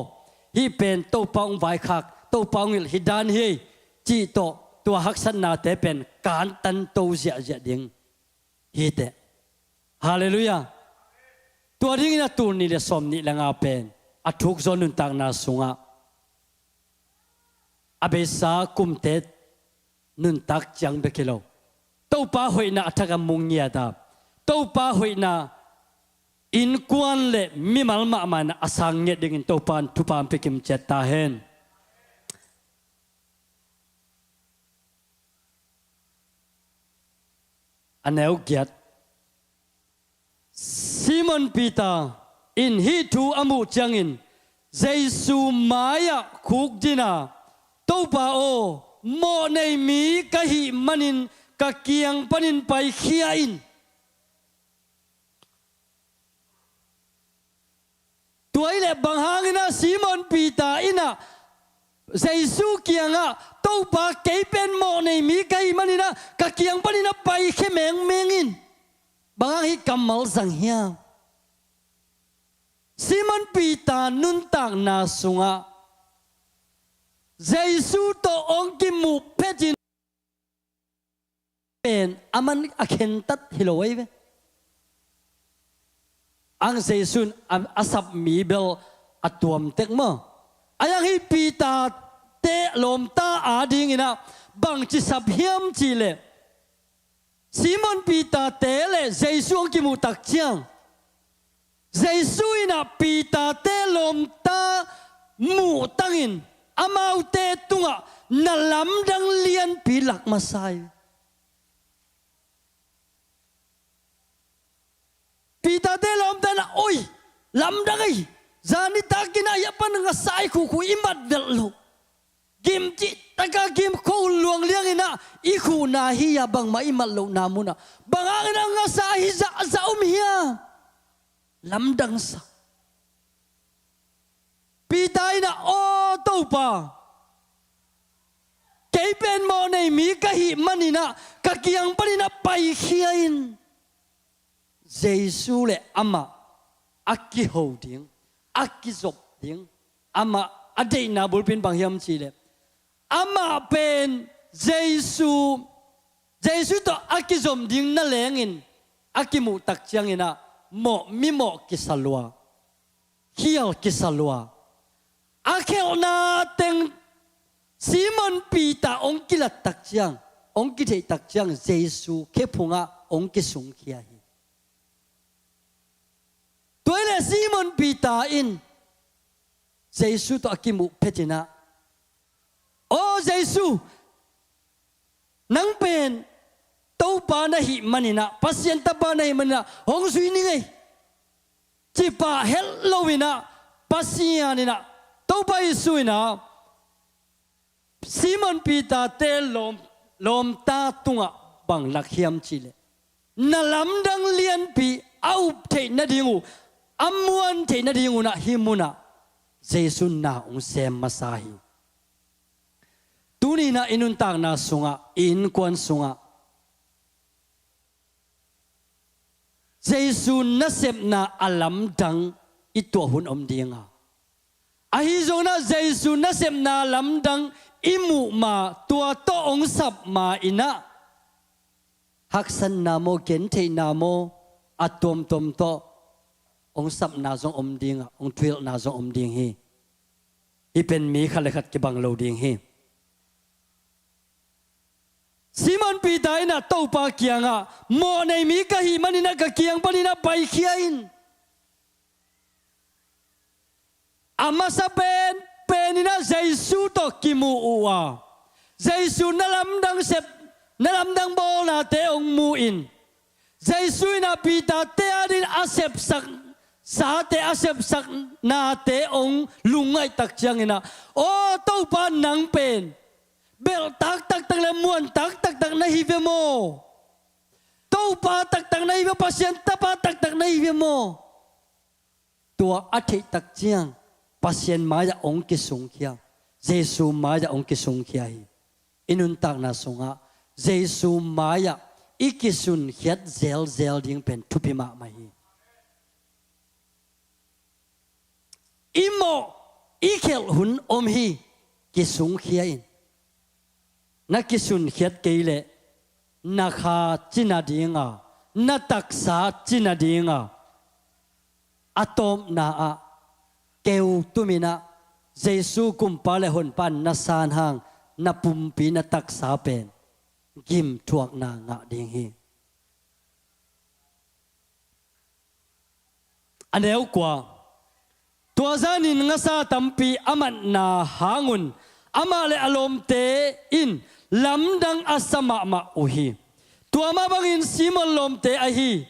hi pen to pa ong vai khak to pangil hidan hi chi to tua haksan na te pen kan tan to zia ding hi te hallelujah tua ding na tur ni le som ni langa pen athuk zon nun tak na sunga abesa kum te nun tak chang be kilo to pa hoina athaga mungya da to pa hoina in kwan le mi mal ma man asang nge ding to pan thu pam pekim cheta hen aneu giat Simon Peter in hi thu amu changin Jesu maya khuk dina to pa o mo nei mi ka hi manin ka kiang panin pai khia in tuai le bang hangina Simon Peter ina Jesu kianga to pa ke pen mo nei mi ka hi manina ka kiang panina pai khe meng mengin bang hi kamal sang hia Simon Peter nun tak na sunga Jesu to ong ki mu petin pen aman akhen tat hiloi ve ang Jesu asap mi bel atuam tek mo ayang hi Peter te lom ta ading ina bang chi sap hiam chi le Simon Peter te le Jesu ong ki mu tak chiang Jesu ina Peter te lom ta mu tangin amau te tunga nalam dang lian pilak masai Peter te lom ta na oi lam dang ai zani takina yapan nga sai khu imat delu gim chi taka gim ko luang liang ina ikhu na hi ya bang ma imal lo namuna bang nga sai za hiya lamdang sa Peter na o to pa kay pen mo nei mi ka hi manina ka kiang panina pai khiain Jesu le ama akki holding akki zop ding ama adei na bulpin bang hiam chi le ama pen Jesu to akki zom ding na lengin akki mu tak chiang ina mo mi mo kisalwa hial kisalwa akhel na teng Simon Peter ong kilat tak chiang ong ki thei tak chiang Jesu ke phunga ong ki sung khia hi toile Simon Peter in Jesu to akimu petina o Jesu nang pen tau pa na hi manina pasyenta pa na hi manina hong sui ni ngai chi pa hello ina pasya ni na tau pa isu ina Simon Peter te lom ta tunga bang lakhiam chile na lam dang lian pi au the na dingu amuan the na dingu na himuna Jesu na ung sem masahi tuni na inun tang na sunga in kwan sunga Jesu nasep na alam dang ito hun dinga ahizo na Jesu nasep na alam dang imu ma tua to ong sap ma ina haksan na mo kente na mo atom tom to ong sap na zong dinga ong twil na zong ding hi ipen mi khalekhat ke bang lo ding hi Simon Peter ina to pa kianga mo nei mi ka hi manina ka kiang panina pai khiain ama sa penina Jesu to kimu uwa Jesu nalamdang bol na te ong muin Jesu ina Peter te adin asep sak sa te asep sak na te ong lungay tak chiang ina o to pa nang pen bel tak le muan tak na hive mo to pa tak na hive pasyenta pa tak na hive mo tua athi tak chiang pasien maya ong kisung kia Jesu maya ong kisung kia hi inun tak na sunga Jesu maya ikisun hiat zel ding pen tupi ma mai imo ikel hun hi kisung kia in na kisun hiat keile na kha china dinga na taksa china dinga atom na a kêu tumina Jesu kumpale hon pan na san hang na pumpi na taksa pen gim thuak na nga ding hi aneu kwa tua zanin nga sa tampi aman na hangun amale alom te in lamdang asama ma uhi tua ma bangin Simon lom te ahi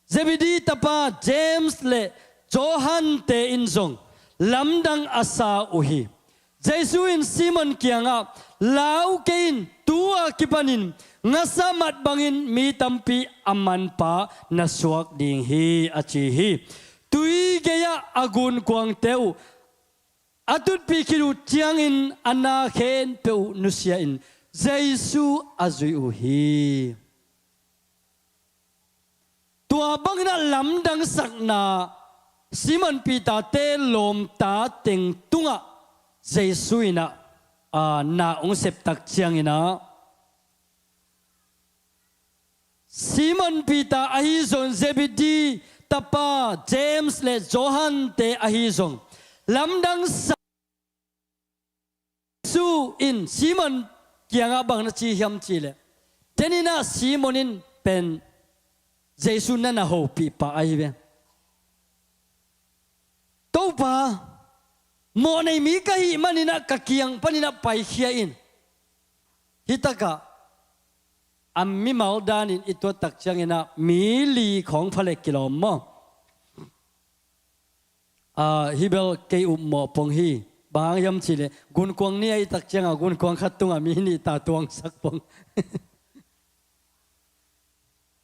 Zebedi tapa James le Johan te inzong lamdang asa uhi Jesuin Simon kianga lau kein tua kipanin ngasamat bangin mi tampi aman pa na suak ding hi achi hi tui geya agun kuang teu atut pikiru tiangin ana khen peu nusia in Jesu azui uhi tua bangina lamdang sakna Simon Peter te lom ta teng tunga Jesu ina na ong septak tiangina Simon Peter ahizon Zebedi tapa James le Johan te ahizon lamdang sa su in Simon kianga bang na chi hiam chi le tenina Simonin pen Jesu na na hopi pa ai ve to pa mo nei mi ka hi manina ka kiang panina pai khia in hitaka ammi maldanin ito takchangina mili khong phale kilom mo hibel ke mo pong hi bang yam chile gun kwang ni ai takchanga gun kwang khatunga mi ni ta tuang sak pong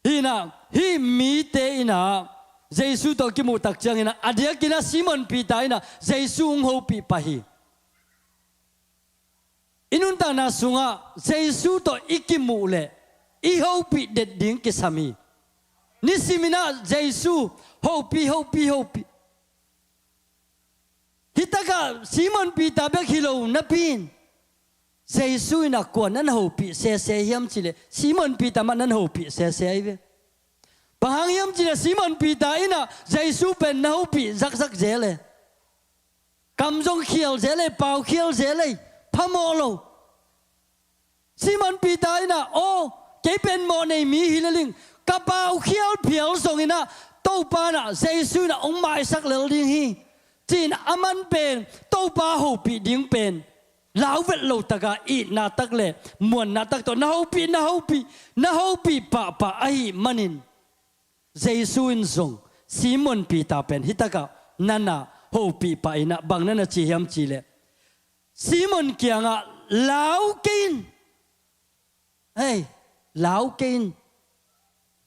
hi mi te ina Jesu to ki mu takchangina adia kina Simon Peter ina Jesu ung ho pi pahi inunta na sunga Jesu to ikimu le I hopi det ding kisami ni simina Jesu hopi hitaka Simon Peter bek hilo napin Jesu ina ko nan hopi se hiam chile Simon Peter man nan hopi se ive bahang hiam chile Simon Peter ina Jesu pen na hopi zak zele kamjong khiel zele pau khiel zele phamolo Simon Peter ina cái bên mò này mi hilaling kapau khial phial song ina to pa na Jesu na ong mai sak lel ding hi chin aman pen to pa ho pi ding pen lau vet lo taka I na tak le muan na tak to na ho pi pa ai manin Jesu in song Simon Peter pen hitaka nana ho pi pa ina bang nana chi hiam chi le Simon kianga lau kin hey lão kinh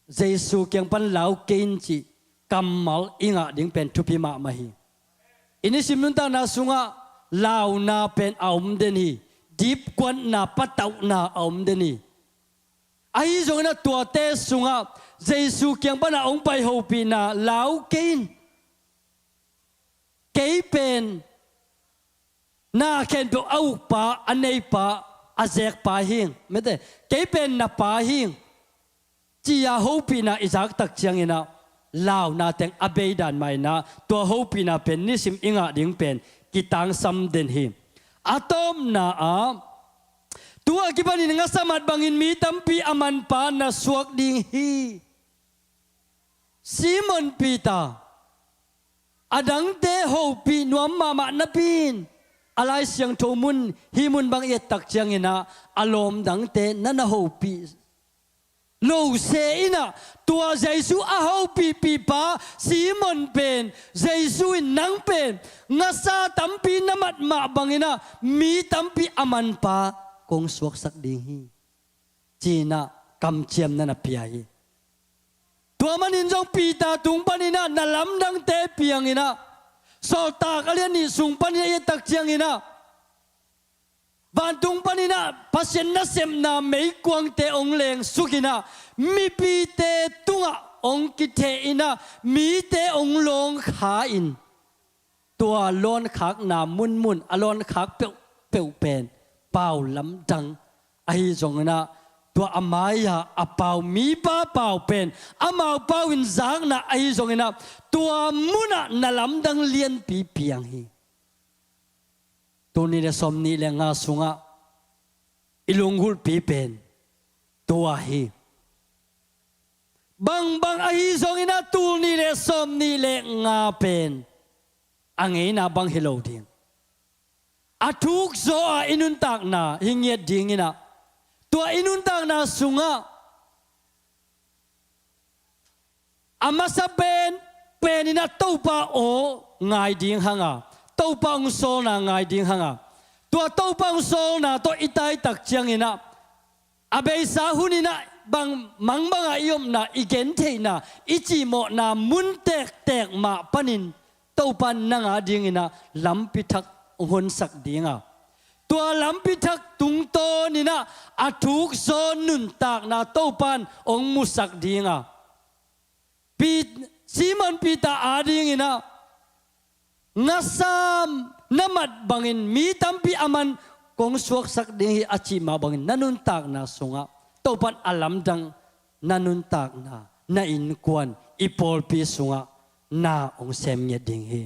Giêsu kiang pan lão kinh chi kamal inga ding pen thupi ma mahi ini simnun ta na sunga lao na pen aum deni deep kwan na patau na aum deni ai zong na tua te sunga Giêsu kiang pan na ong pai ho pi na lão kinh cái pen na khen bo au pa anei pa azek pa hing mete cái pen na pa hing chia hopi na izak tak chiang ina lao na teng abedan mai na to hopi na pen nisim inga ding pen kitang sam den hi atom na tua kibani nga samat bangin mi tampi aman pa na suak ding hi Simon Peter adang te hopi nuam mama na pin alai siang thomun himun bang ye tak chiang ina alom dang te nana hopi lo se ina tua Jesu a hopi pi pa Simon pen Jesu in nang pen ngasa tampi namat ma bangina mi tampi aman pa kong suak sak ding hi china kam chiam nana piai tua manin jong pita tung panina nalam dang te piang ina so ta kalian ni sung panina ye tak chiang ina Bantung panina pasien na sem na mei kuang te ong leng sukina mi pi te tunga ong ki te ina mi te ong long kha in tua lon khak na mun alon khak peu pen pau lam dang ai jong na tua amaya apau mi pa pau pen amau pau in zang na ai jong na tua muna na lam dang lien pi piang hi Tuni le somni le nga sunga ilunghul pi pen tua hi bang ahi zong ina tuni le somni le nga pen angei na bang hello ding athuk zo a inun tak na hingiet ding ina tua inun tak na sunga amasa pen ina topa o ngai ding hanga topa ong so na ngai ding hanga tua topa ong so na to itai tak chiang ina abei sa hunina bang mangmanga iom na igen the na ichi mo na mun tek ma panin topan nanga ding ina lampi thak hon sak dinga tua lampi thak tung to nina athuk so nun tak na topan ong musak dinga pi Simon Pita ading ina ngasam namat bangin mi tampi aman kong suak sak ding hi achi ma bangin nanun tak na sunga topan alam dang nanun tak na in kwan ipol pi sunga na ong sem nge ding hi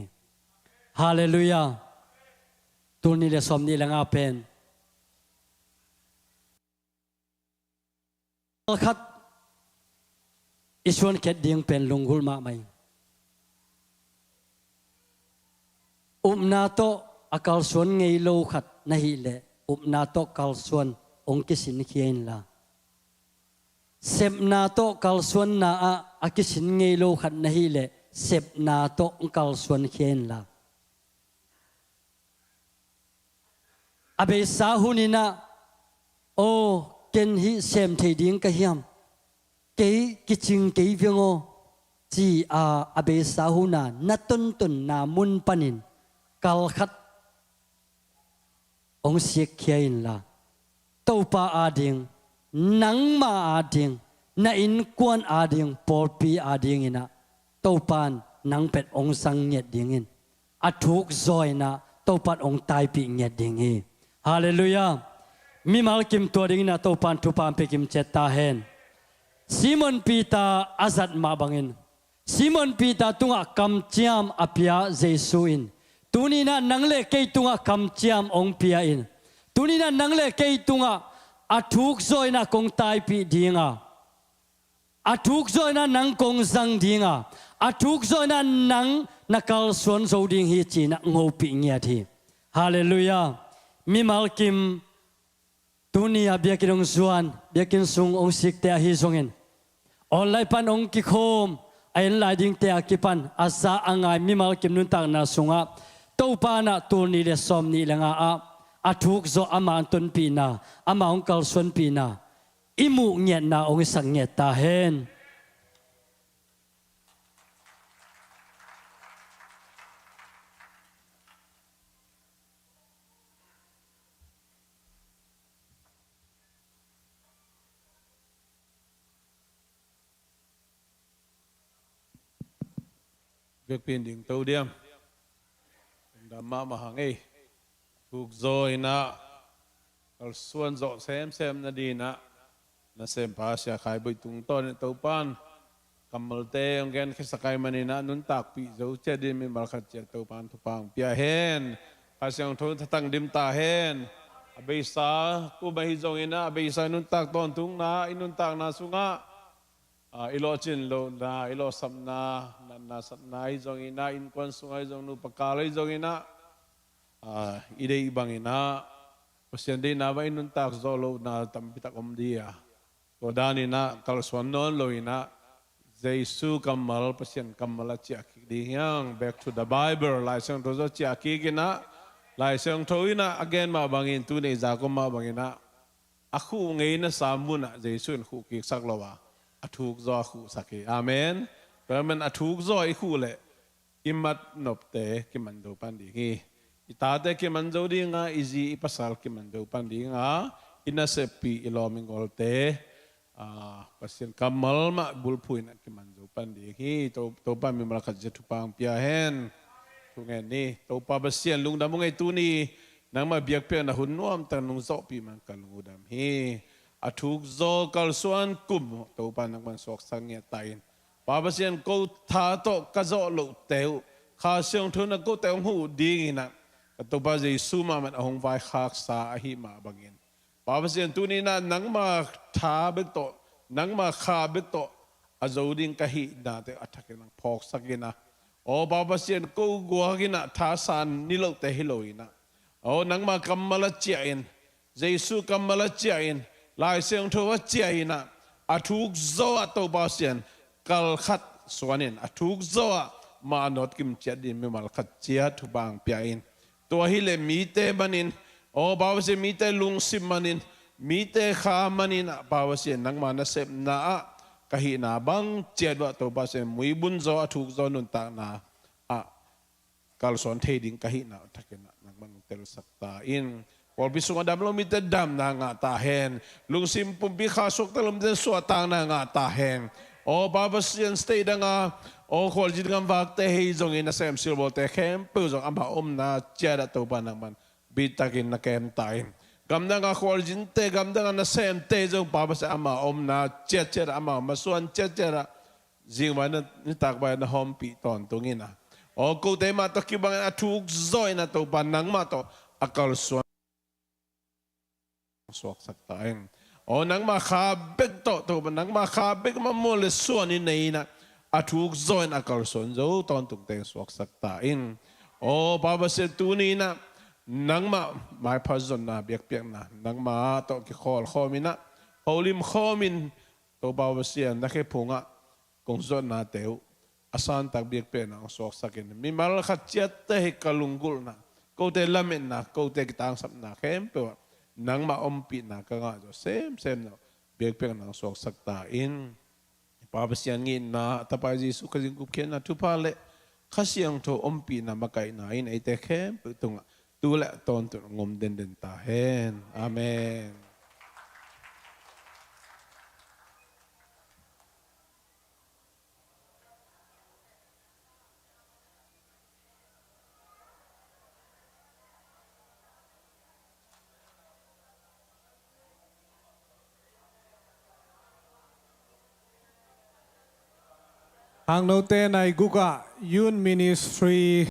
hallelujah tuni le som ni langa pen khat Iswan ket ding pen lunghul ma mai na to akal suan ngei lo khat na hi le na to kal suan ong kisin khian la sep na to kal suan na a kisin ngei lo khat na hi le sep na to kal suan khian la abe sa hunina o ken hi sem thei ding ka hiam cái chinh cái viếng ô chỉ abe sahuna na tun na mun panin kal khat ong siek khiain la topa ading nang ma ading na in kwan ading porpi ading ina topan nang pet ong sang nyet dingin athuk zoi na topat ong tai pi nyet ding hi hallelujah mi mal kim to ding na topan thupan pe kim cheta hen Simon Peter azat ma bangin Simon Peter tunga kam chiam apia Jesuin tunina nangle kei tunga kam chiam ong pia in tunina nangle kei tunga athuk zoina kong tai pi dinga athuk zoina nang kong sang dinga athuk zoina nang nakal suan zo ding hi china ngopi ngia thi hallelujah mi malkim tunia biakin zuan biakin sung ong sik te hi zongin online pan ong ki khom ai lai ding te akipan asa angai mi mal kim nun tak na sunga to pa na tur ni le som ni langa athuk zo ama ton pi na ama ong kal suan pi na imu nge na ong sang nge ta hen việc pin đỉnh tàu điềm đam ma hàng ấy thuộc rồi na al xuân dọ xem na đi na xem pa Sia Khaiboih tung ton tàu pan kamal te ang gen khisakai manina nun tak pi zo che din mi mal khat che tàu pan thu pang pia hen asyang thon tang dim ta hen abei sa ku ba hi zong ina abei sa nun tak ton tung na inun tak na sunga ilo chin lo na ilo sam na sat na hi zong ina in kwan sungai zong nu pakalai zong ina idei bang ina pasyan din na ba inun tak zo lo na tampitak om dia ko dani na kal swan non lo ina Jesu kamal pasyan kamala chiaki di yang back to the Bible lai sang to zo chiaki kina lai sang to ina again ma bangin tu nei za ko ma bangina aku ngei na samuna Jesu in khu ki sak lo wa athuk zo khu saki amen permen athuk zo I khu le kimat nop te kiman do pan di hi itate kiman zo di nga izi ipasal kiman do pan di nga inasepi iloming golte pasien kamal ma bulpui na kiman zo pan di hi to pa mi malakat je tupang pia hen tungen ni to pa basien lung da mong tu ni nang ma biak pe na hun nuam tan nung zo pi man kan ngudam hi athuk zo kal suan kum to pa nang man sok sang nge tain pa basien ko tha to ka zo lo teu kha seong thun na ko teu hu ding ina to pa Jesu ma man ahong vai khak sa hi ma bangin pa basien tu ni na nang ma tha bek to nang ma kha bek to azoding ka hi na te athak nang phok sakina o pa basien ko gwa gina tha san ni lo te hi lo ina o nang ma kamala chiain Jesu kamala chiain lai seong tho wa chiaina athuk zo ato basien kal khat suanin atuk zoa ma not kim chat din mi mal khat chia thu bang piain to hi le mi te manin o bawa se mi te lung sim manin mi te kha manin bawa se nang ma na sep na kahi na bang chet wa to ba se mui bun zo atuk zo nun ta na a kal son the ding kahi na thakena nang man tel sakta in pol bisung adam lo mi te dam na nga ta hen lung sim pum bi kha sok talum den so tang na nga ta hen o bawa se stay da nga o khol jit ngam vak te hei zong in a sem sil bol te khem pu zong amba na cha da to ba nang man bi takin na kem tai gam da nga khol jin te gam da nga na sem te zong pa ba sa ama na cha cha ama ma suan cha cha jing ba na ni tak ba na hom pi ton tungin na o ko te ma to ki bang atuk zoi na to ba nang ma to akal suan suak sak taeng o nang ma kha bek to ba nang ma kha bek ma mo le suan ni nei na atuk zoin akal son zo ton tuk teng suak sak ta in o baba se tu ni na nang ma mai phazon na biak piak na nang ma to ki khol khomina holim khomin to baba se na ke phunga kong zon na teu asan tak biak pe na suak sakin mi mal khat chat te he kalungul na ko te lamen na ko te kitang sap na khem pe nang ma pi na ka nga zo sem no biak piak na suak sak ta in Pabasian ngin na tapay Jesu kasing kupken na tupale kasiyang to ompi na makay na in ay tekem tung tula ton to ngom den tahen. Amen. Ang note na iguga Yun Ministry